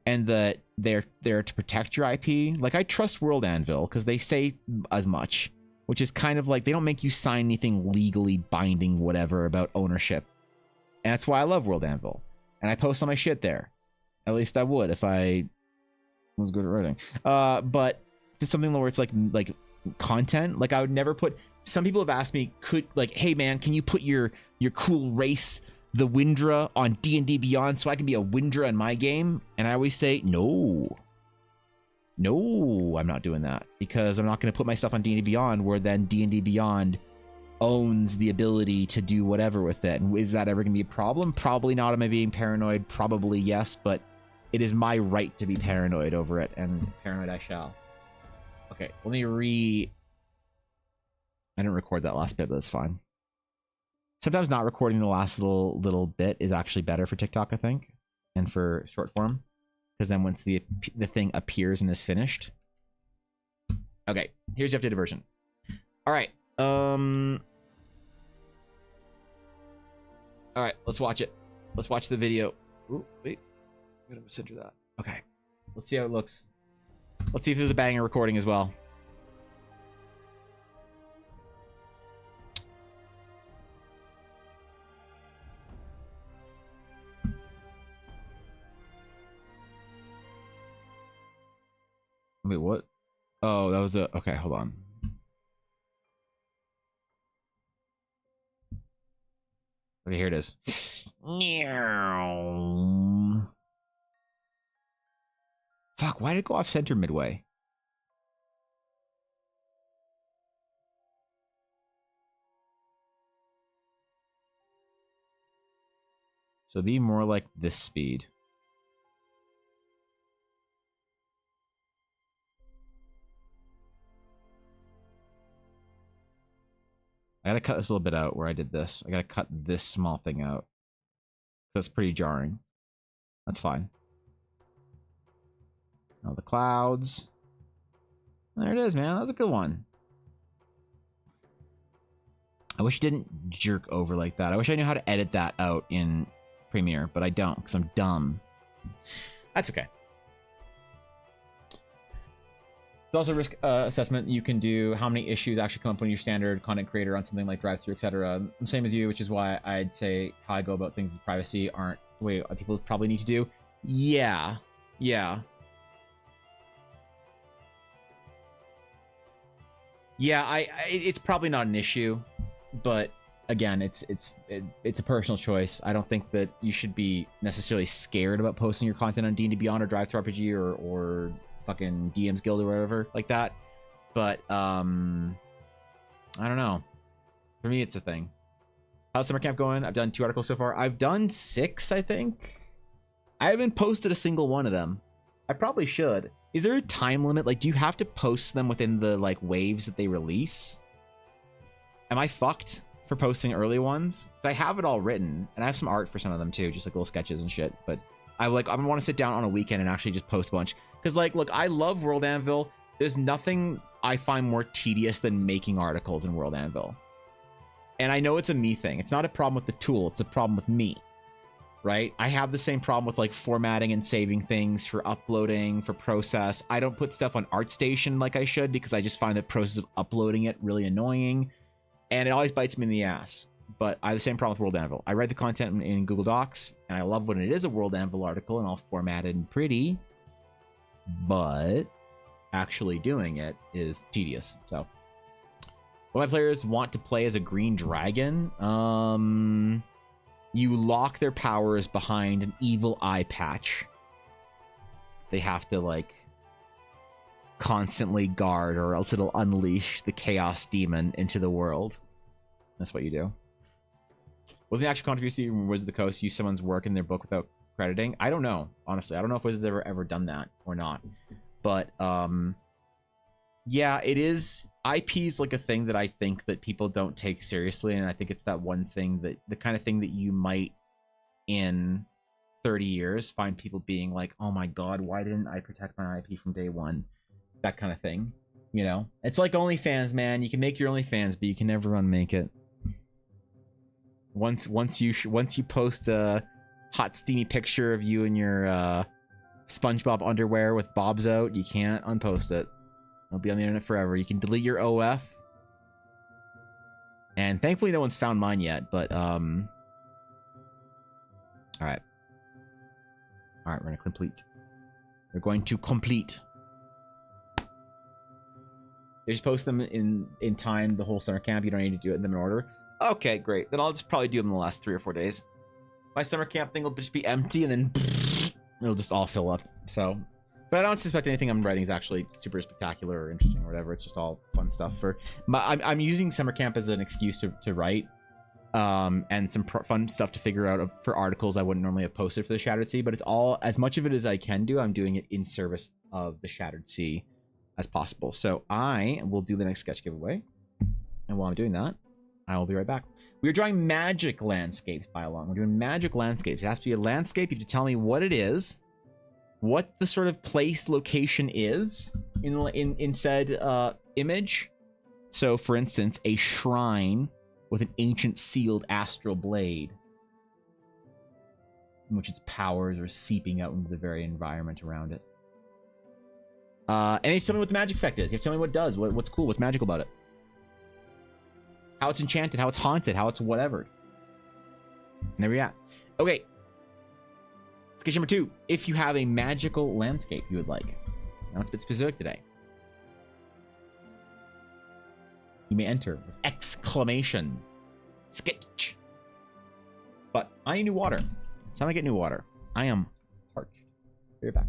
And that they're there to protect your IP. Like I trust World Anvil because they say as much, which is kind of like they don't make you sign anything legally binding whatever about ownership. And that's why I love World Anvil. And I post all my shit there. At least I would if I was good at writing. But it's something where it's like content, like I would never put. Some people have asked me, hey man, can you put your cool race, the Windra, on D&D Beyond so I can be a Windra in my game? And I always say no, I'm not doing that, because I'm not going to put my stuff on D&D Beyond where then D&D Beyond owns the ability to do whatever with it. And is that ever going to be a problem? Probably not. Am I being paranoid? Probably yes, but it is my right to be paranoid over it, and paranoid I shall. Okay, let me I didn't record that last bit, but that's fine. Sometimes not recording the last little bit is actually better for TikTok, I think, and for short form, because then once the thing appears and is finished. Okay, here's the updated version. All right, all right, let's watch it. Let's watch the video. Ooh, wait, I'm gonna center that. Okay, let's see how it looks. Let's see if there's a banger recording as well. Wait, what? Oh, that was a... Okay, hold on. Okay, here it is. Fuck, why did it go off center midway? So be more like this speed. I gotta cut this a little bit out where I did this. I gotta cut this small thing out. That's pretty jarring. That's fine. Oh, the clouds. There it is, man. That was a good one. I wish it didn't jerk over like that. I wish I knew how to edit that out in Premiere, but I don't because I'm dumb. That's okay. It's also a risk assessment. You can do how many issues actually come up when you're standard content creator on something like Drive Thru, etc. The same as you, which is why I'd say how I go about things with privacy aren't the way people probably need to do. Yeah. Yeah, it's probably not an issue, but again, it's a personal choice. I don't think that you should be necessarily scared about posting your content on D&D Beyond or Drive Thru RPG or fucking DM's Guild or whatever like that. But I don't know. For me, it's a thing. How's summer camp going? I've done 2 articles so far. I've done 6, I think. I haven't posted a single one of them. I probably should. Is there a time limit? Like, do you have to post them within the like waves that they release? Am I fucked for posting early ones? I have it all written, and I have some art for some of them too, just like little sketches and shit. But I want to sit down on a weekend and actually just post a bunch. Because like, look, I love World Anvil. There's nothing I find more tedious than making articles in World Anvil. And I know it's a me thing. It's not a problem with the tool. It's a problem with me. right? I have the same problem with like formatting and saving things for uploading, for process. I don't put stuff on ArtStation like I should because I just find the process of uploading it really annoying, and it always bites me in the ass. But I have the same problem with World Anvil. I write the content in Google Docs, and I love when it is a World Anvil article and all formatted and pretty, but actually doing it is tedious. So, what my players want to play as a green dragon, you lock their powers behind an evil eye patch. They have to like constantly guard, or else it'll unleash the chaos demon into the world. That's what you do. Was the actual controversy from Wizards of the Coast use someone's work in their book without crediting? I don't know, honestly. I don't know if Wizards ever done that or not. But yeah, it is. IP's like a thing that I think that people don't take seriously, and I think it's that one thing that the kind of thing that you might in 30 years find people being like, oh my god, why didn't I protect my IP from day one? That kind of thing, you know? It's like OnlyFans, man. You can make your OnlyFans, but you can never unmake it. Once you post a hot steamy picture of you in your SpongeBob underwear with bobs out, you can't unpost it. It'll be on the internet forever. You can delete your OF, and thankfully no one's found mine yet. But all right, we're gonna complete. We're going to complete. They just post them in time the whole summer camp. You don't need to do it in them in order. Okay, great. Then I'll just probably do them in the last 3 or 4 days. My summer camp thing will just be empty, and then it'll just all fill up. So, but I don't suspect anything I'm writing is actually super spectacular or interesting or whatever. It's just all fun stuff. I'm using summer camp as an excuse to write, and some fun stuff to figure out for articles I wouldn't normally have posted for the Shattered Sea. But it's all, as much of it as I can do, I'm doing it in service of the Shattered Sea as possible. So I will do the next sketch giveaway, and while I'm doing that, I will be right back. We are drawing magic landscapes by along. We're doing magic landscapes. It has to be a landscape. You have to tell me what it is, what the sort of place location is in said image. So, for instance, a shrine with an ancient sealed astral blade, in which its powers are seeping out into the very environment around it. And you have to tell me what the magic effect is. You have to tell me what it does, what's cool, what's magical about it. How it's enchanted, how it's haunted, how it's whatever. And there we are. Okay. Sketch number 2. If you have a magical landscape you would like. Now it's a bit specific today. You may enter with exclamation. Sketch. But I need new water. Time to get new water. I am parched. Be right back.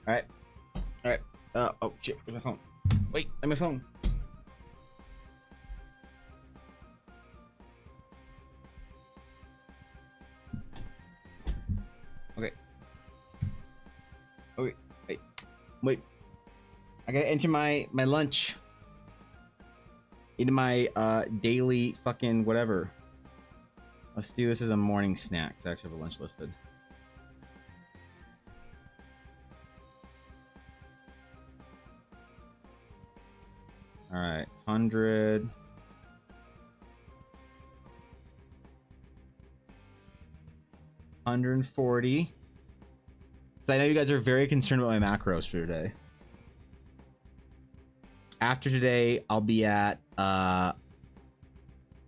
All right. All right. Oh shit, where's my phone? Wait, I'm my phone. Okay. Oh wait. I gotta enter my lunch. Into my daily fucking whatever. Let's do this as a morning snack. I actually have a lunch listed. All right, 100. 140. So I know you guys are very concerned about my macros for today. After today, I'll be at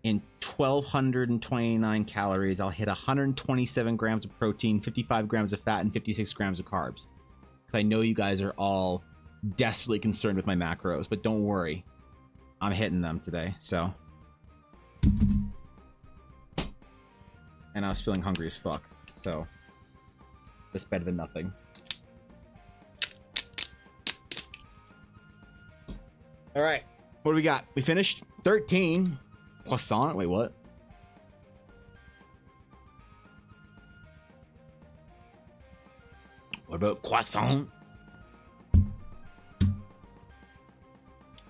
in 1,229 calories. I'll hit 127 grams of protein, 55 grams of fat, and 56 grams of carbs. Because I know you guys are all desperately concerned with my macros, but don't worry. I'm hitting them today, so. And I was feeling hungry as fuck, so. That's better than nothing. All right, what do we got? We finished 13 croissant. Wait, what? What about croissant? What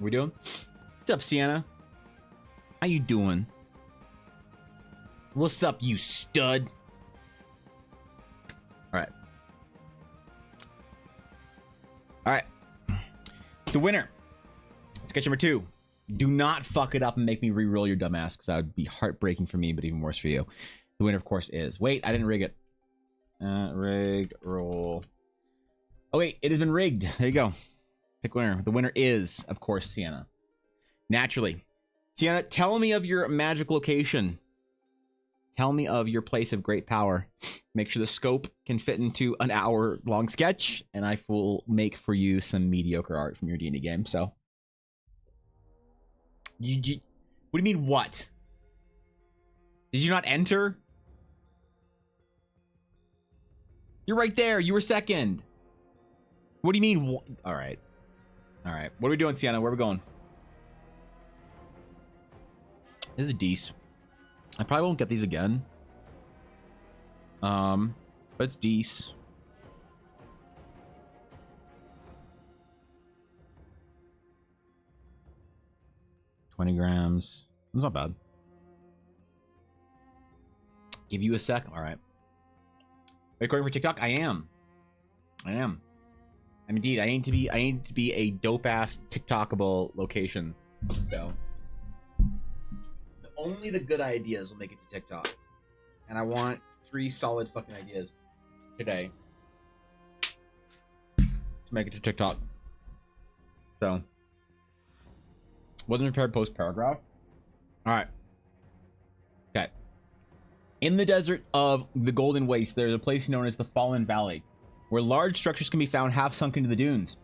we doing? What's up, Sienna? How you doing? What's up, you stud? All right. All right. The winner. Sketch number 2. Do not fuck it up and make me re-roll your dumb ass, because that would be heartbreaking for me, but even worse for you. The winner, of course, is... Wait, I didn't rig it. Rig, roll. Oh, wait, it has been rigged. There you go. Pick winner. The winner is, of course, Sienna. Naturally. Sienna, tell me of your magic location. Tell me of your place of great power. Make sure the scope can fit into an hour-long sketch, and I will make for you some mediocre art from your D&D game, so... You, what do you mean, what? Did you not enter? You're right there. You were second. What do you mean? All right. All right. What are we doing, Sienna? Where are we going? This is a dece. I probably won't get these again. But it's dece. $20 grams. That's not bad. Give you a sec. All right. Recording for TikTok? I am. I'm indeed. I need to be a dope ass TikTokable location. So only the good ideas will make it to TikTok. And I want 3 solid fucking ideas today to make it to TikTok. So wasn't prepared post paragraph. All right. Okay. In the desert of the Golden Waste, there's a place known as the Fallen Valley, where large structures can be found half sunk into the dunes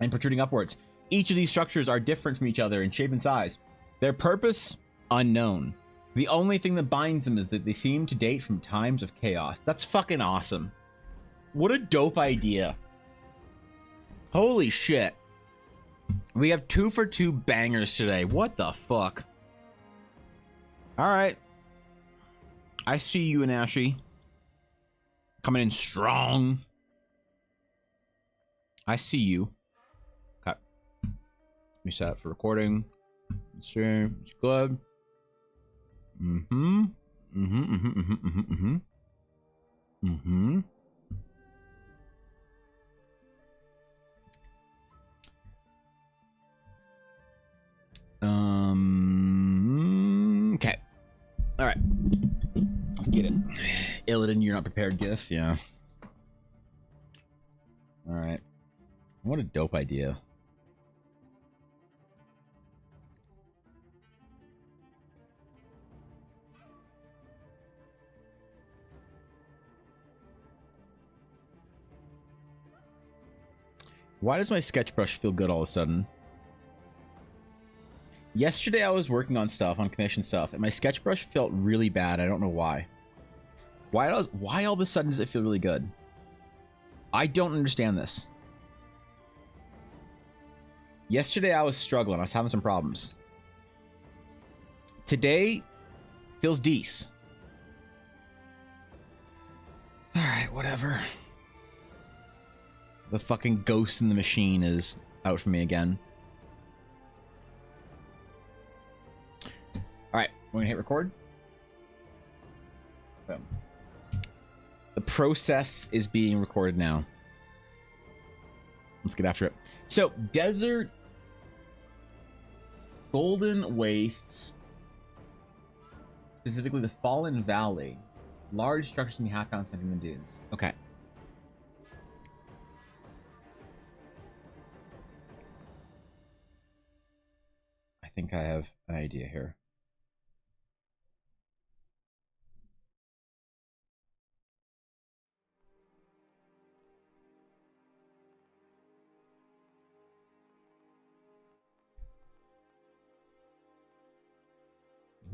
and protruding upwards. Each of these structures are different from each other in shape and size. Their purpose, unknown. The only thing that binds them is that they seem to date from times of chaos. That's fucking awesome. What a dope idea. Holy shit. We have 2 for 2 bangers today. What the fuck? All right. I see you and Ashy. Coming in strong. I see you. Okay. Let me set up for recording. Stream. It's good. Okay. All right. Let's get it. Illidan, you're not prepared, GIF. Yeah. All right. What a dope idea. Why does my sketch brush feel good all of a sudden? Yesterday I was working on stuff, on commission stuff, and my sketch brush felt really bad. I don't know why. Why all of a sudden does it feel really good? I don't understand this. Yesterday I was struggling. I was having some problems. Today feels decent. All right, whatever. The fucking ghost in the machine is out for me again. All right, we're gonna hit record. Boom. The process is being recorded now. Let's get after it. So, desert, golden wastes, specifically the Fallen Valley. Large structures can be half found centering the dunes. Okay. I think I have an idea here.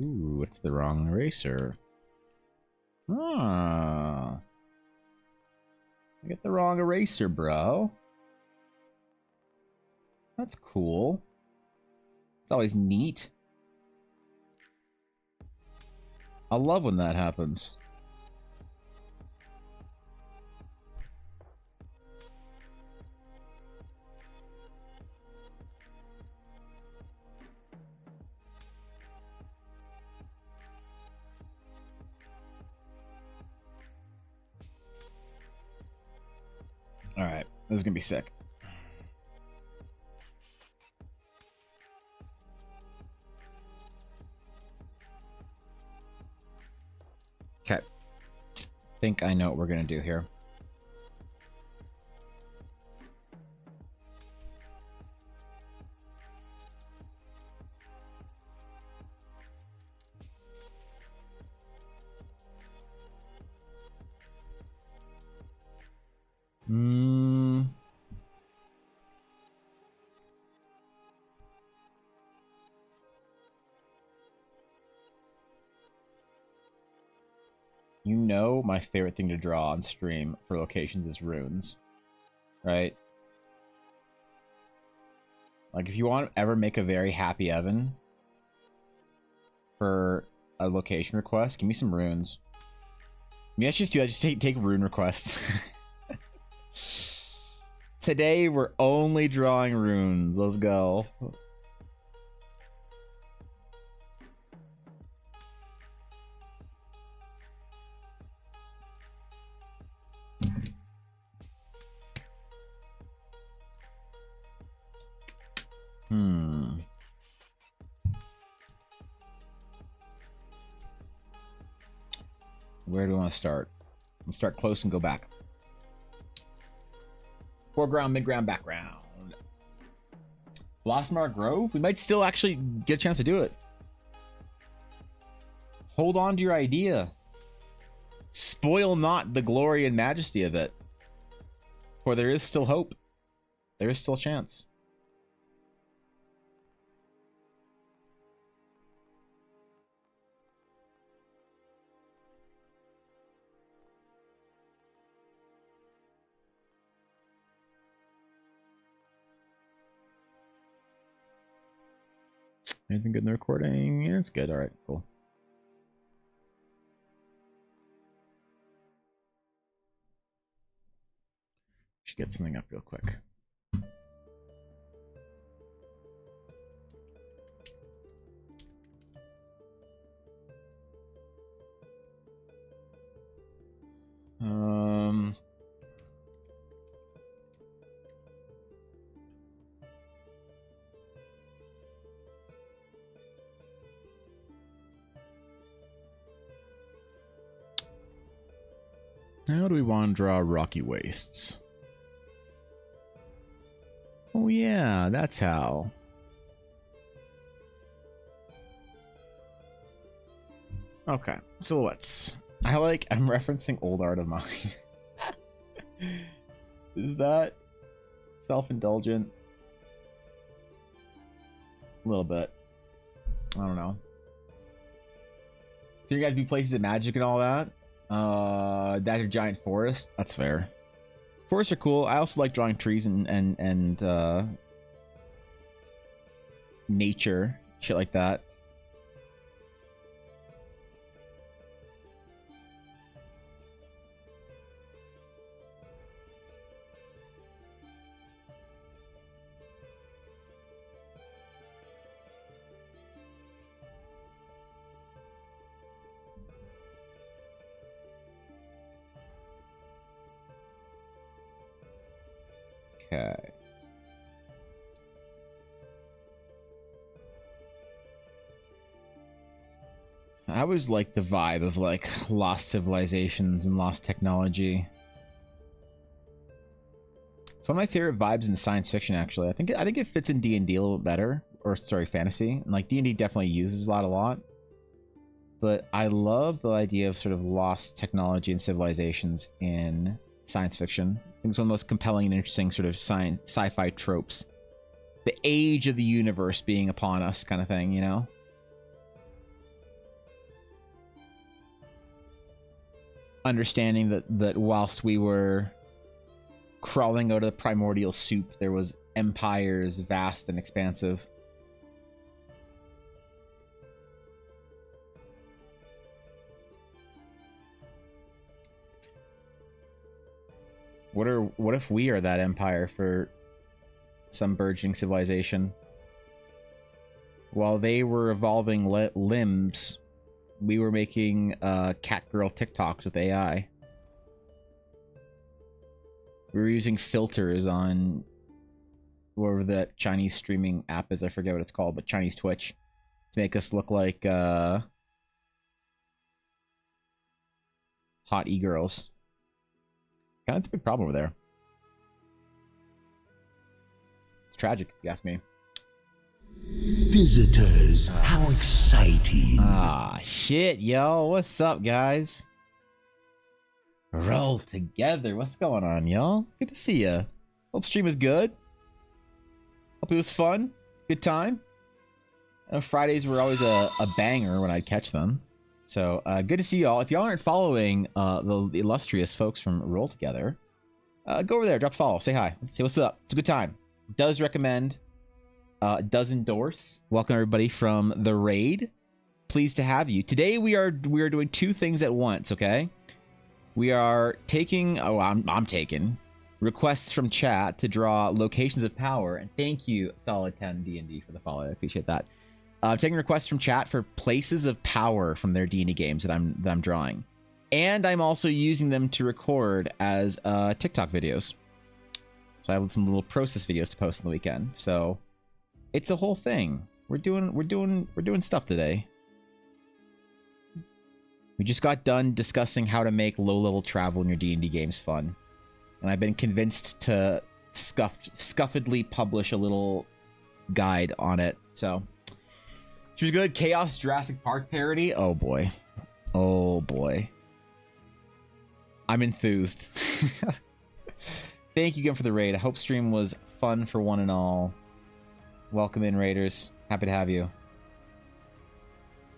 Ooh, it's the wrong eraser. Ah. I get the wrong eraser, bro. That's cool. It's always neat. I love when that happens. All right, this is gonna be sick. Okay, think I know what we're gonna do here. You know my favorite thing to draw on stream for locations is runes, right? Like if you want to ever make a very happy Evan for a location request, give me some runes. Maybe I should just do that. Just take rune requests. Today we're only drawing runes. Let's go. Where do we want to start? Let's start close and go back. Foreground, midground, background. Blossomar Grove? We might still actually get a chance to do it. Hold on to your idea. Spoil not the glory and majesty of it. For there is still hope. There is still a chance. Anything good in the recording? Yeah, it's good. All right, cool. Should get something up real quick. How do we want to draw rocky wastes? Oh yeah, that's how. Okay, silhouettes. I'm referencing old art of mine. Is that self-indulgent? A little bit. I don't know. So you guys do places of magic and all that? That's a giant forest. That's fair. Forests are cool. I also like drawing trees and nature, shit like that. Okay. I always like the vibe of like lost civilizations and lost technology. It's one of my favorite vibes in science fiction, actually. I think it fits in D&D a little bit better, or sorry, fantasy. And like D&D definitely uses a lot. But I love the idea of sort of lost technology and civilizations in science fiction. I think it's one of the most compelling and interesting sort of sci-fi tropes. The age of the universe being upon us kind of thing, you know? Understanding that whilst we were crawling out of the primordial soup, there was empires vast and expansive. What if we are that empire for some burgeoning civilization? While they were evolving limbs, we were making cat girl TikToks with AI. We were using filters on whatever that Chinese streaming app is. I forget what it's called, but Chinese Twitch, to make us look like hot e-girls. That's a big problem over there. It's tragic, if you ask me. Visitors, how exciting. Ah, shit, yo. What's up, guys? Roll together. What's going on, y'all? Good to see ya. Hope stream was good. Hope it was fun. Good time. I know Fridays were always a banger when I'd catch them. So, good to see y'all. If y'all aren't following the illustrious folks from Roll Together, go over there, drop a follow, say hi, say what's up. It's a good time. Does recommend, does endorse. Welcome everybody from the raid. Pleased to have you. Today we are doing two things at once, okay? We are taking, I'm taking requests from chat to draw locations of power, and thank you, Solid 10 D&D, for the follow. I appreciate that. I'm taking requests from chat for places of power from their D&D games that I'm drawing, and I'm also using them to record as TikTok videos. So I have some little process videos to post on the weekend. So it's a whole thing. We're doing stuff today. We just got done discussing how to make low-level travel in your D&D games fun, and I've been convinced to scuffedly publish a little guide on it. So. She was good. Chaos Jurassic Park parody. Oh boy. Oh boy. I'm enthused. Thank you again for the raid. I hope stream was fun for one and all. Welcome in, raiders. Happy to have you.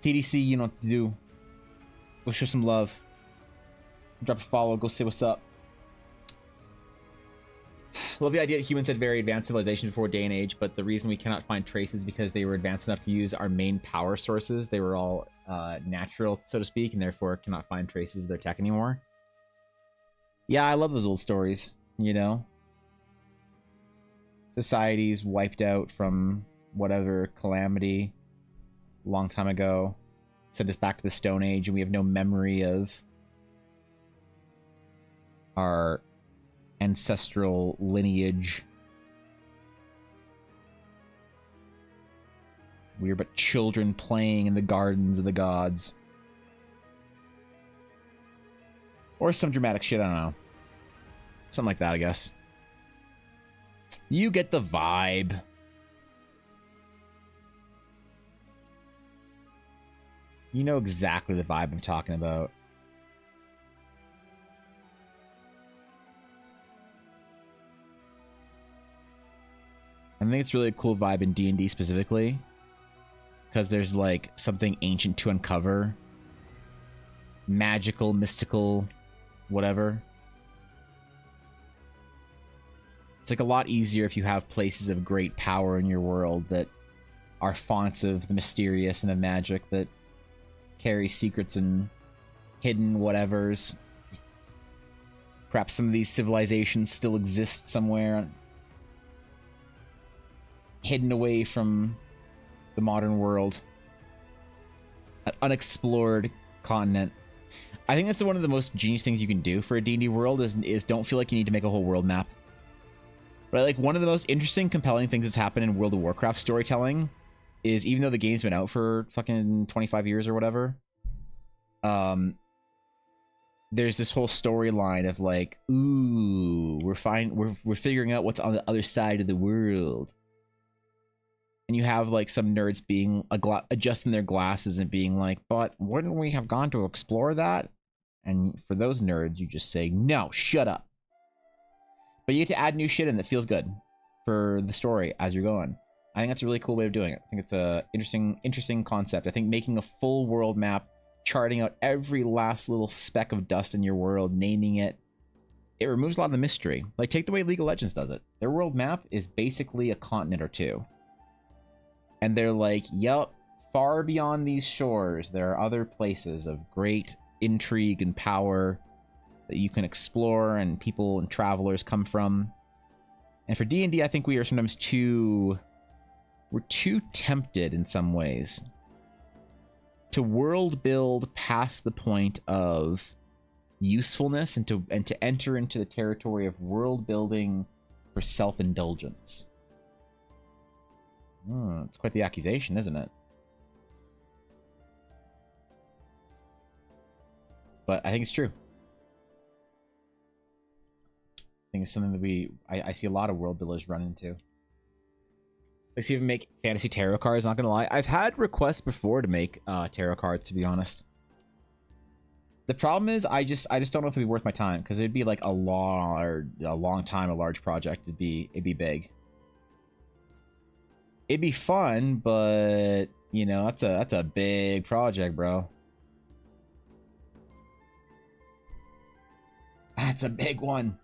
TDC, you know what to do. Go show some love. Drop a follow. Go say what's up. Love the idea that humans had very advanced civilization before day and age, but the reason we cannot find traces because they were advanced enough to use our main power sources. They were all natural, so to speak, and therefore cannot find traces of their tech anymore. Yeah, I love those old stories, you know? Societies wiped out from whatever calamity a long time ago. Sent us back to the Stone Age, and we have no memory of our ancestral lineage. We are but children playing in the gardens of the gods. Or some dramatic shit, I don't know. Something like that, I guess. You get the vibe. You know exactly the vibe I'm talking about. I think it's really a cool vibe in D&D specifically, because there's like something ancient to uncover, magical, mystical, whatever. It's like a lot easier if you have places of great power in your world that our fonts of the mysterious and the magic that carry secrets and hidden whatevers. Perhaps some of these civilizations still exist somewhere, hidden away from the modern world. An unexplored continent. I think that's one of the most genius things you can do for a D&D world is don't feel like you need to make a whole world map. Right? Like, one of the most interesting, compelling things that's happened in World of Warcraft storytelling is, even though the game's been out for fucking 25 years or whatever, there's this whole storyline of like, ooh, we're figuring out what's on the other side of the world. And you have like some nerds being adjusting their glasses and being like, but wouldn't we have gone to explore that? And for those nerds, you just say, no, shut up. But you get to add new shit in that feels good for the story as you're going. I think that's a really cool way of doing it. I think it's a interesting concept. I think making a full world map, charting out every last little speck of dust in your world, naming it, it removes a lot of the mystery. Like, take the way League of Legends does it. Their world map is basically a continent or two. And they're like, yup, far beyond these shores, there are other places of great intrigue and power that you can explore and people and travelers come from. And for D&D, I think we are sometimes we're too tempted in some ways to world build past the point of usefulness and to enter into the territory of world building for self-indulgence. It's quite the accusation, isn't it? But I think it's true. I think it's something that I see a lot of world builders run into. I see even make fantasy tarot cards, not gonna lie. I've had requests before to make tarot cards, to be honest. The problem is I just don't know if it'd be worth my time, because it'd be like a long time, a large project. It'd be big. It'd be fun, but you know, that's a big project, bro. That's a big one.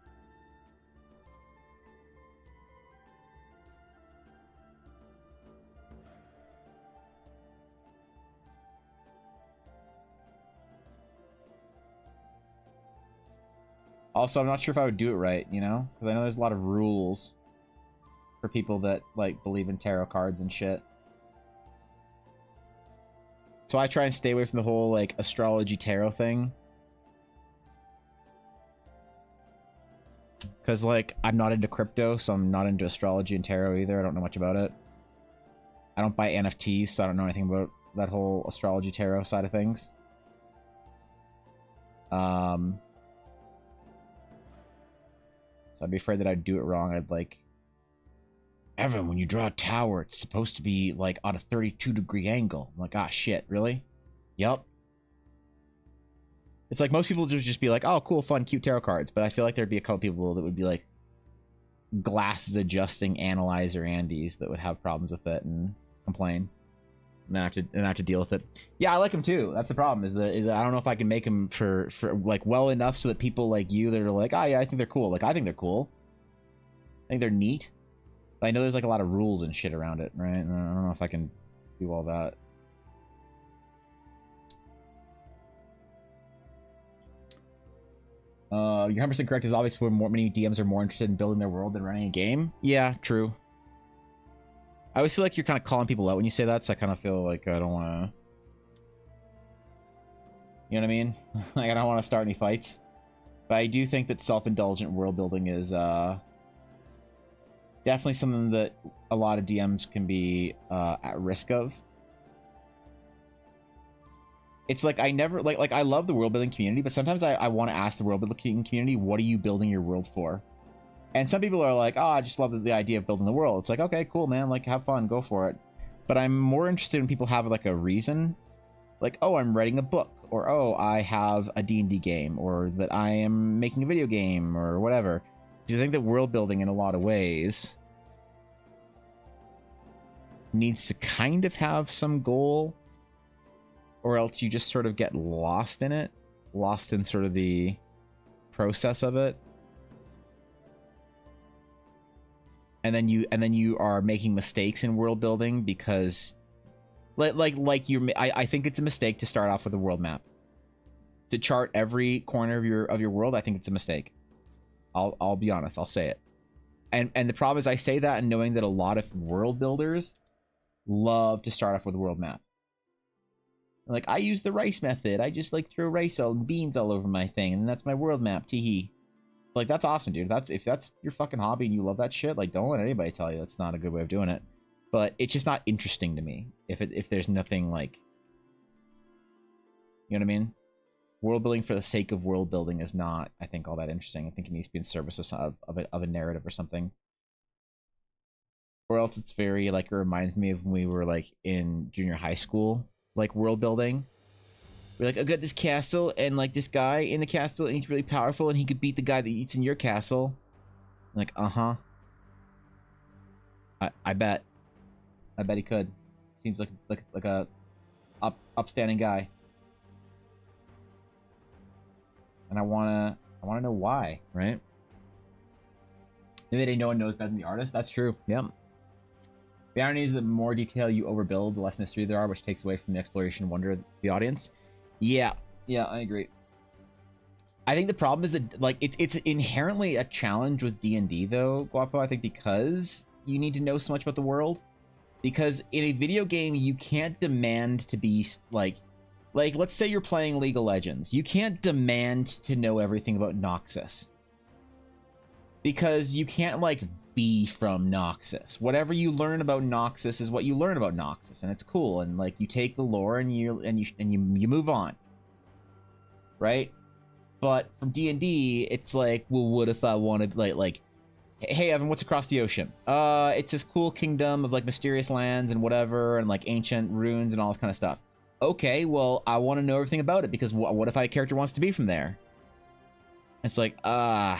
Also, I'm not sure if I would do it right, you know? Because I know there's a lot of rules for people that, like, believe in tarot cards and shit. So I try and stay away from the whole, like, astrology tarot thing. Because, like, I'm not into crypto, so I'm not into astrology and tarot either. I don't know much about it. I don't buy NFTs, so I don't know anything about that whole astrology tarot side of things. So I'd be afraid that I'd do it wrong. I'd like, Evan, when you draw a tower, it's supposed to be like on a 32-degree angle. I'm like, ah, shit, really? Yup. It's like most people would just be like, oh, cool, fun, cute tarot cards. But I feel like there'd be a couple people that would be like glasses adjusting analyzer Andys that would have problems with it and complain. And then I have to deal with it. Yeah, I like them too. That's the problem. Is that I don't know if I can make them for like well enough so that people like you that are like, oh yeah, I think they're cool. Like, I think they're cool. I think they're neat. But I know there's like a lot of rules and shit around it, right? And I don't know if I can do all that. You're 100% correct. Is obviously many DMs are more interested in building their world than running a game. Yeah, true. I always feel like you're kind of calling people out when you say that, so I kind of feel like I don't want to... You know what I mean? Like, I don't want to start any fights. But I do think that self-indulgent world building is definitely something that a lot of DMs can be at risk of. It's like I never... Like I love the world building community, but sometimes I want to ask the world building community, what are you building your world for? And some people are like, oh, I just love the idea of building the world. It's like, okay, cool, man. Like, have fun. Go for it. But I'm more interested when people have, like, a reason. Like, oh, I'm writing a book. Or, oh, I have a D&D game. Or that I am making a video game. Or whatever. Because I think that world building, in a lot of ways, needs to kind of have some goal. Or else you just sort of get lost in it. Lost in sort of the process of it. and then you are making mistakes in world building because I think it's a mistake to start off with a world map. To chart every corner of your world, I think it's a mistake. I'll be honest, I'll say it. And the problem is I say that and knowing that a lot of world builders love to start off with a world map. Like, I use the rice method. I just like throw rice and beans all over my thing, and that's my world map. Teehee. Like, that's awesome, dude. If that's your fucking hobby and you love that shit, like, don't let anybody tell you that's not a good way of doing it. But it's just not interesting to me if there's nothing like, you know what I mean? World building for the sake of world building is not, I think, all that interesting. I think it needs to be in service of a narrative or something. Or else it's very, like, it reminds me of when we were, like, in junior high school, like, world building. We're like, I got this castle, and, like, this guy in the castle, and he's really powerful, and he could beat the guy that eats in your castle. I'm like, uh-huh. I bet. I bet he could. Seems like a upstanding guy. And I wanna know why, right? Maybe no one knows better than the artist. That's true. Yep. The irony is that the more detail you overbuild, the less mystery there are, which takes away from the exploration and wonder of the audience. Yeah, I agree. I think the problem is that, like, it's inherently a challenge with D&D though, Guapo. I think because you need to know so much about the world. Because in a video game, you can't demand to be like let's say you're playing League of Legends. You can't demand to know everything about Noxus. Because you can't, like, be from Noxus. Whatever you learn about Noxus is what you learn about Noxus, and it's cool. And, like, you take the lore and you move on, right? But from D&D, it's like, well, what if I wanted like, hey Evan, what's across the ocean? It's this cool kingdom of, like, mysterious lands and whatever, and, like, ancient ruins and all that kind of stuff. Okay, well, I want to know everything about it because what if a character wants to be from there? It's like, God.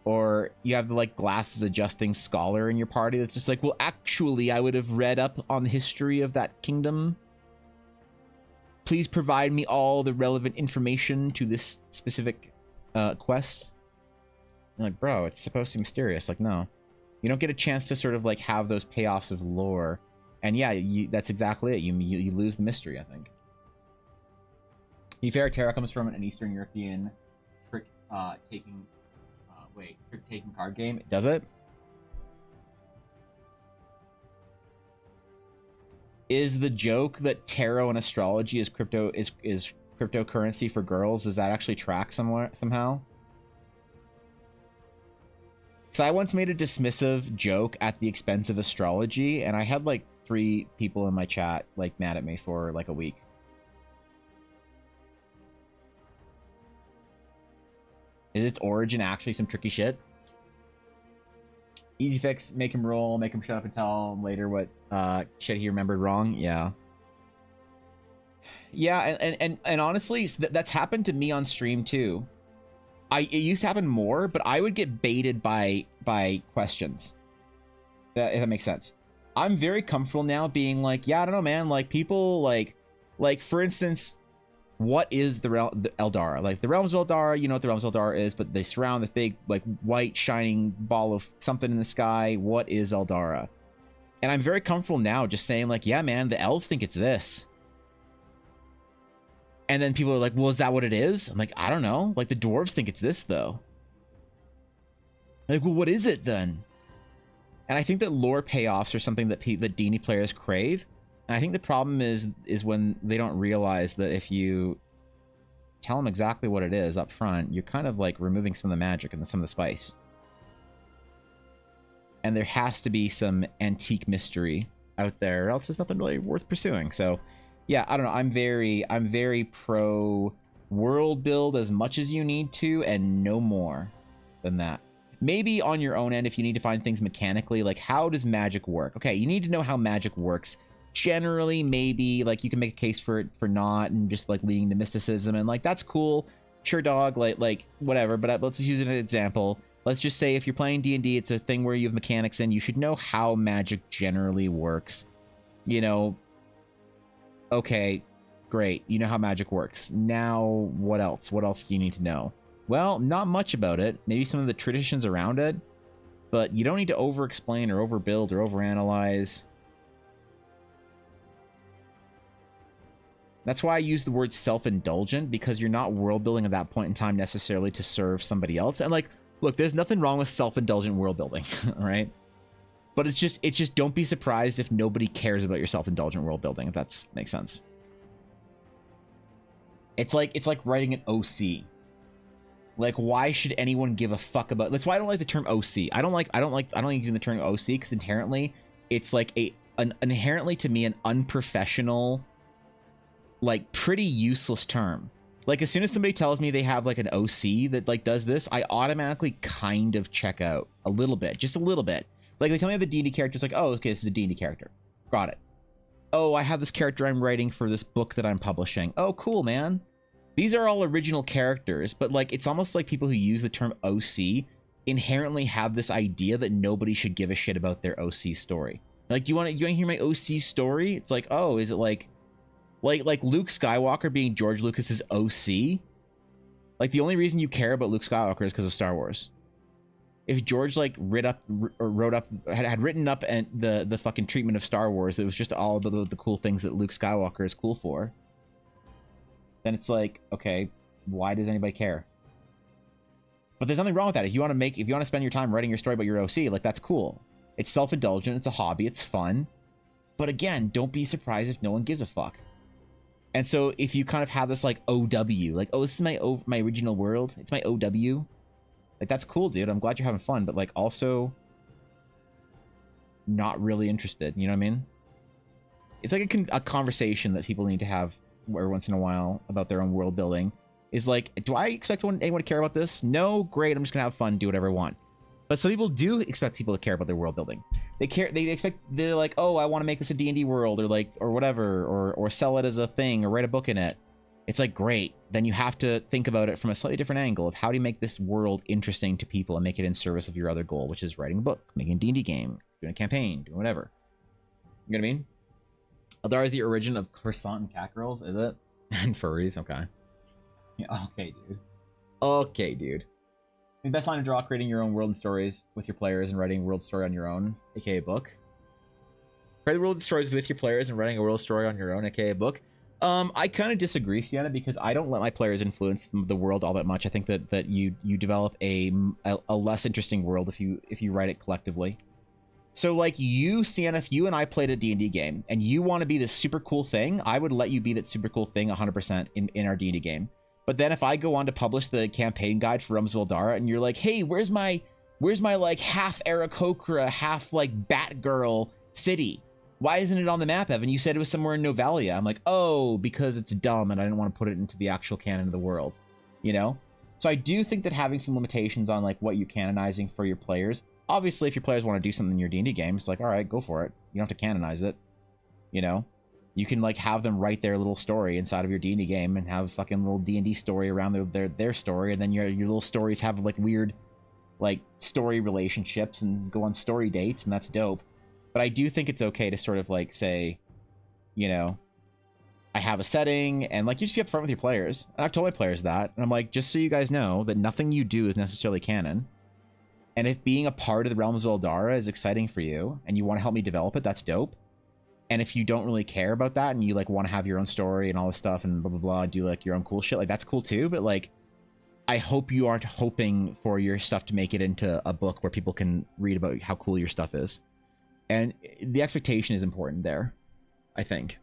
Or you have the, like, glasses adjusting scholar in your party that's just like, well, actually, I would have read up on the history of that kingdom. Please provide me all the relevant information to this specific quest. You're like, bro, it's supposed to be mysterious. Like, no. You don't get a chance to sort of, like, have those payoffs of lore. And yeah, that's exactly it. You lose the mystery, I think. Fair Terra comes from an Eastern European trick-taking card game. Does it? Is the joke that tarot and astrology is cryptocurrency for girls? Does that actually track somehow? So I once made a dismissive joke at the expense of astrology, and I had, like, 3 people in my chat, like, mad at me for, like, a week. Is its origin actually some tricky shit? Easy fix, make him roll, make him shut up and tell him later what shit he remembered wrong. Yeah. Yeah, and honestly, that's happened to me on stream too. It used to happen more, but I would get baited by questions. If that makes sense. I'm very comfortable now being like, yeah, I don't know, man. Like, people like for instance, what is the Eldara? Like, the realms of Eldara, you know what the realms of Eldara is, but they surround this big, like, white shining ball of something in the sky. What is Eldara? And I'm very comfortable now just saying, like, yeah, man, the elves think it's this. And then people are like, well, is that what it is? I'm like, I don't know. Like, the dwarves think it's this, though. Like, well, what is it then? And I think that lore payoffs are something that D&D players crave. And I think the problem is when they don't realize that if you tell them exactly what it is up front, you're kind of, like, removing some of the magic and some of the spice. And there has to be some antique mystery out there, or else there's nothing really worth pursuing. So, yeah, I don't know. I'm very pro world build as much as you need to, and no more than that. Maybe on your own end, if you need to find things mechanically, like, how does magic work? Okay, you need to know how magic works. Generally, maybe, like, you can make a case for it for not, and just, like, leading to mysticism, and, like, that's cool. Sure, dog, like whatever. But let's use an example. Let's just say if you're playing D&D, it's a thing where you have mechanics, and you should know how magic generally works. You know, okay, great. You know how magic works. Now, what else? What else do you need to know? Well, not much about it. Maybe some of the traditions around it, but you don't need to over-explain or overbuild or overanalyze. That's why I use the word self-indulgent, because you're not world building at that point in time necessarily to serve somebody else. And like, look, there's nothing wrong with self-indulgent world building, all right? But it's just don't be surprised if nobody cares about your self-indulgent world building, if that makes sense. It's like writing an OC. Like, why should anyone give a fuck about? That's why I don't like the term OC. I don't like using the term OC because inherently it's like inherently to me an unprofessional, like pretty useless term. Like as soon as somebody tells me they have like an OC that like does this, I automatically kind of check out a little bit, just a little bit. Like they tell me the D&D character, it's like, oh, okay, this is a D&D character. Got it. Oh, I have this character I'm writing for this book that I'm publishing. Oh, cool, man. These are all original characters, but like it's almost like people who use the term OC inherently have this idea that nobody should give a shit about their OC story. Like, you want to hear my OC story? It's like, oh, is it like Luke Skywalker being George Lucas's OC? Like the only reason you care about Luke Skywalker is because of Star Wars. If George like had written up and the fucking treatment of Star Wars, it was just all about the cool things that Luke Skywalker is cool for, then it's like, okay, why does anybody care? But there's nothing wrong with that. If you want to spend your time writing your story about your OC, like that's cool. It's self-indulgent, it's a hobby, it's fun. But again, don't be surprised if no one gives a fuck. And so if you kind of have this like OW, like, oh, this is my original world, it's my OW. Like, that's cool, dude. I'm glad you're having fun, but like also not really interested. You know what I mean? It's like a conversation that people need to have every once in a while about their own world building. Is like, do I expect anyone to care about this? No, great. I'm just gonna have fun, do whatever I want. But some people do expect people to care about their world building. They care. They're like, oh, I want to make this a D&D world, or like, or whatever, or sell it as a thing, or write a book in it. It's like, great. Then you have to think about it from a slightly different angle of how do you make this world interesting to people and make it in service of your other goal, which is writing a book, making a D&D game, doing a campaign, doing whatever. You know what I mean? Eldar is the origin of croissant and cat girls, is it? And furries, okay. Yeah, okay, dude. Okay, dude. The best line to draw: creating your own world and stories with your players and writing a world story on your own, aka book. Create the world stories with your players and writing a world story on your own, aka book. I kind of disagree, Sienna, because I don't let my players influence the world all that much. I think that you develop a less interesting world if you write it collectively. So like you, Sienna, if you and I played a D&D game and you want to be this super cool thing, I would let you be that super cool thing 100% in our D&D game. But then if I go on to publish the campaign guide for Realms of Eldar and you're like, hey, where's my like half Aarakocra, half like Batgirl city? Why isn't it on the map, Evan? You said it was somewhere in Novalia. I'm like, oh, because it's dumb and I didn't want to put it into the actual canon of the world, you know? So I do think that having some limitations on like what you're canonizing for your players. Obviously, if your players want to do something in your D&D game, it's like, all right, go for it. You don't have to canonize it, you know? You can like have them write their little story inside of your D&D game and have fucking little D&D story around their story, and then your little stories have like weird like story relationships and go on story dates, and that's dope. But I do think it's okay to sort of like say, you know, I have a setting, and like you just be upfront with your players. And I've told my players that, and I'm like, just so you guys know that nothing you do is necessarily canon. And if being a part of the Realms of Eldara is exciting for you and you want to help me develop it, that's dope. And if you don't really care about that and you like want to have your own story and all this stuff and blah blah blah, do like your own cool shit, like that's cool too. But like, I hope you aren't hoping for your stuff to make it into a book where people can read about how cool your stuff is. And the expectation is important there, I think.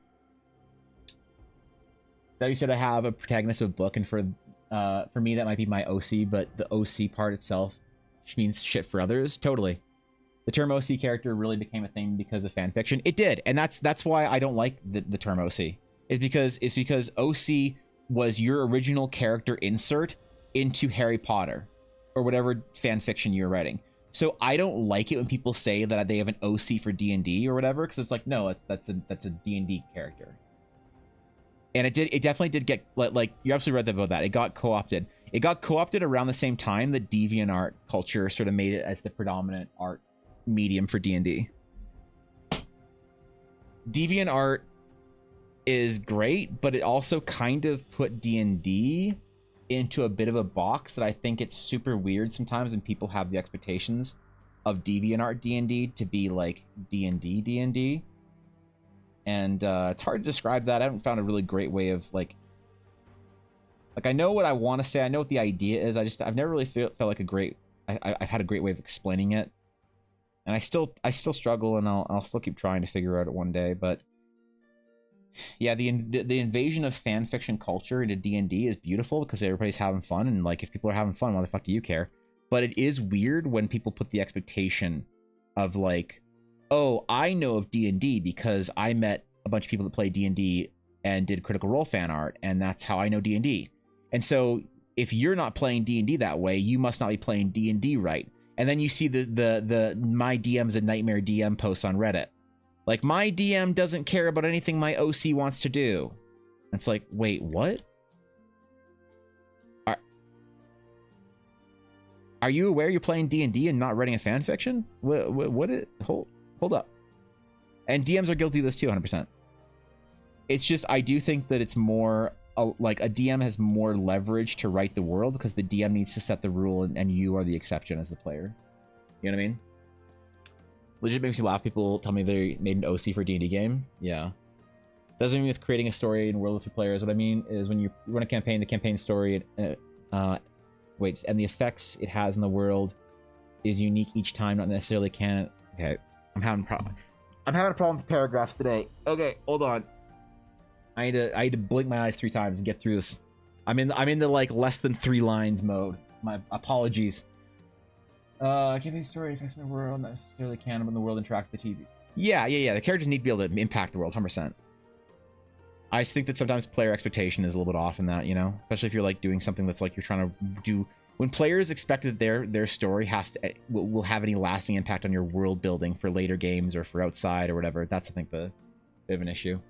That you said I have a protagonist of a book, and for me that might be my OC, but the OC part itself means shit for others. Totally. The term OC character really became a thing because of fan fiction. It did, and that's why I don't like the term OC. It's because OC was your original character insert into Harry Potter or whatever fan fiction you're writing. So I don't like it when people say that they have an OC for D&D or whatever, because it's like, no, that's a D&D character. And it definitely did get like you absolutely read about that. It got co-opted. It got co-opted around the same time that DeviantArt culture sort of made it as the predominant art medium for D&D. DeviantArt is great, but it also kind of put D&D into a bit of a box that I think it's super weird sometimes when people have the expectations of DeviantArt D&D to be like D&D D&D. And it's hard to describe that. I haven't found a really great way of like I know what I want to say. I know what the idea is. I've never really felt like a great. I've had a great way of explaining it, and I still struggle, and I'll still keep trying to figure out it one day. But yeah, the invasion of fan fiction culture into D&D is beautiful because everybody's having fun, and like if people are having fun, why the fuck do you care? But it is weird when people put the expectation of like, oh, I know of D&D because I met a bunch of people that play D&D and did Critical Role fan art, and that's how I know D&D. And so if you're not playing D&D that way, you must not be playing D&D right. And then you see the my DM's a nightmare DM posts on Reddit. Like, my DM doesn't care about anything my OC wants to do. It's like, wait, what? Are you aware you're playing D&D and not writing a fan fiction? Hold up. And DMs are guilty of this too, 100%. It's just, I do think that it's more like a DM has more leverage to write the world because the DM needs to set the rule and you are the exception as the player. You know what I mean? Legit makes me laugh. People tell me they made an OC for a D&D game. Yeah. Doesn't mean with creating a story and world with your players. What I mean is when you run a campaign, the campaign story, and the effects it has in the world is unique each time, not necessarily canon. Okay, I'm having a problem with paragraphs today. Okay, hold on. I need to blink my eyes 3 times and get through this. I'm in the like less than 3 lines mode. My apologies. Campaign story affects the world, not necessarily canon, but the world interacts with the TV. Yeah. The characters need to be able to impact the world, 100%. I just think that sometimes player expectation is a little bit off in that, you know, especially if you're like doing something that's like you're trying to do. When players expect that their story will have any lasting impact on your world building for later games or for outside or whatever, that's I think the bit of an issue.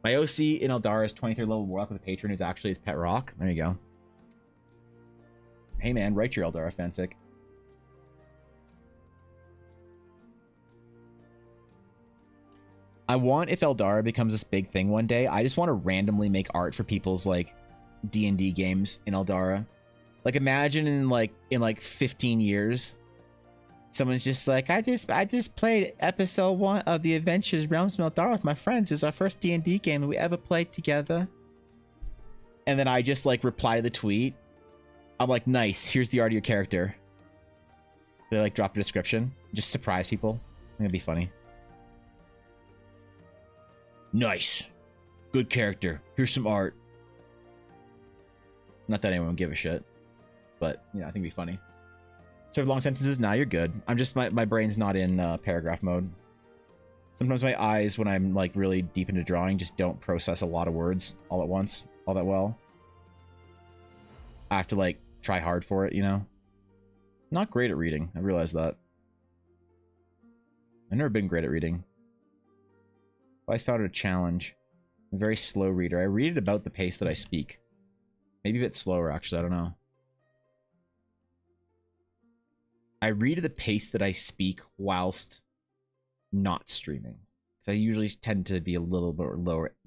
My OC in Eldara is 23rd level warlock with a patron who's actually his pet rock. There you go. Hey man, write your Eldara fanfic. I want, if Eldara becomes this big thing one day, I just want to randomly make art for people's like D&D games in Eldara. Like imagine in like 15 years, someone's just like, I just played episode 1 of the Adventures Realms of Eldara with my friends. It was our first D&D game we ever played together. And then I just like reply to the tweet. I'm like, nice, here's the art of your character. They like drop a description. Just surprise people. I think it'd be funny. Nice. Good character. Here's some art. Not that anyone would give a shit. But, yeah, I think it'd be funny. Sort of long sentences, now you're good. I'm just, my brain's not in paragraph mode. Sometimes my eyes, when I'm like really deep into drawing, just don't process a lot of words all at once, all that well. I have to like try hard for it, you know? Not great at reading, I realize that. I've never been great at reading. I always found it a challenge. I'm a very slow reader. I read at about the pace that I speak. Maybe a bit slower, actually, I don't know. I read at the pace that I speak whilst not streaming. So I usually tend to be a little bit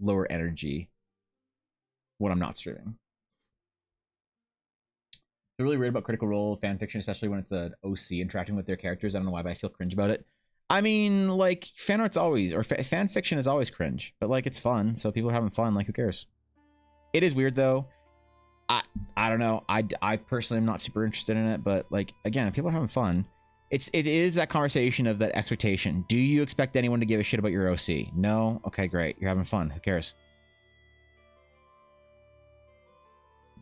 lower energy when I'm not streaming. I'm really weird about Critical Role fanfiction, especially when it's an OC interacting with their characters. I don't know why, but I feel cringe about it. I mean, like, fan art's always, or fan fiction is always cringe, but like, it's fun, so people are having fun, like, who cares? It is weird, though. I don't know. I personally am not super interested in it, but like, again, if people are having fun, it is that conversation of that expectation. Do you expect anyone to give a shit about your OC? No? Okay, great. You're having fun. Who cares?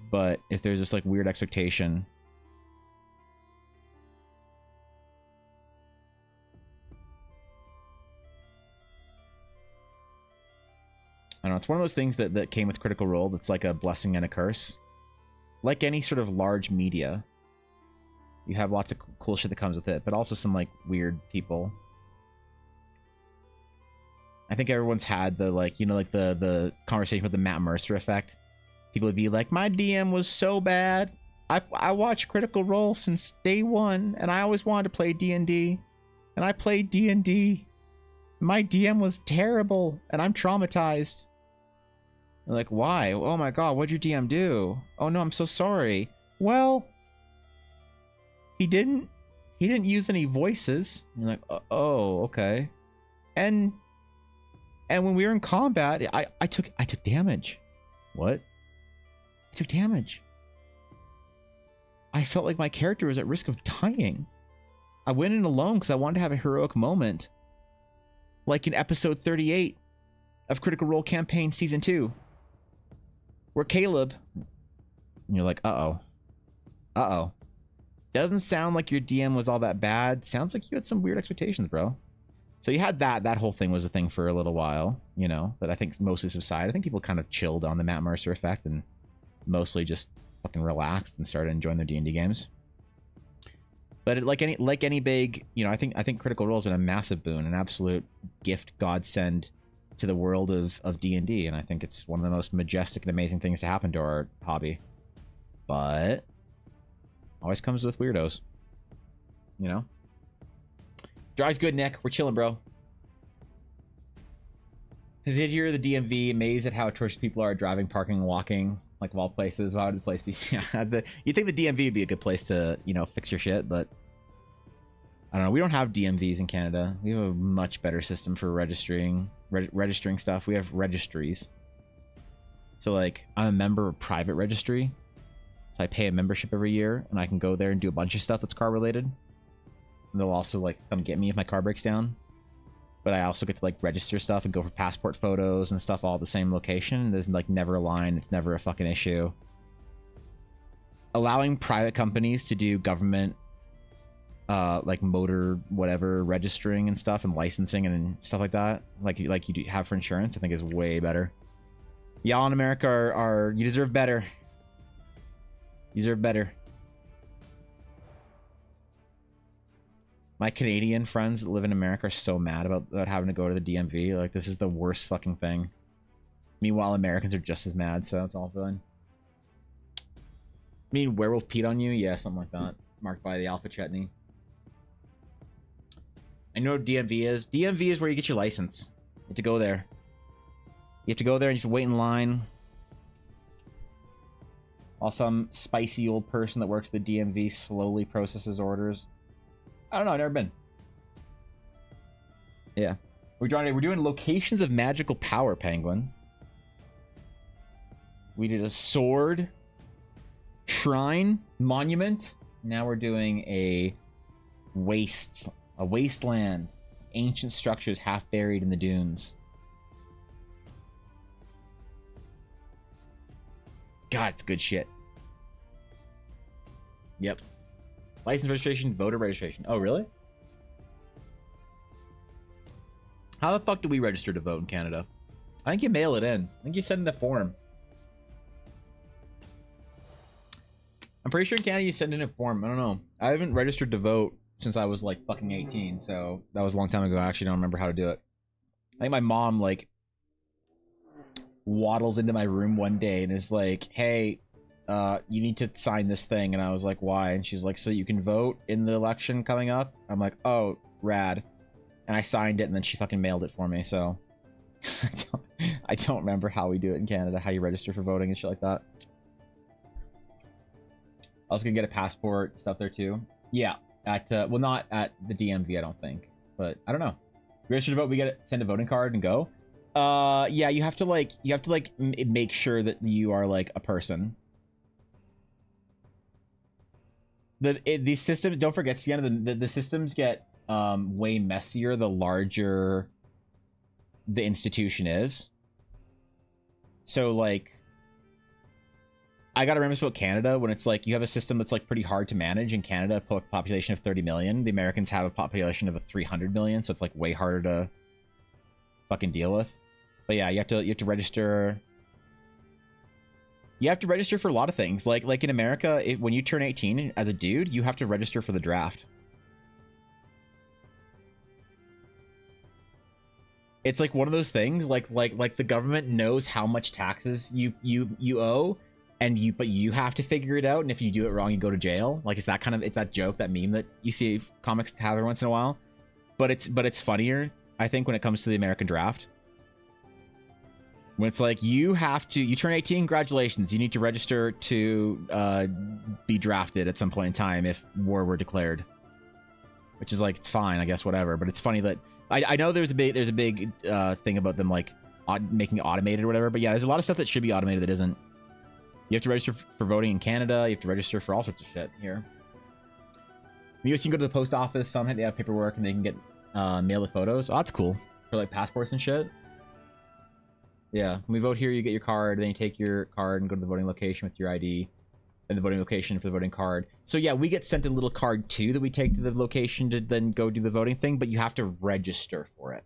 But if there's this like weird expectation, I don't know, it's one of those things that came with Critical Role that's like a blessing and a curse. Like any sort of large media, you have lots of cool shit that comes with it, but also some like weird people. I think everyone's had the like, you know, like the conversation with the Matt Mercer effect. People would be like, my DM was so bad. I watched Critical Role since day 1, and I always wanted to play D&D. And I played D&D. My DM was terrible, and I'm traumatized. They're like, why? Oh my god, what'd your DM do? Oh no, I'm so sorry. Well, he didn't use any voices. And you're like, oh, okay. And when we were in combat, I took damage. What? I took damage. I felt like my character was at risk of dying. I went in alone because I wanted to have a heroic moment. Like in episode 38 of Critical Role Campaign Season 2. Where Caleb... And you're like, uh-oh. Uh-oh. Doesn't sound like your DM was all that bad. Sounds like you had some weird expectations, bro. So you had that. That whole thing was a thing for a little while, you know, but I think mostly subsided. I think people kind of chilled on the Matt Mercer effect and mostly just fucking relaxed and started enjoying their D&D games. But like any big, you know, I think Critical Role has been a massive boon, an absolute gift godsend to the world of D&D, and I think it's one of the most majestic and amazing things to happen to our hobby. But always comes with weirdos, you know. Drive's good, Nick. We're chilling, bro. Is it here the DMV? Amazed at how atrocious people are at driving, parking, and walking. Like of all places, why would the place be? Yeah, you think the DMV would be a good place to, you know, fix your shit, but I don't know. We don't have DMVs in Canada. We have a much better system for registering stuff. We have registries. So like, I'm a member of a private registry, so I pay a membership every year, and I can go there and do a bunch of stuff that's car related. And they'll also like come get me if my car breaks down. But I also get to like register stuff and go for passport photos and stuff all at the same location. There's like never a line. It's never a fucking issue. Allowing private companies to do government like motor whatever registering and stuff and licensing and stuff like that, like you do have for insurance, I think is way better. Y'all in America are you deserve better. You deserve better. My Canadian friends that live in America are so mad about having to go to the DMV. Like, this is the worst fucking thing. Meanwhile, Americans are just as mad, so it's all fun. Mean werewolf peed on you? Yeah, something like that. Marked by the Alpha Chetney. I know what DMV is. DMV is where you get your license. You have to go there. You have to go there and you have to wait in line. While some spicy old person that works at the DMV slowly processes orders. I don't know, I've never been. Yeah. We're doing locations of magical power, Penguin. We did a sword, shrine, monument. Now we're doing a wasteland. Ancient structures half buried in the dunes. God, it's good shit. Yep. License registration, voter registration. Oh, really? How the fuck do we register to vote in Canada? I think you mail it in. I think you send in a form. I'm pretty sure in Canada you send in a form. I don't know. I haven't registered to vote since I was like fucking 18, so that was a long time ago. I actually don't remember how to do it. I think my mom like waddles into my room one day and is like, hey, you need to sign this thing. And I was like, why? And she's like, so you can vote in the election coming up. I'm like, oh, rad. And I signed it, and then she fucking mailed it for me. So I don't remember how we do it in Canada, how you register for voting and shit like that. I was gonna get a passport stuff there too. Yeah, at well, not at the DMV, I don't think, but I don't know. Register to vote, we get it, send a voting card and go. Yeah, you have to make sure that you are like a person. The system, don't forget, Sienna, the systems get way messier the larger the institution is. So like, I gotta remember this about Canada, when it's like you have a system that's like pretty hard to manage. In Canada, a population of 30 million. The Americans have a population of 300 million, so it's like way harder to fucking deal with. But yeah, you have to register. You have to register for a lot of things. Like in America, when you turn 18 as a dude, you have to register for the draft. It's like one of those things. Like the government knows how much taxes you owe, but you have to figure it out. And if you do it wrong, you go to jail. Like it's that joke, that meme that you see comics have every once in a while. But it's funnier, I think, when it comes to the American draft. When it's like you turn 18, congratulations, you need to register to be drafted at some point in time if war were declared. Which is like, it's fine, I guess, whatever. But it's funny that I know there's a big thing about them like making it automated or whatever. But yeah, there's a lot of stuff that should be automated that isn't. You have to register for voting in Canada. You have to register for all sorts of shit here. In the US, you can go to the post office. Some they have paperwork and they can get mail the photos. Oh, that's cool for like passports and shit. Yeah, when we vote here, you get your card, then you take your card and go to the voting location with your ID, and the voting location for the voting card. So yeah, we get sent a little card too that we take to the location to then go do the voting thing, but you have to register for it.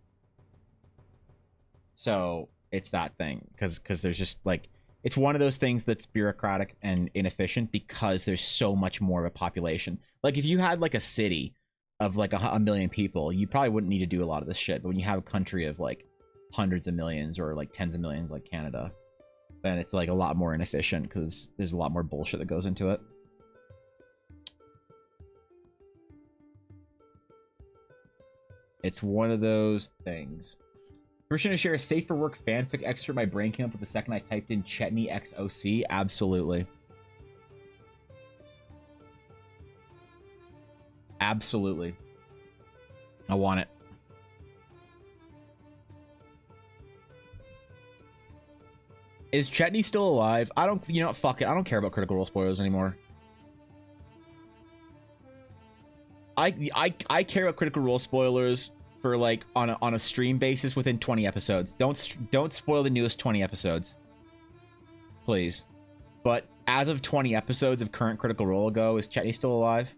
So it's that thing, because there's just like, it's one of those things that's bureaucratic and inefficient because there's so much more of a population. Like if you had like a city of like a million people, you probably wouldn't need to do a lot of this shit. But when you have a country of like hundreds of millions or like tens of millions like Canada, then it's like a lot more inefficient because there's a lot more bullshit that goes into it. It's one of those things. Permission to share a safe for work fanfic excerpt my brain came up with the second I typed in Chetney XOC? Absolutely. Absolutely. I want it. Is Chetney still alive? I don't, you know what, fuck it. I don't care about Critical Role spoilers anymore. I care about Critical Role spoilers for like on a stream basis within 20 episodes. Don't spoil the newest 20 episodes. Please. But as of 20 episodes of current Critical Role ago, is Chetney still alive?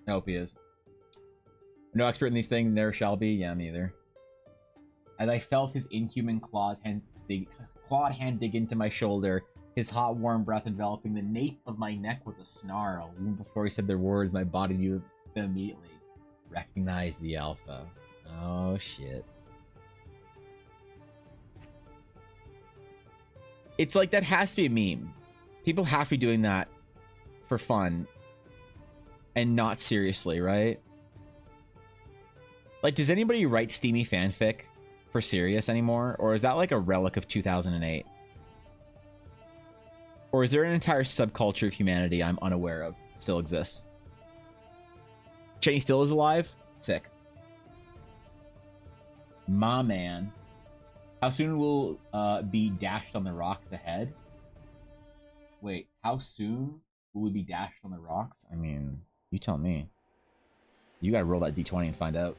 I hope he is. No expert in these things, never shall be. Yeah, me either. As I felt his inhuman clawed hand dig into my shoulder, his hot, warm breath enveloping the nape of my neck with a snarl. Even before he said their words, my body knew them immediately. Recognize the alpha. Oh, shit. It's like, that has to be a meme. People have to be doing that for fun and not seriously, right? Like, does anybody write steamy fanfic for serious anymore? Or is that like a relic of 2008? Or is there an entire subculture of humanity I'm unaware of that still exists? Cheney still is alive? Sick. My man. How soon will be dashed on the rocks ahead? Wait, how soon will we be dashed on the rocks? I mean, you tell me. You gotta roll that d20 and find out.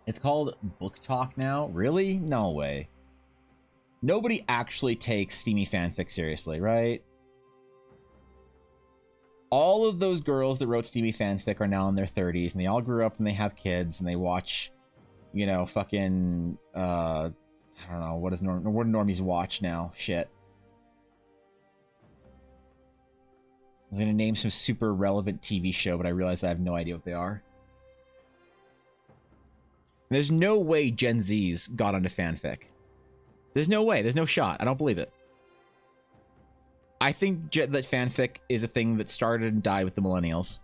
It's called Book Talk now? Really? No way. Nobody actually takes steamy fanfic seriously, right? All of those girls that wrote steamy fanfic are now in their 30s, and they all grew up and they have kids, and they watch, you know, fucking, I don't know, what do normies watch now? Shit. I was gonna name some super relevant TV show, but I realize I have no idea what they are. There's no way Gen Zs got onto fanfic. There's no way. There's no shot. I don't believe it. I think that fanfic is a thing that started and died with the millennials.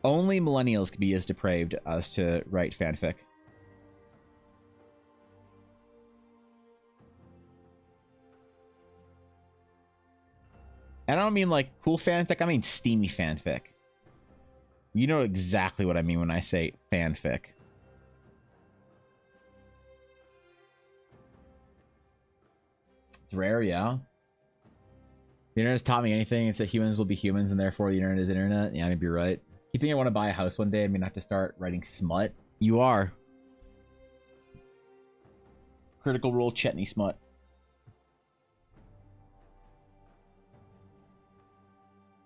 Only millennials can be as depraved as to write fanfic. And I don't mean like cool fanfic, I mean steamy fanfic. You know exactly what I mean when I say fanfic. It's rare, yeah. The internet's taught me anything. It's that humans will be humans and therefore the internet is internet. Yeah, maybe you're right. You think I want to buy a house one day? I mean, I have to start writing smut? You are. Critical Role Chetney smut.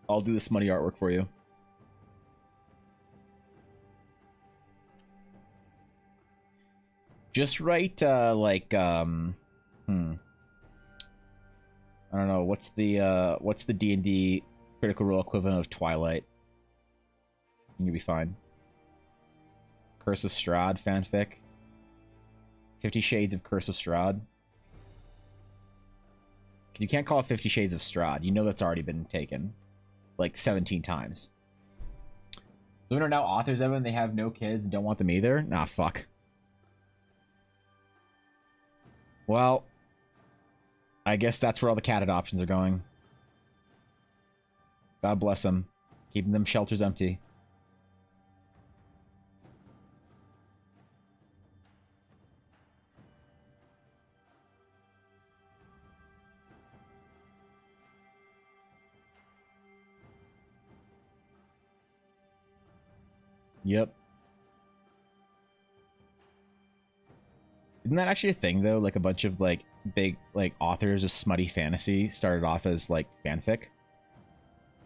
I'll do the smutty artwork for you. Just write, like, I don't know, what's the D&D Critical Role equivalent of Twilight? You'll be fine. Curse of Strahd fanfic. 50 Shades of Curse of Strahd. You can't call it 50 Shades of Strahd. You know that's already been taken. Like 17 times. Women are now authors, Evan. They have no kids and don't want them either? Nah, fuck. Well, I guess that's where all the cat adoptions are going. God bless them. Keeping them shelters empty. Yep. Isn't that actually a thing though? Like a bunch of like big like authors of smutty fantasy started off as like fanfic.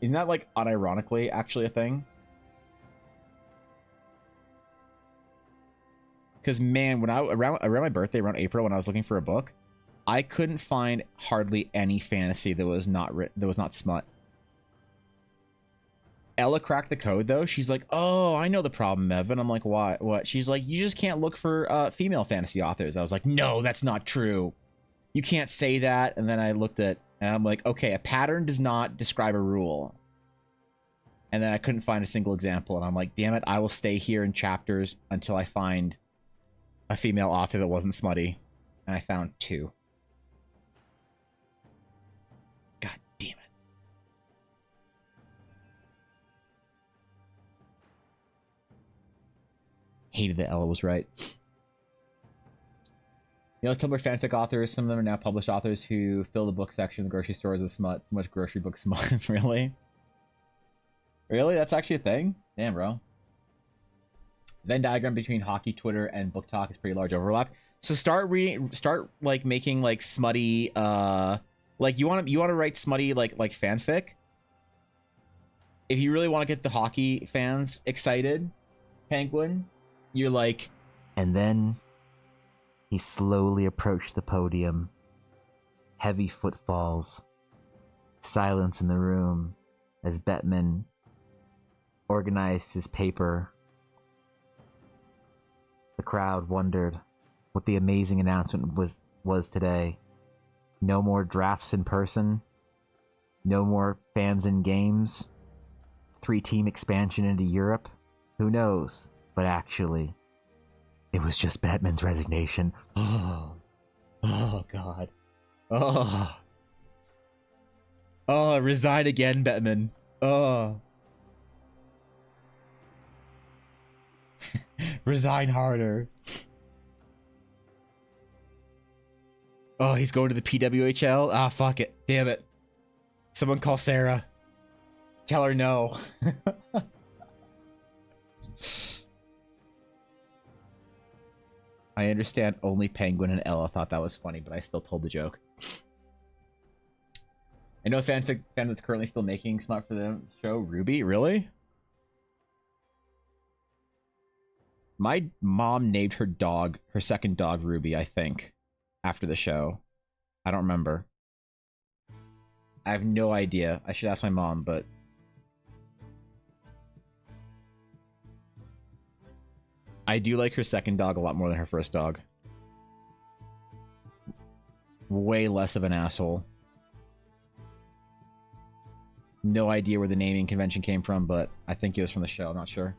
Isn't that like unironically actually a thing? Because man, when I around my birthday, around April, when I was looking for a book, I couldn't find hardly any fantasy that was not smut. Ella cracked the code though. She's like, "Oh, I know the problem, Evan." I'm like, "What? What?" She's like, "You just can't look for female fantasy authors." I was like, "No, that's not true. You can't say that." And then I looked at, and I'm like, "Okay, a pattern does not describe a rule." And then I couldn't find a single example, and I'm like, "Damn it! I will stay here in chapters until I find a female author that wasn't smutty." And I found 2. God damn it. Hated that Ella was right. You know, Tumblr fanfic authors, some of them are now published authors who fill the book section in the grocery stores with smut. So much grocery book smut. Really? Really? That's actually a thing? Damn, bro. Venn diagram between hockey, Twitter, and book talk is pretty large overlap. So start like making like smutty like you want to write smutty like fanfic. If you really want to get the hockey fans excited, Penguin, you're like, and then he slowly approached the podium. Heavy footfalls. Silence in the room as Bettman organized his paper. The crowd wondered what the amazing announcement was today. No more drafts in person. No more fans in games. 3-team expansion into Europe. Who knows? But actually, it was just Batman's resignation. Oh God. Oh, resign again, Batman. Oh. Resign harder. Oh, he's going to the PWHL? Ah, fuck it. Damn it. Someone call Sarah. Tell her no. I understand only Penguin and Ella thought that was funny, but I still told the joke. I know a fan that's currently still making smut for the show. Ruby? Really? My mom named her dog, her second dog, Ruby, I think, after the show. I don't remember. I have no idea. I should ask my mom, but... I do like her second dog a lot more than her first dog. Way less of an asshole. No idea where the naming convention came from, but I think it was from the show. I'm not sure.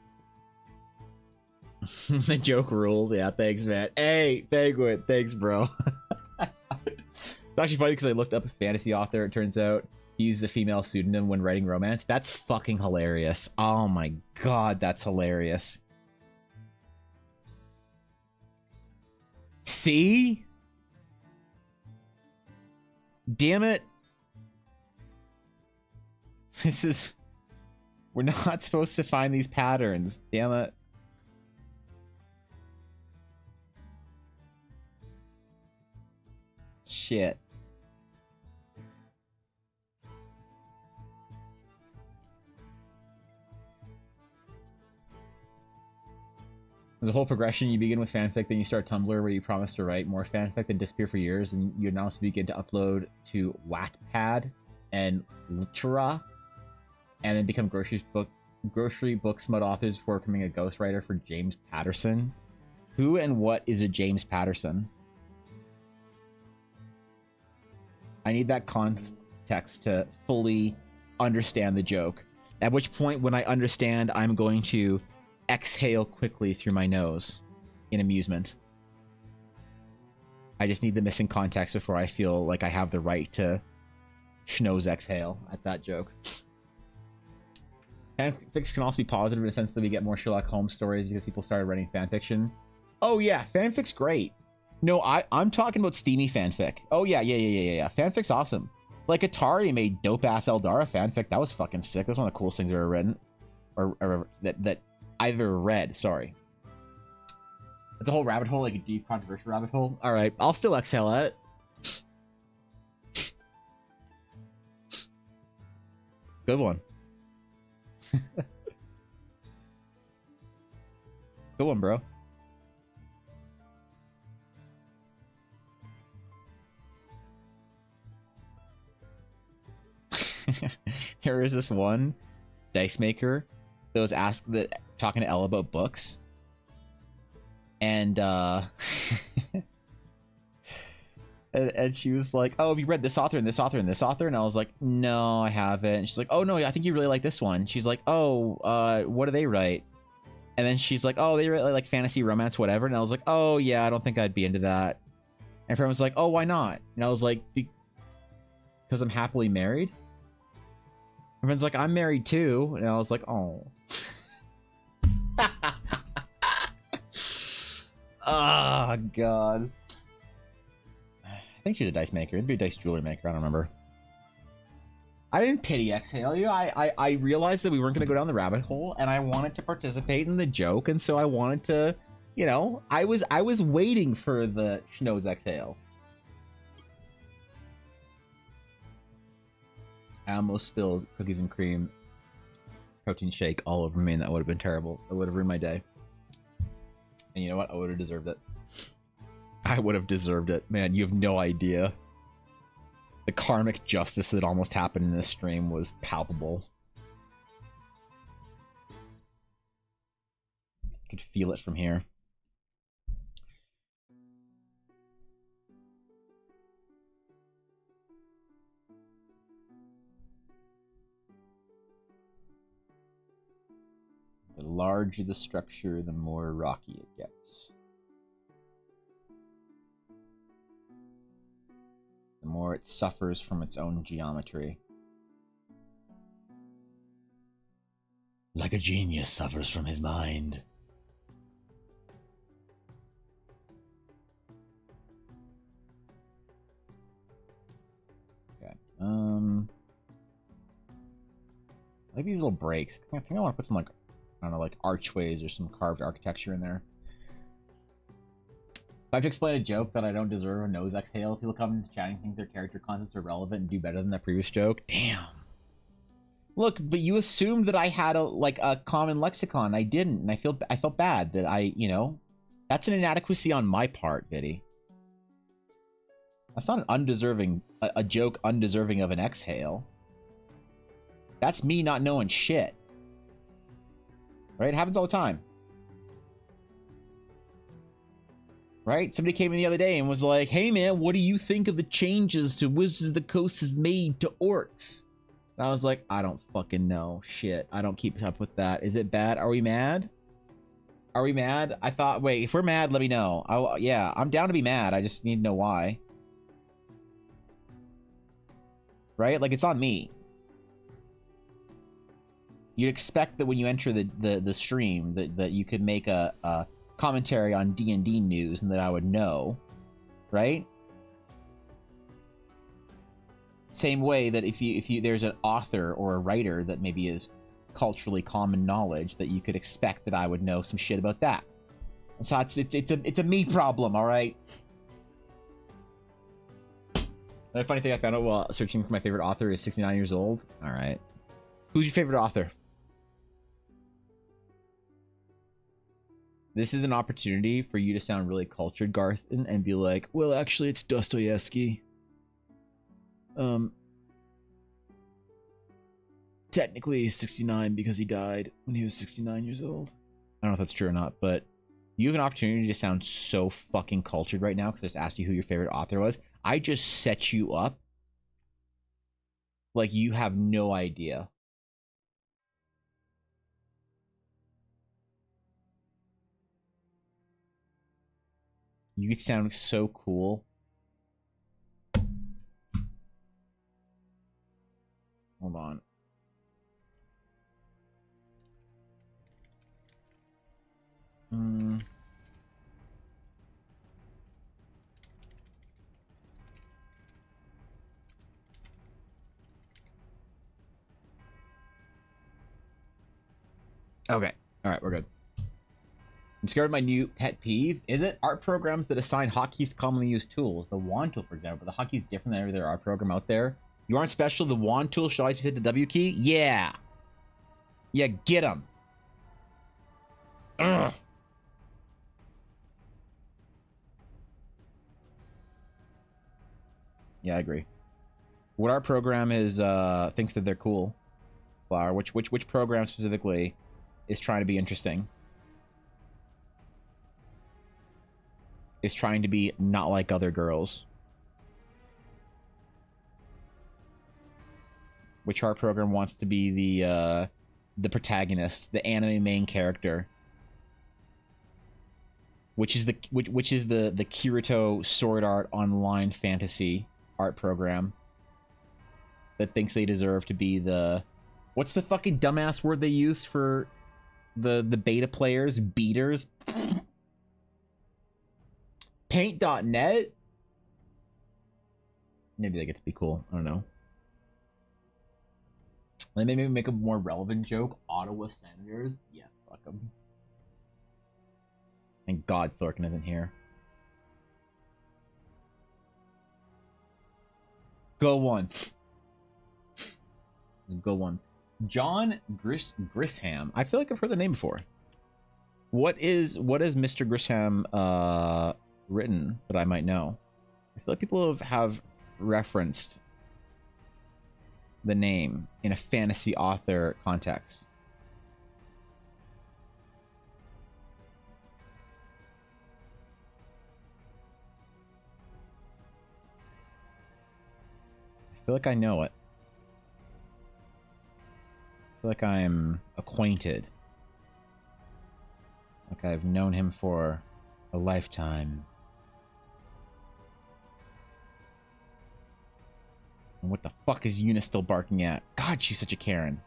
The joke rules. Yeah, thanks, man. Hey, Penguin. Thanks, bro. It's actually funny because I looked up a fantasy author. It turns out he used a female pseudonym when writing romance. That's fucking hilarious. Oh my god, that's hilarious. See? Damn it. This is... We're not supposed to find these patterns. Damn it. Shit. There's a whole progression. You begin with fanfic, then you start Tumblr where you promise to write more fanfic, then disappear for years, and you announce to begin to upload to Wattpad and Litera, and then become grocery book smut authors before becoming a ghostwriter for James Patterson. Who and what is a James Patterson? I need that context to fully understand the joke. At which point, when I understand, I'm going to exhale quickly through my nose in amusement. I just need the missing context before I feel like I have the right to schnoz exhale at that joke. Fanfics can also be positive in the sense that we get more Sherlock Holmes stories because people started writing fanfiction. Oh yeah, fanfic's great. No, I'm talking about steamy fanfic. Oh yeah. Fanfic's awesome. Like Atari made dope ass Eldara fanfic. That was fucking sick. That's one of the coolest things I've ever written, or that I've ever read. Sorry. It's a whole rabbit hole, like a deep, controversial rabbit hole. All right, I'll still exhale at it. Good one. Good one, bro. There is this one dice maker that was talking to Elle about books. And and she was like, oh, have you read this author and this author and this author? And I was like, no, I haven't. And she's like, oh no, I think you really like this one. She's like, oh, what do they write? And then she's like, oh, they write like fantasy, romance, whatever. And I was like, oh yeah, I don't think I'd be into that. And friend was like, oh, why not? And I was like, because I'm happily married. My friend's like, I'm married too. And I was like, oh. Oh, God. I think she's a dice maker. It'd be a dice jewelry maker. I don't remember. I didn't pity exhale you. I realized that we weren't going to go down the rabbit hole, and I wanted to participate in the joke, and so I wanted to, you know, I was waiting for the schnoz exhale. I almost spilled cookies and cream protein shake all over me, and that would have been terrible. It would have ruined my day. And you know what? I would have deserved it. I would have deserved it. Man, you have no idea. The karmic justice that almost happened in this stream was palpable. I could feel it from here. The larger the structure, the more rocky it gets. The more it suffers from its own geometry. Like a genius suffers from his mind. Okay. I like these little breaks. I think I want to put some, like, I don't know, like archways or some carved architecture in there. If I have to explain a joke that I don't deserve a nose exhale, people come into chatting, think their character concepts are relevant and do better than that previous joke. Damn. Look, but you assumed that I had a common lexicon. I didn't, and I felt bad that you know, that's an inadequacy on my part, Viddy. That's not an undeserving a joke undeserving of an exhale. That's me not knowing shit. Right? It happens all the time. Right? Somebody came in the other day and was like, hey man, what do you think of the changes to Wizards of the Coast has made to orcs? And I was like, I don't fucking know. Shit. I don't keep up with that. Is it bad? Are we mad? Are we mad? I thought, wait, if we're mad, let me know. Yeah, I'm down to be mad. I just need to know why. Right? Like, it's on me. You'd expect that when you enter the stream that you could make a commentary on D&D news and that I would know, right? Same way that if you there's an author or a writer that maybe is culturally common knowledge, that you could expect that I would know some shit about that. And so it's a me problem, all right? The funny thing I found out while searching for my favorite author is 69 years old. All right. Who's your favorite author? This is an opportunity for you to sound really cultured, Garth, and be like, well, actually, it's Dostoevsky. Technically, he's 69 because he died when he was 69 years old. I don't know if that's true or not, but you have an opportunity to sound so fucking cultured right now because I just asked you who your favorite author was. I just set you up like you have no idea. You could sound so cool Okay. All right, we're good. I'm scared of my new pet peeve. Is it art programs that assign hotkeys to commonly used tools? The wand tool, for example. The hotkey is different than every other art program out there. You aren't special. The wand tool should always be set to W key. Yeah. Yeah, get him. Ugh. Yeah, I agree. What art program is thinks that they're cool? Flower. Which program specifically is trying to be interesting? Is trying to be not like other girls? Which art program wants to be the protagonist, the anime main character? Which is the Kirito Sword Art Online Fantasy art program that thinks they deserve to be the... What's the fucking dumbass word they use for the beta players? Beaters? Paint.net? Maybe they get to be cool. I don't know. Let me maybe make a more relevant joke. Ottawa Senators? Yeah, fuck them. Thank God Thorkin isn't here. Go one. Go one. John Grisham. I feel like I've heard the name before. What is Mr. Grisham written that I might know? I feel like people have referenced the name in a fantasy author context. I feel like I know it. I feel like I'm acquainted. Like I've known him for a lifetime. And what the fuck is Eunice still barking at? God, she's such a Karen.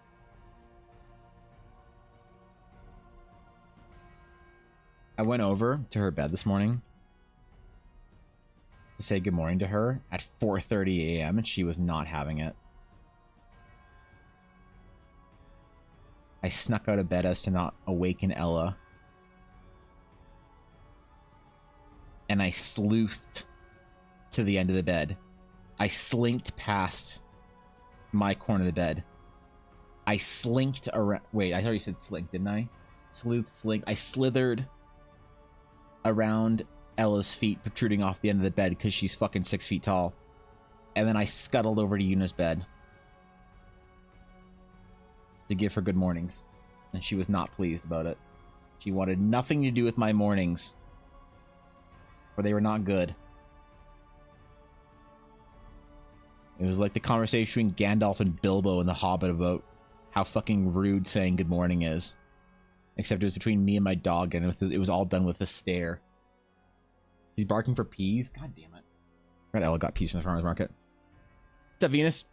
I went over to her bed this morning to say good morning to her at 4:30 a.m. and she was not having it. I snuck out of bed as to not awaken Ella. And I sleuthed to the end of the bed. I slinked past my corner of the bed. I slinked around. Wait, I thought you said slink, didn't I? Slink. I slithered around Ella's feet, protruding off the end of the bed because she's fucking 6 feet tall. And then I scuttled over to Yuna's bed to give her good mornings. And she was not pleased about it. She wanted nothing to do with my mornings, for they were not good. It was like the conversation between Gandalf and Bilbo in The Hobbit about how fucking rude saying good morning is. Except it was between me and my dog, and it was all done with a stare. She's barking for peas? God damn it. Right, Ella got peas from the farmer's market. What's up, Venus?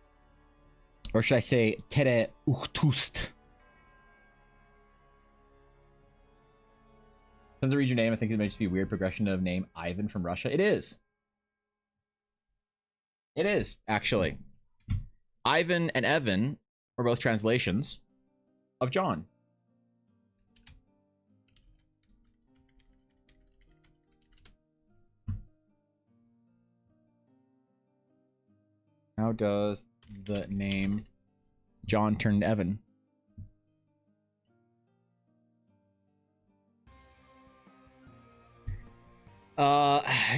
Or should I say, Tere Uchtust? Since I read your name, I think it might just be a weird progression of name Ivan from Russia. It is. It is, actually. Ivan and Evan are both translations of John. How does the name John turn to Evan?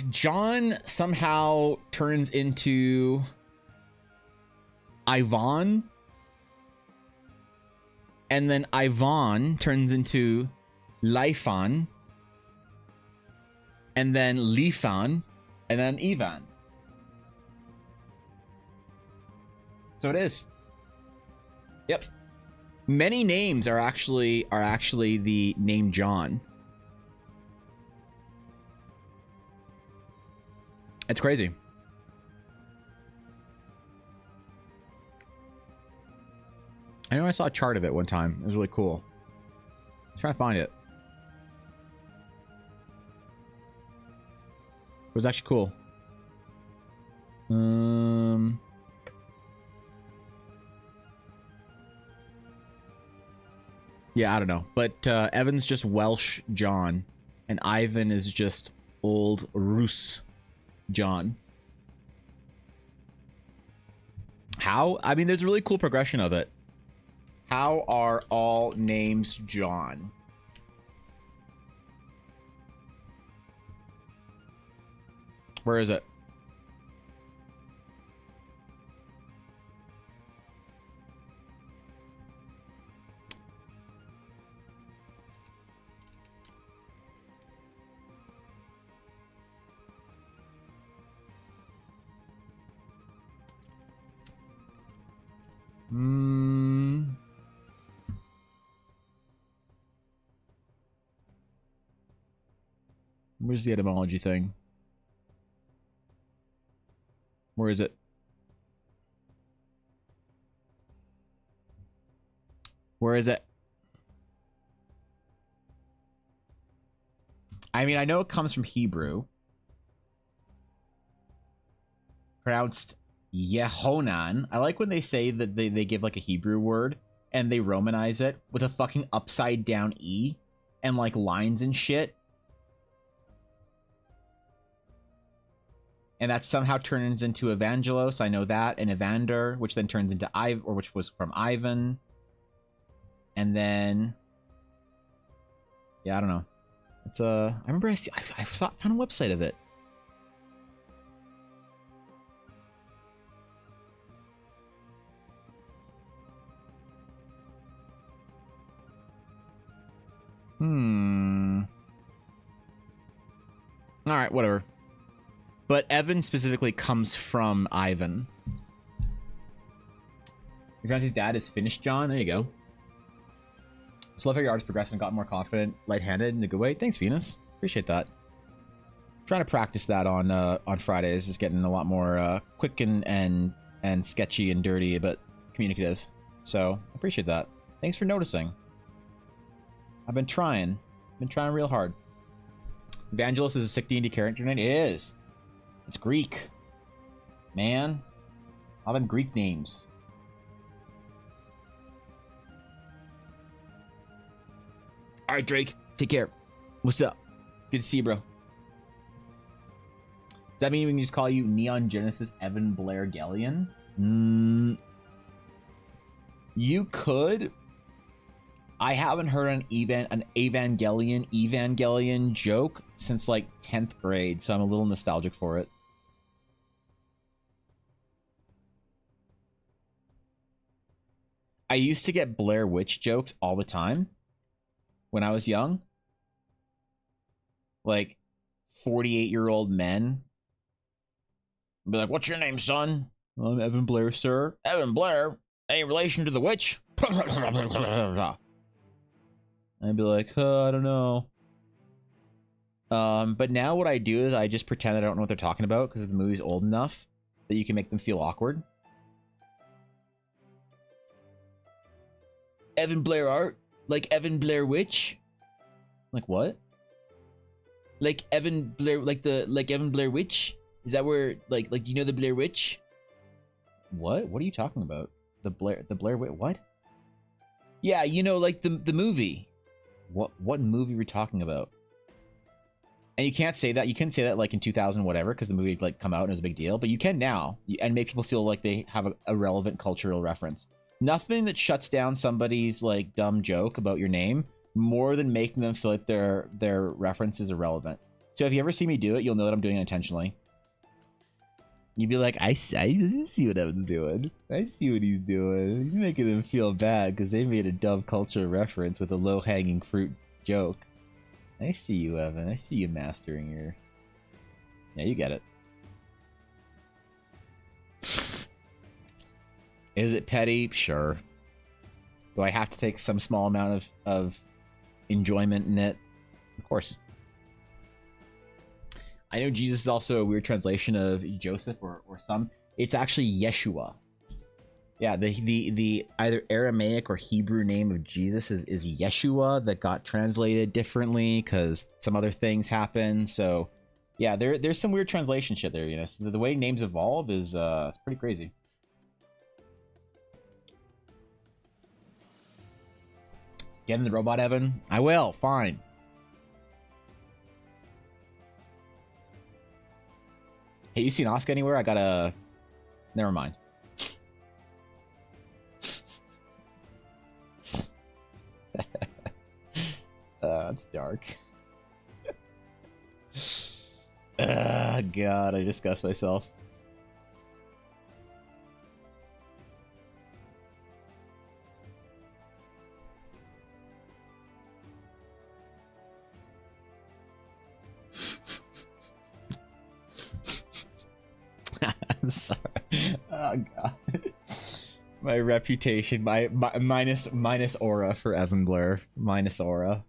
John somehow turns into Ivan, and then Ivan turns into Leifan, and then Lifan, and then Ivan. So it is. Yep. Many names are actually the name John. It's crazy. I know I saw a chart of it one time. It was really cool. I'm trying to find it. It was actually cool. Yeah, I don't know. But Evan's just Welsh John. And Ivan is just old Rus John. How? I mean, there's a really cool progression of it. How are all names John? Where is it? Where's the etymology thing? Where is it? Where is it? I mean, I know it comes from Hebrew. Pronounced Yehonan. I like when they say that they give like a Hebrew word and they Romanize it with a fucking upside down E and like lines and shit. And that somehow turns into Evangelos. I know that. And Evander, which then turns into or which was from Ivan. And then, yeah, I don't know. It's I remember I saw found a website of it. All right, whatever. But Evan specifically comes from Ivan. Your dad is Finnish John. There you go. So love how your artist progressed and got more confident, lightheaded in a good way. Thanks, Venus. Appreciate that. Trying to practice that on Fridays, just getting a lot more quick and sketchy and dirty, but communicative. So appreciate that. Thanks for noticing. I've been trying. Real hard. Evangelist is a sick D&D character name. It is. It's Greek. Man. All them Greek names. Alright, Drake. Take care. What's up? Good to see you, bro. Does that mean we can just call you Neon Genesis Evan Blair Gellion? You could. I haven't heard an Evangelion joke since like 10th grade, so I'm a little nostalgic for it. I used to get Blair Witch jokes all the time when I was young. Like 48-year-old men be like, "What's your name, son?" "I'm Evan Blair, sir." "Evan Blair? Any relation to the witch?" I'd be like, I don't know. But now what I do is I just pretend I don't know what they're talking about because the movie's old enough that you can make them feel awkward. Evan Blair art? Like Evan Blair Witch? Like what? Like Evan Blair, like Evan Blair Witch? Is that where, like you know the Blair Witch? What? What are you talking about? The Blair Witch? What? Yeah, you know, like the movie. What movie we're talking about? And you can't say that. You couldn't say that like in 2000 whatever because the movie like come out and it was a big deal. But you can now and make people feel like they have a relevant cultural reference. Nothing that shuts down somebody's like dumb joke about your name more than making them feel like their reference is irrelevant. So if you ever see me do it, you'll know that I'm doing it intentionally. You'd be like, I see what I'm doing. I see what he's doing. He's making them feel bad because they made a dumb cultural reference with a low-hanging fruit joke. I see you, Evan. I see you mastering your... Yeah, you get it. Is it petty? Sure. Do I have to take some small amount of enjoyment in it? Of course. I know Jesus is also a weird translation of Joseph or some. It's actually Yeshua. Yeah, the either Aramaic or Hebrew name of Jesus is Yeshua that got translated differently because some other things happened. So Yeah, there's some weird translation shit there, you know. So the way names evolve is it's pretty crazy. Get in the robot, Evan. I will. Fine. Hey, you seen Oscar anywhere? I gotta. Never mind. It's dark. God, I disgust myself. Sorry. Oh God. My reputation, my minus aura for Evan Blair. Minus aura.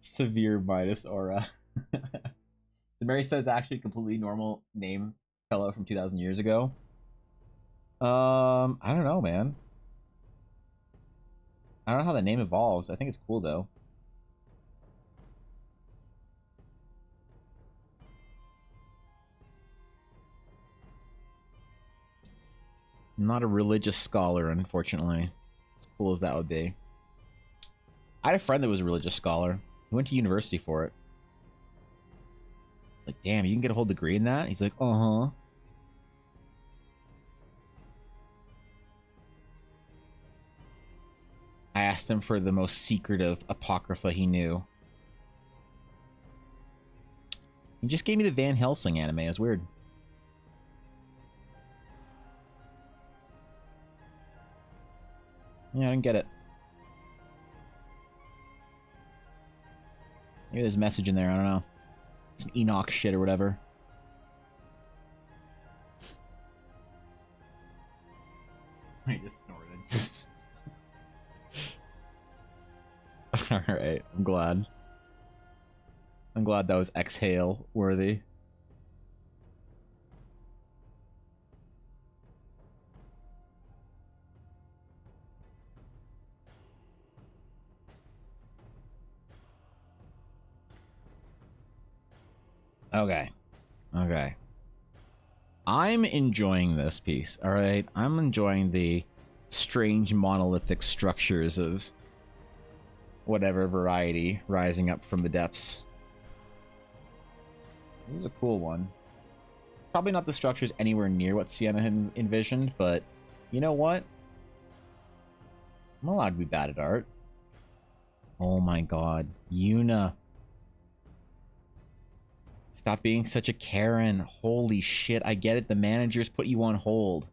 Severe minus aura. Mary says actually a completely normal name fellow from 2,000 years ago. I don't know, man. I don't know how the name evolves. I think it's cool though. I'm not a religious scholar, unfortunately. As cool as that would be. I had a friend that was a religious scholar. He went to university for it. Like, damn, you can get a whole degree in that? He's like, uh-huh. I asked him for the most secretive apocrypha he knew. He just gave me the Van Helsing anime. It was weird. Yeah, I didn't get it. Maybe there's a message in there, I don't know. Some Enoch shit or whatever. I just snorted. Alright, I'm glad. I'm glad that was exhale worthy. Okay. Okay. I'm enjoying this piece, alright? I'm enjoying the strange monolithic structures of whatever variety rising up from the depths. This is a cool one. Probably not the structures anywhere near what Sienna had envisioned, but you know what? I'm allowed to be bad at art. Oh my god. Yuna. Stop being such a Karen. Holy shit, I get it. The managers put you on hold.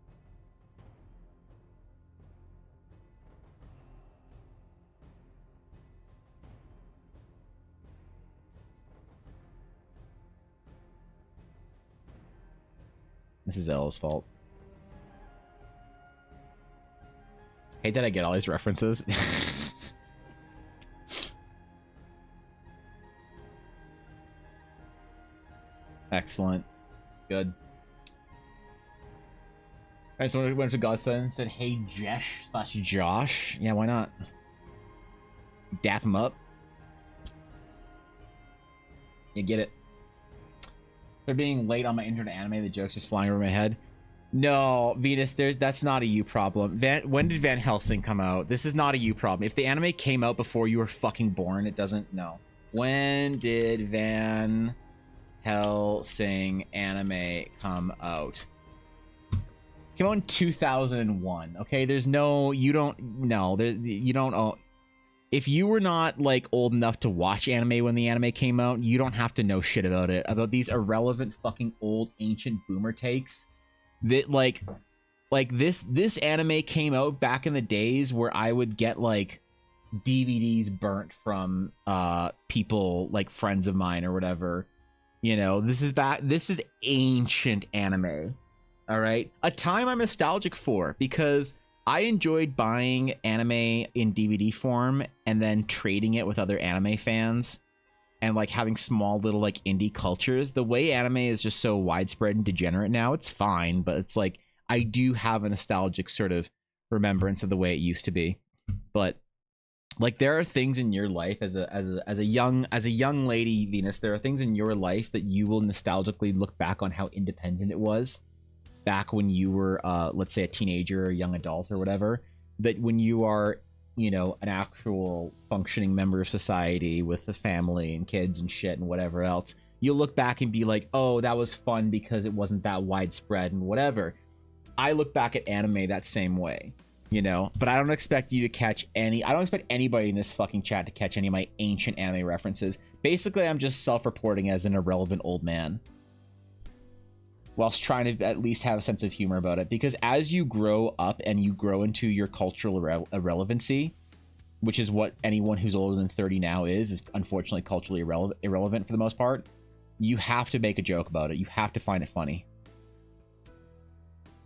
This is Ella's fault. Hate that I get all these references. Excellent. Good. Alright, so we went to Godson and said, hey, Jesh/Josh. Yeah, why not? Dap him up. You get it. They're being late on my internet anime. The joke's just flying over my head. No, Venus, that's not a you problem. When did Van Helsing come out? This is not a you problem. If the anime came out before you were fucking born, it doesn't. No. When did Van Helsing anime come out? Came out in 2001. Okay, there's no. You don't. No, you don't. Oh, if you were not like old enough to watch anime when the anime came out, you don't have to know shit about it. About these irrelevant fucking old ancient boomer takes that like this anime came out back in the days where I would get like DVDs burnt from people like friends of mine or whatever. You know, this is ancient anime. All right, a time I'm nostalgic for because I enjoyed buying anime in DVD form and then trading it with other anime fans and like having small little like indie cultures. The way anime is just so widespread and degenerate now, it's fine, but it's like I do have a nostalgic sort of remembrance of the way it used to be. But Like there are things in your life as a young lady, Venus, there are things in your life that you will nostalgically look back on how independent it was back when you were let's say a teenager or a young adult or whatever, that when you are, you know, an actual functioning member of society with a family and kids and shit and whatever else, you'll look back and be like, oh, that was fun because it wasn't that widespread and whatever. I look back at anime that same way, you know, but I don't expect you to catch I don't expect anybody in this fucking chat to catch any of my ancient anime references. Basically, I'm just self-reporting as an irrelevant old man, whilst trying to at least have a sense of humor about it. Because as you grow up and you grow into your cultural irrelevancy, which is what anyone who's older than 30 now is unfortunately culturally irrelevant for the most part, you have to make a joke about it. You have to find it funny.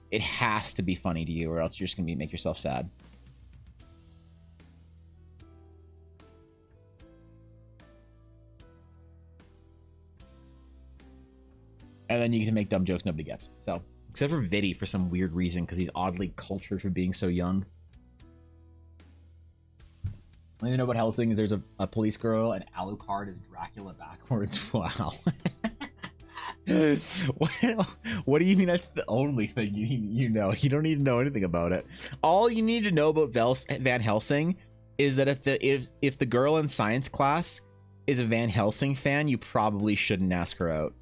It has to be funny to you, or else you're just gonna make yourself sad. And then you can make dumb jokes nobody gets. So, except for Viddy for some weird reason, because he's oddly cultured for being so young. You know about Helsing is there's a police girl, and Alucard is Dracula backwards. Wow. What do you mean that's the only thing you know? You don't need to know anything about it. All you need to know about Van Helsing is that if the girl in science class is a Van Helsing fan, you probably shouldn't ask her out.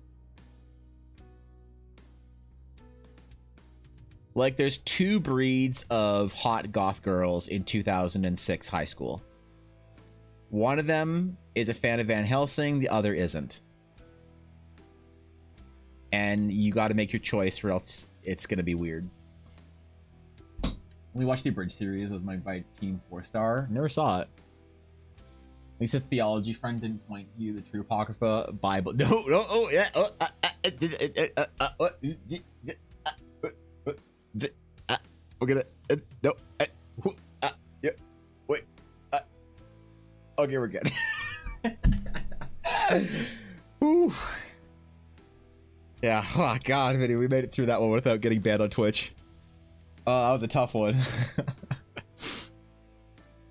Like, there's two breeds of hot goth girls in 2006 high school. One of them is a fan of Van Helsing, the other isn't. And you got to make your choice, or else it's going to be weird. We watched the Abridged series. It was my Team 4-star. Never saw it. At least a theology friend didn't point you the true Apocrypha Bible. No, oh, yeah. We're gonna no yeah, wait, okay, we're good. Ooh. Yeah, oh god, Vinny, we made it through that one without getting banned on Twitch. Oh, that was a tough one.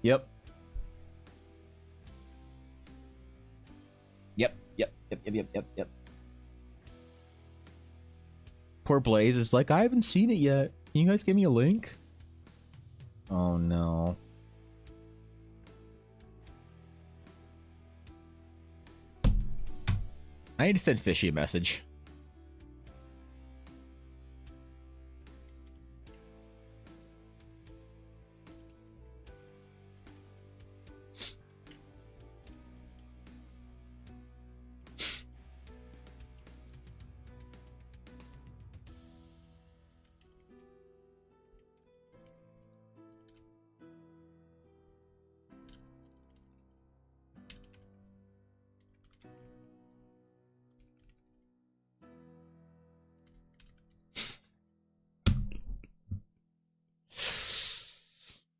Yep. Yep. Poor Blaze is like, I haven't seen it yet. Can you guys give me a link? Oh no. I need to send Fishy a message.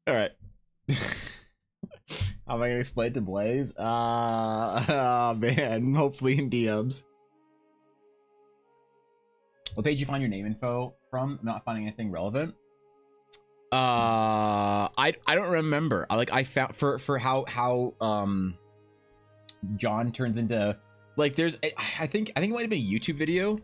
All right. How am I gonna explain it to Blaze? Oh man, hopefully in DMs. What page did you find your name info from? I'm not finding anything relevant. I don't remember. I found for how John turns into, like, there's I think it might have been a YouTube video.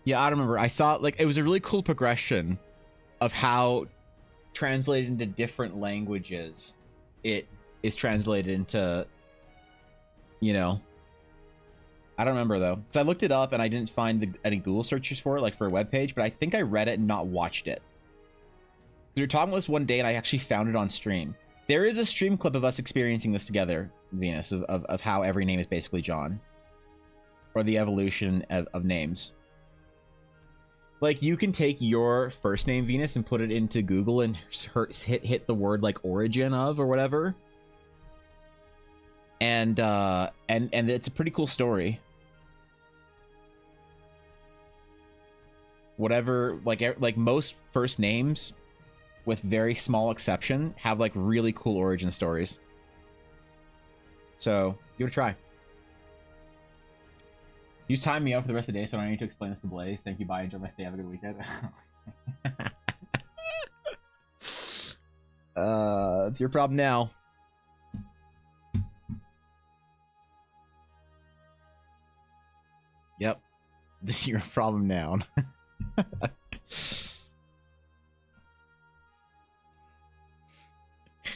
Yeah, I don't remember. I saw, like, it was a really cool progression of how translated into different languages it is translated into, you know. I don't remember though, because I looked it up and I didn't find any Google searches for it, like for a web page, but I think I read it and not watched it. We were talking about this one day and I actually found it on stream. There is a stream clip of us experiencing this together, Venus, of how every name is basically John, or the evolution of names. Like, you can take your first name, Venus, and put it into Google and hit the word, like, origin of or whatever. And it's a pretty cool story. Whatever, like most first names, with very small exception, have like really cool origin stories. So give it a try. Use time me out for the rest of the day, so I don't need to explain this to Blaze. Thank you, bye, enjoy my stay, have a good weekend. It's your problem now. Yep. This is your problem now.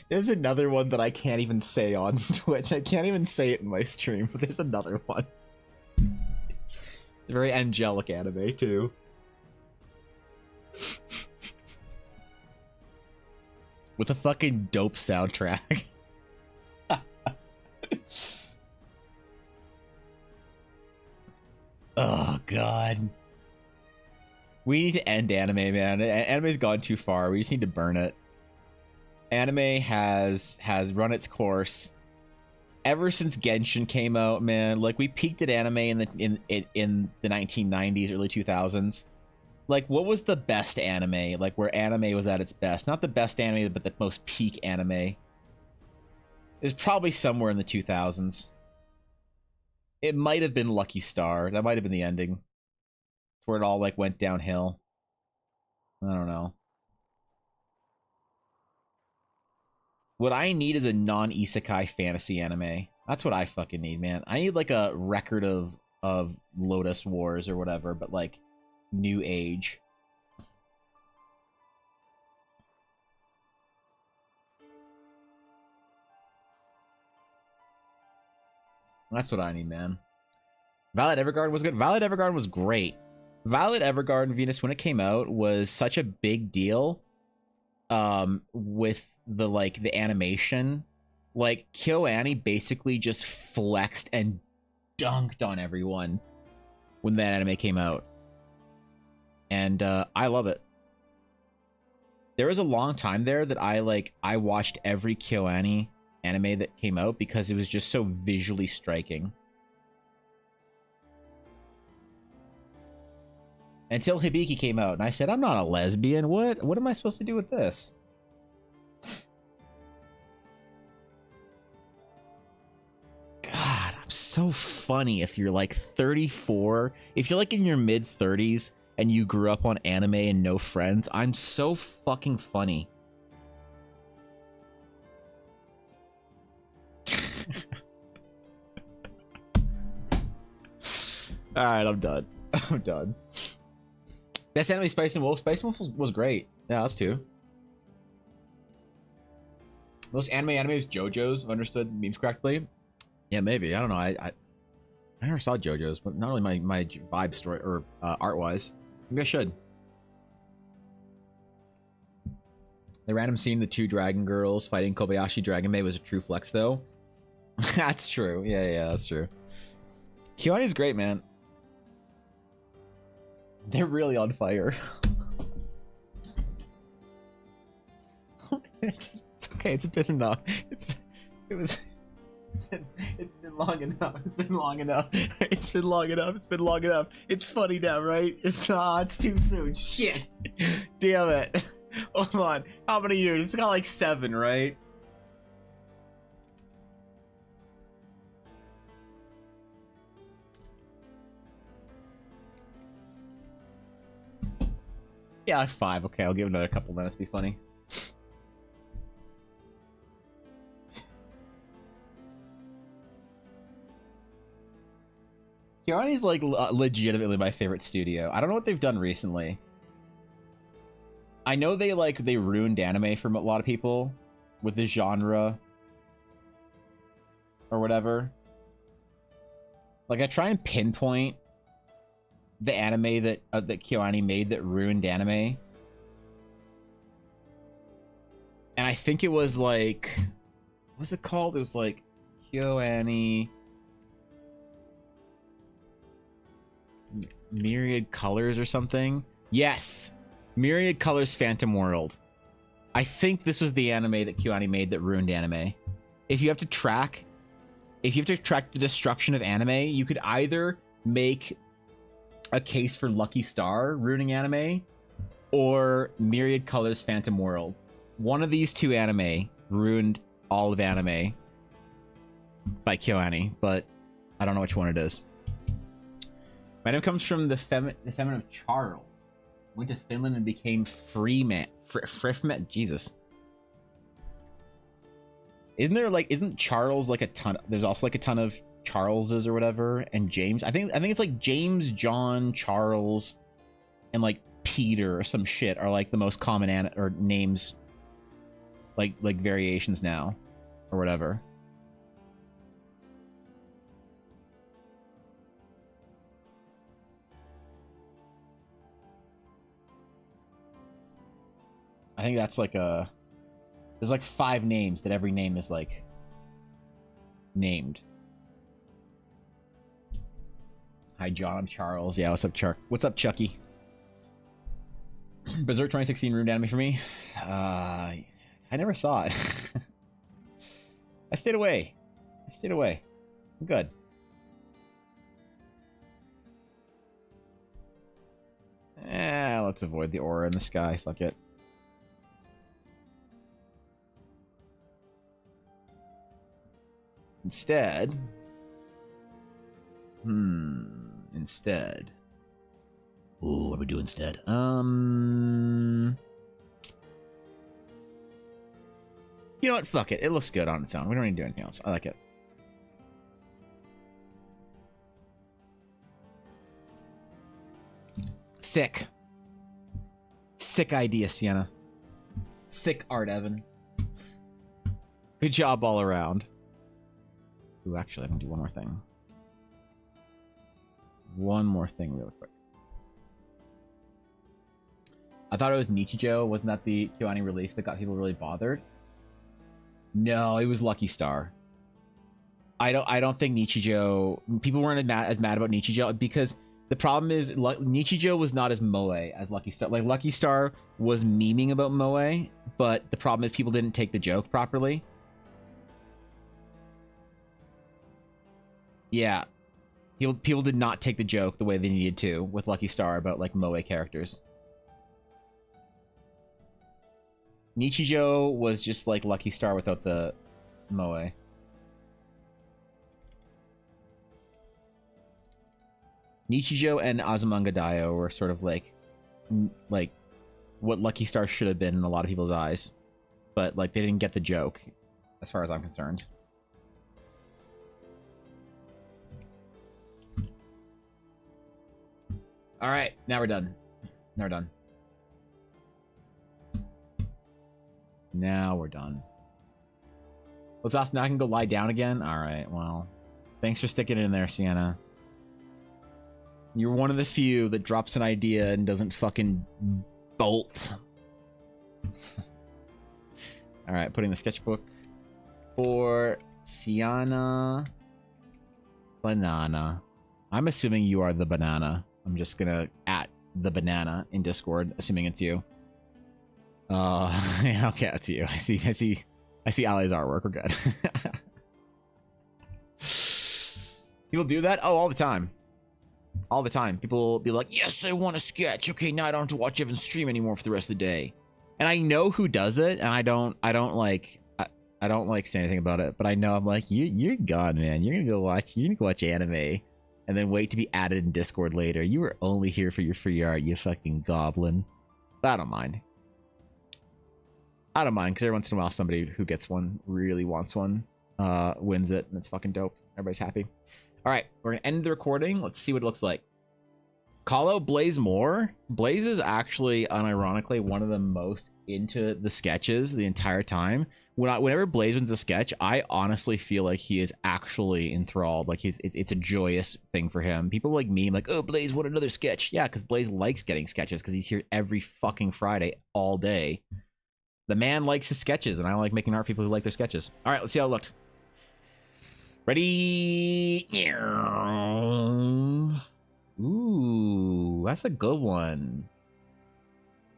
There's another one that I can't even say on Twitch. I can't even say it in my stream, but there's another one. It's a very angelic anime, too. With a fucking dope soundtrack. Oh, God. We need to end anime, man. Anime's gone too far. We just need to burn it. Anime has run its course ever since Genshin came out, man. Like, we peaked at anime in the 1990s, early 2000s. Like, what was the best anime? Like, where anime was at its best. Not the best anime, but the most peak anime. It's probably somewhere in the 2000s. It might have been Lucky Star. That might have been the ending. It's where it all, like, went downhill. I don't know. What I need is a non-isekai fantasy anime. That's what I fucking need, man. I need, like, a record of Lotus Wars or whatever, but, like, new age. That's what I need, man. Violet Evergarden was good. Violet Evergarden was great. Violet Evergarden Venus, when it came out, was such a big deal. With the animation, like KyoAni basically just flexed and dunked on everyone when that anime came out, and I love it. There was a long time there that I watched every KyoAni anime that came out because it was just so visually striking. Until Hibiki came out, and I said, I'm not a lesbian. What am I supposed to do with this? God, I'm so funny if you're like 34. If you're like in your mid-30s and you grew up on anime and no friends, I'm so fucking funny. Alright, I'm done. I'm done. Best anime, Spice and Wolf. Spice and Wolf was great. Yeah, that's two. Most anime is JoJo's, if I understood memes correctly. Yeah, maybe. I don't know. I never saw JoJo's, but not really my vibe story or art-wise. Maybe I should. The random scene, the two dragon girls fighting Kobayashi Dragon Maid was a true flex, though. That's true. Yeah, that's true. KyoAni's great, man. They're really on fire. It's okay. It's been enough. It's been long enough. It's been long enough. It's been long enough. It's been long enough. It's funny now, right? It's too soon. Shit. Damn it. Hold on. How many years? It's got like 7, right? Yeah, 5. Okay, I'll give it another couple minutes to be funny. KyoAni's like legitimately my favorite studio. I don't know what they've done recently. I know they ruined anime for a lot of people with the genre or whatever. Like, I try and pinpoint the anime that KyoAni made that ruined anime, and I think it was like, what was it called? It was like KyoAni Myriad Colors or something. Yes, Myriad Colors Phantom World. I think this was the anime that KyoAni made that ruined anime. If you have to track the destruction of anime, you could either make a case for Lucky Star ruining anime, or Myriad Colors Phantom World. One of these two anime ruined all of anime by KyoAni, but I don't know which one it is. My name comes from the feminine of Charles. Went to Finland and became Freeman. Frifman? Jesus. Isn't Charles like a ton? There's also like a ton of Charleses or whatever, and James. I think it's like James, John, Charles, and like Peter or some shit are like the most common or names, like variations now, or whatever. I think that's like there's like 5 names that every name is like named. Hi, John. I'm Charles. Yeah, what's up, Chuck? What's up, Chucky? Berserk 2016 ruined anime for me. I never saw it. I stayed away. I'm good. Let's avoid the aura in the sky. Fuck it. Instead, ooh, what do we do instead? You know what? Fuck it. It looks good on its own. We don't need to do anything else. I like it. Sick. Sick idea, Sienna. Sick art, Evan. Good job all around. Ooh, actually, I'm gonna do one more thing. One more thing real quick. I thought it was Nichijou. Wasn't that the KyoAni release that got people really bothered? No, it was Lucky Star. I don't think Nichijou... People weren't as mad about Nichijou because the problem is Nichijou was not as moe as Lucky Star. Like, Lucky Star was memeing about moe, but the problem is people didn't take the joke properly. Yeah. People did not take the joke the way they needed to with Lucky Star about, like, moe characters. Nichijou was just like Lucky Star without the moe. Nichijou and Azumanga Daioh were sort of like what Lucky Star should have been in a lot of people's eyes. But, like, they didn't get the joke, as far as I'm concerned. Alright, now we're done. Now we're done. Now we're done. Let's ask now I can go lie down again? Alright, well. Thanks for sticking it in there, Sienna. You're one of the few that drops an idea and doesn't fucking bolt. Alright, putting the sketchbook for Sienna Banana. I'm assuming you are the banana. I'm just gonna @ the banana in Discord, assuming it's you. Yeah, okay, that's you. I see Ali's artwork. We're good. People do that? Oh, all the time. All the time. People will be like, yes, I want a sketch. Okay, now I don't have to watch Evan stream anymore for the rest of the day. And I know who does it, and I don't like say anything about it, but I know I'm like, you're gone, man. You're gonna go watch anime. And then wait to be added in Discord later. You were only here for your free art, you fucking goblin. But I don't mind. I don't mind, because every once in a while somebody who gets one, really wants one, wins it, and it's fucking dope. Everybody's happy. Alright, we're gonna end the recording. Let's see what it looks like. Call out Blaze more. Blaze is actually, unironically, one of the most into the sketches the entire time. Whenever Blaze wins a sketch, I honestly feel like he is actually enthralled. Like, it's a joyous thing for him. People like me, I'm like, oh, Blaze won another sketch. Yeah, because Blaze likes getting sketches because he's here every fucking Friday all day. The man likes his sketches, and I like making art for people who like their sketches. All right, let's see how it looked. Ready? Ooh, that's a good one.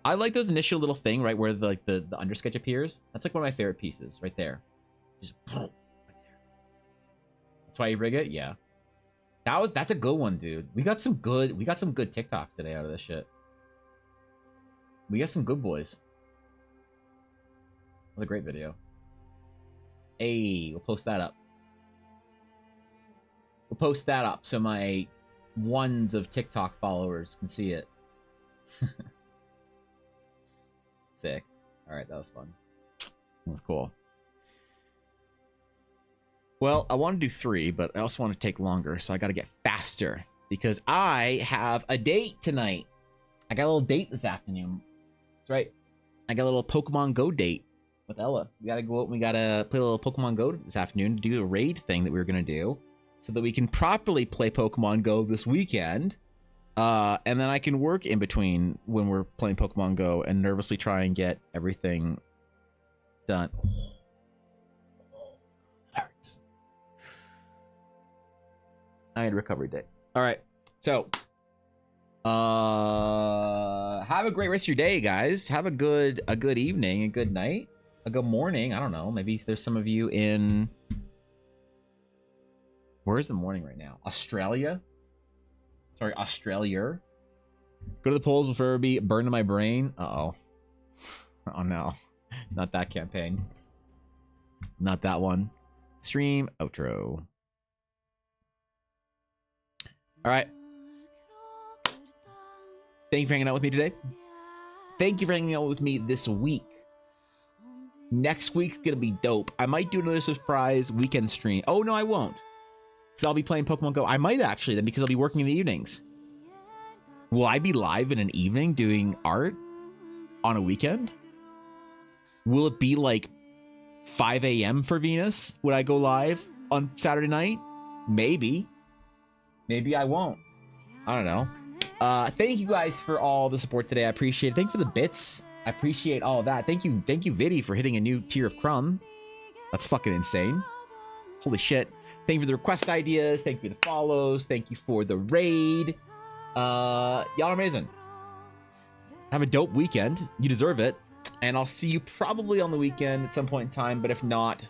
I like those initial little thing, right, where the undersketch appears. That's like one of my favorite pieces, right there. Just right there. That's why you rig it? Yeah. That's a good one, dude. We got some good TikToks today out of this shit. We got some good boys. That was a great video. Hey, we'll post that up. We'll post that up so my ones of TikTok followers can see it. Sick. All right, that was fun. That was cool. Well, I want to do 3, but I also want to take longer, so I got to get faster because I have a date tonight. I got a little date this afternoon. That's right. I got a little Pokemon Go date with Ella. We got to go out and we got to play a little Pokemon Go this afternoon to do a raid thing that we were going to do so that we can properly play Pokemon Go this weekend. And then I can work in between when we're playing Pokemon Go and nervously try and get everything done. Hurts. I had a recovery day. All right. So, have a great rest of your day, guys. Have a good evening, a good night, a good morning. I don't know. Maybe there's some of you in... Where's the morning right now? Australia? Sorry, Australia. Go to the polls with Furby. Burn to my brain. Uh-oh. Oh, no. Not that campaign. Not that one. Stream outro. All right. Thank you for hanging out with me today. Thank you for hanging out with me this week. Next week's going to be dope. I might do another surprise weekend stream. Oh, no, I won't. Because I'll be playing Pokemon Go. I might actually then because I'll be working in the evenings. Will I be live in an evening doing art on a weekend? Will it be like 5 a.m. for Venus? Would I go live on Saturday night? Maybe. Maybe I won't. I don't know. Thank you guys for all the support today. I appreciate it. Thank you for the bits. I appreciate all of that. Thank you, Viddy, for hitting a new tier of Crumb. That's fucking insane. Holy shit. Thank you for the request ideas. Thank you for the follows. Thank you for the raid. Y'all are amazing. Have a dope weekend. You deserve it. And I'll see you probably on the weekend at some point in time. But if not,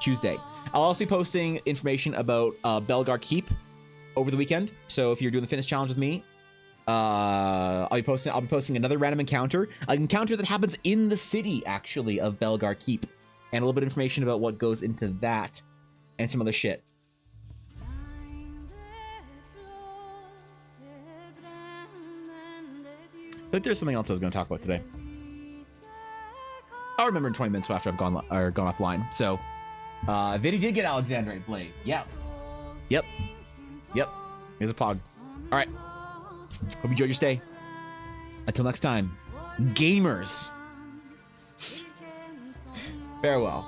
Tuesday. I'll also be posting information about Belgar Keep over the weekend. So if you're doing the fitness challenge with me, I'll be posting another random encounter. An encounter that happens in the city, actually, of Belgar Keep. And a little bit of information about what goes into that and some other shit. I think there's something else I was going to talk about today. I'll remember in 20 minutes after I've gone offline. So, Viddy did get Alexandrite Blaze. Yeah. Yep. Here's a pog. All right. Hope you enjoyed your stay. Until next time, gamers. Farewell.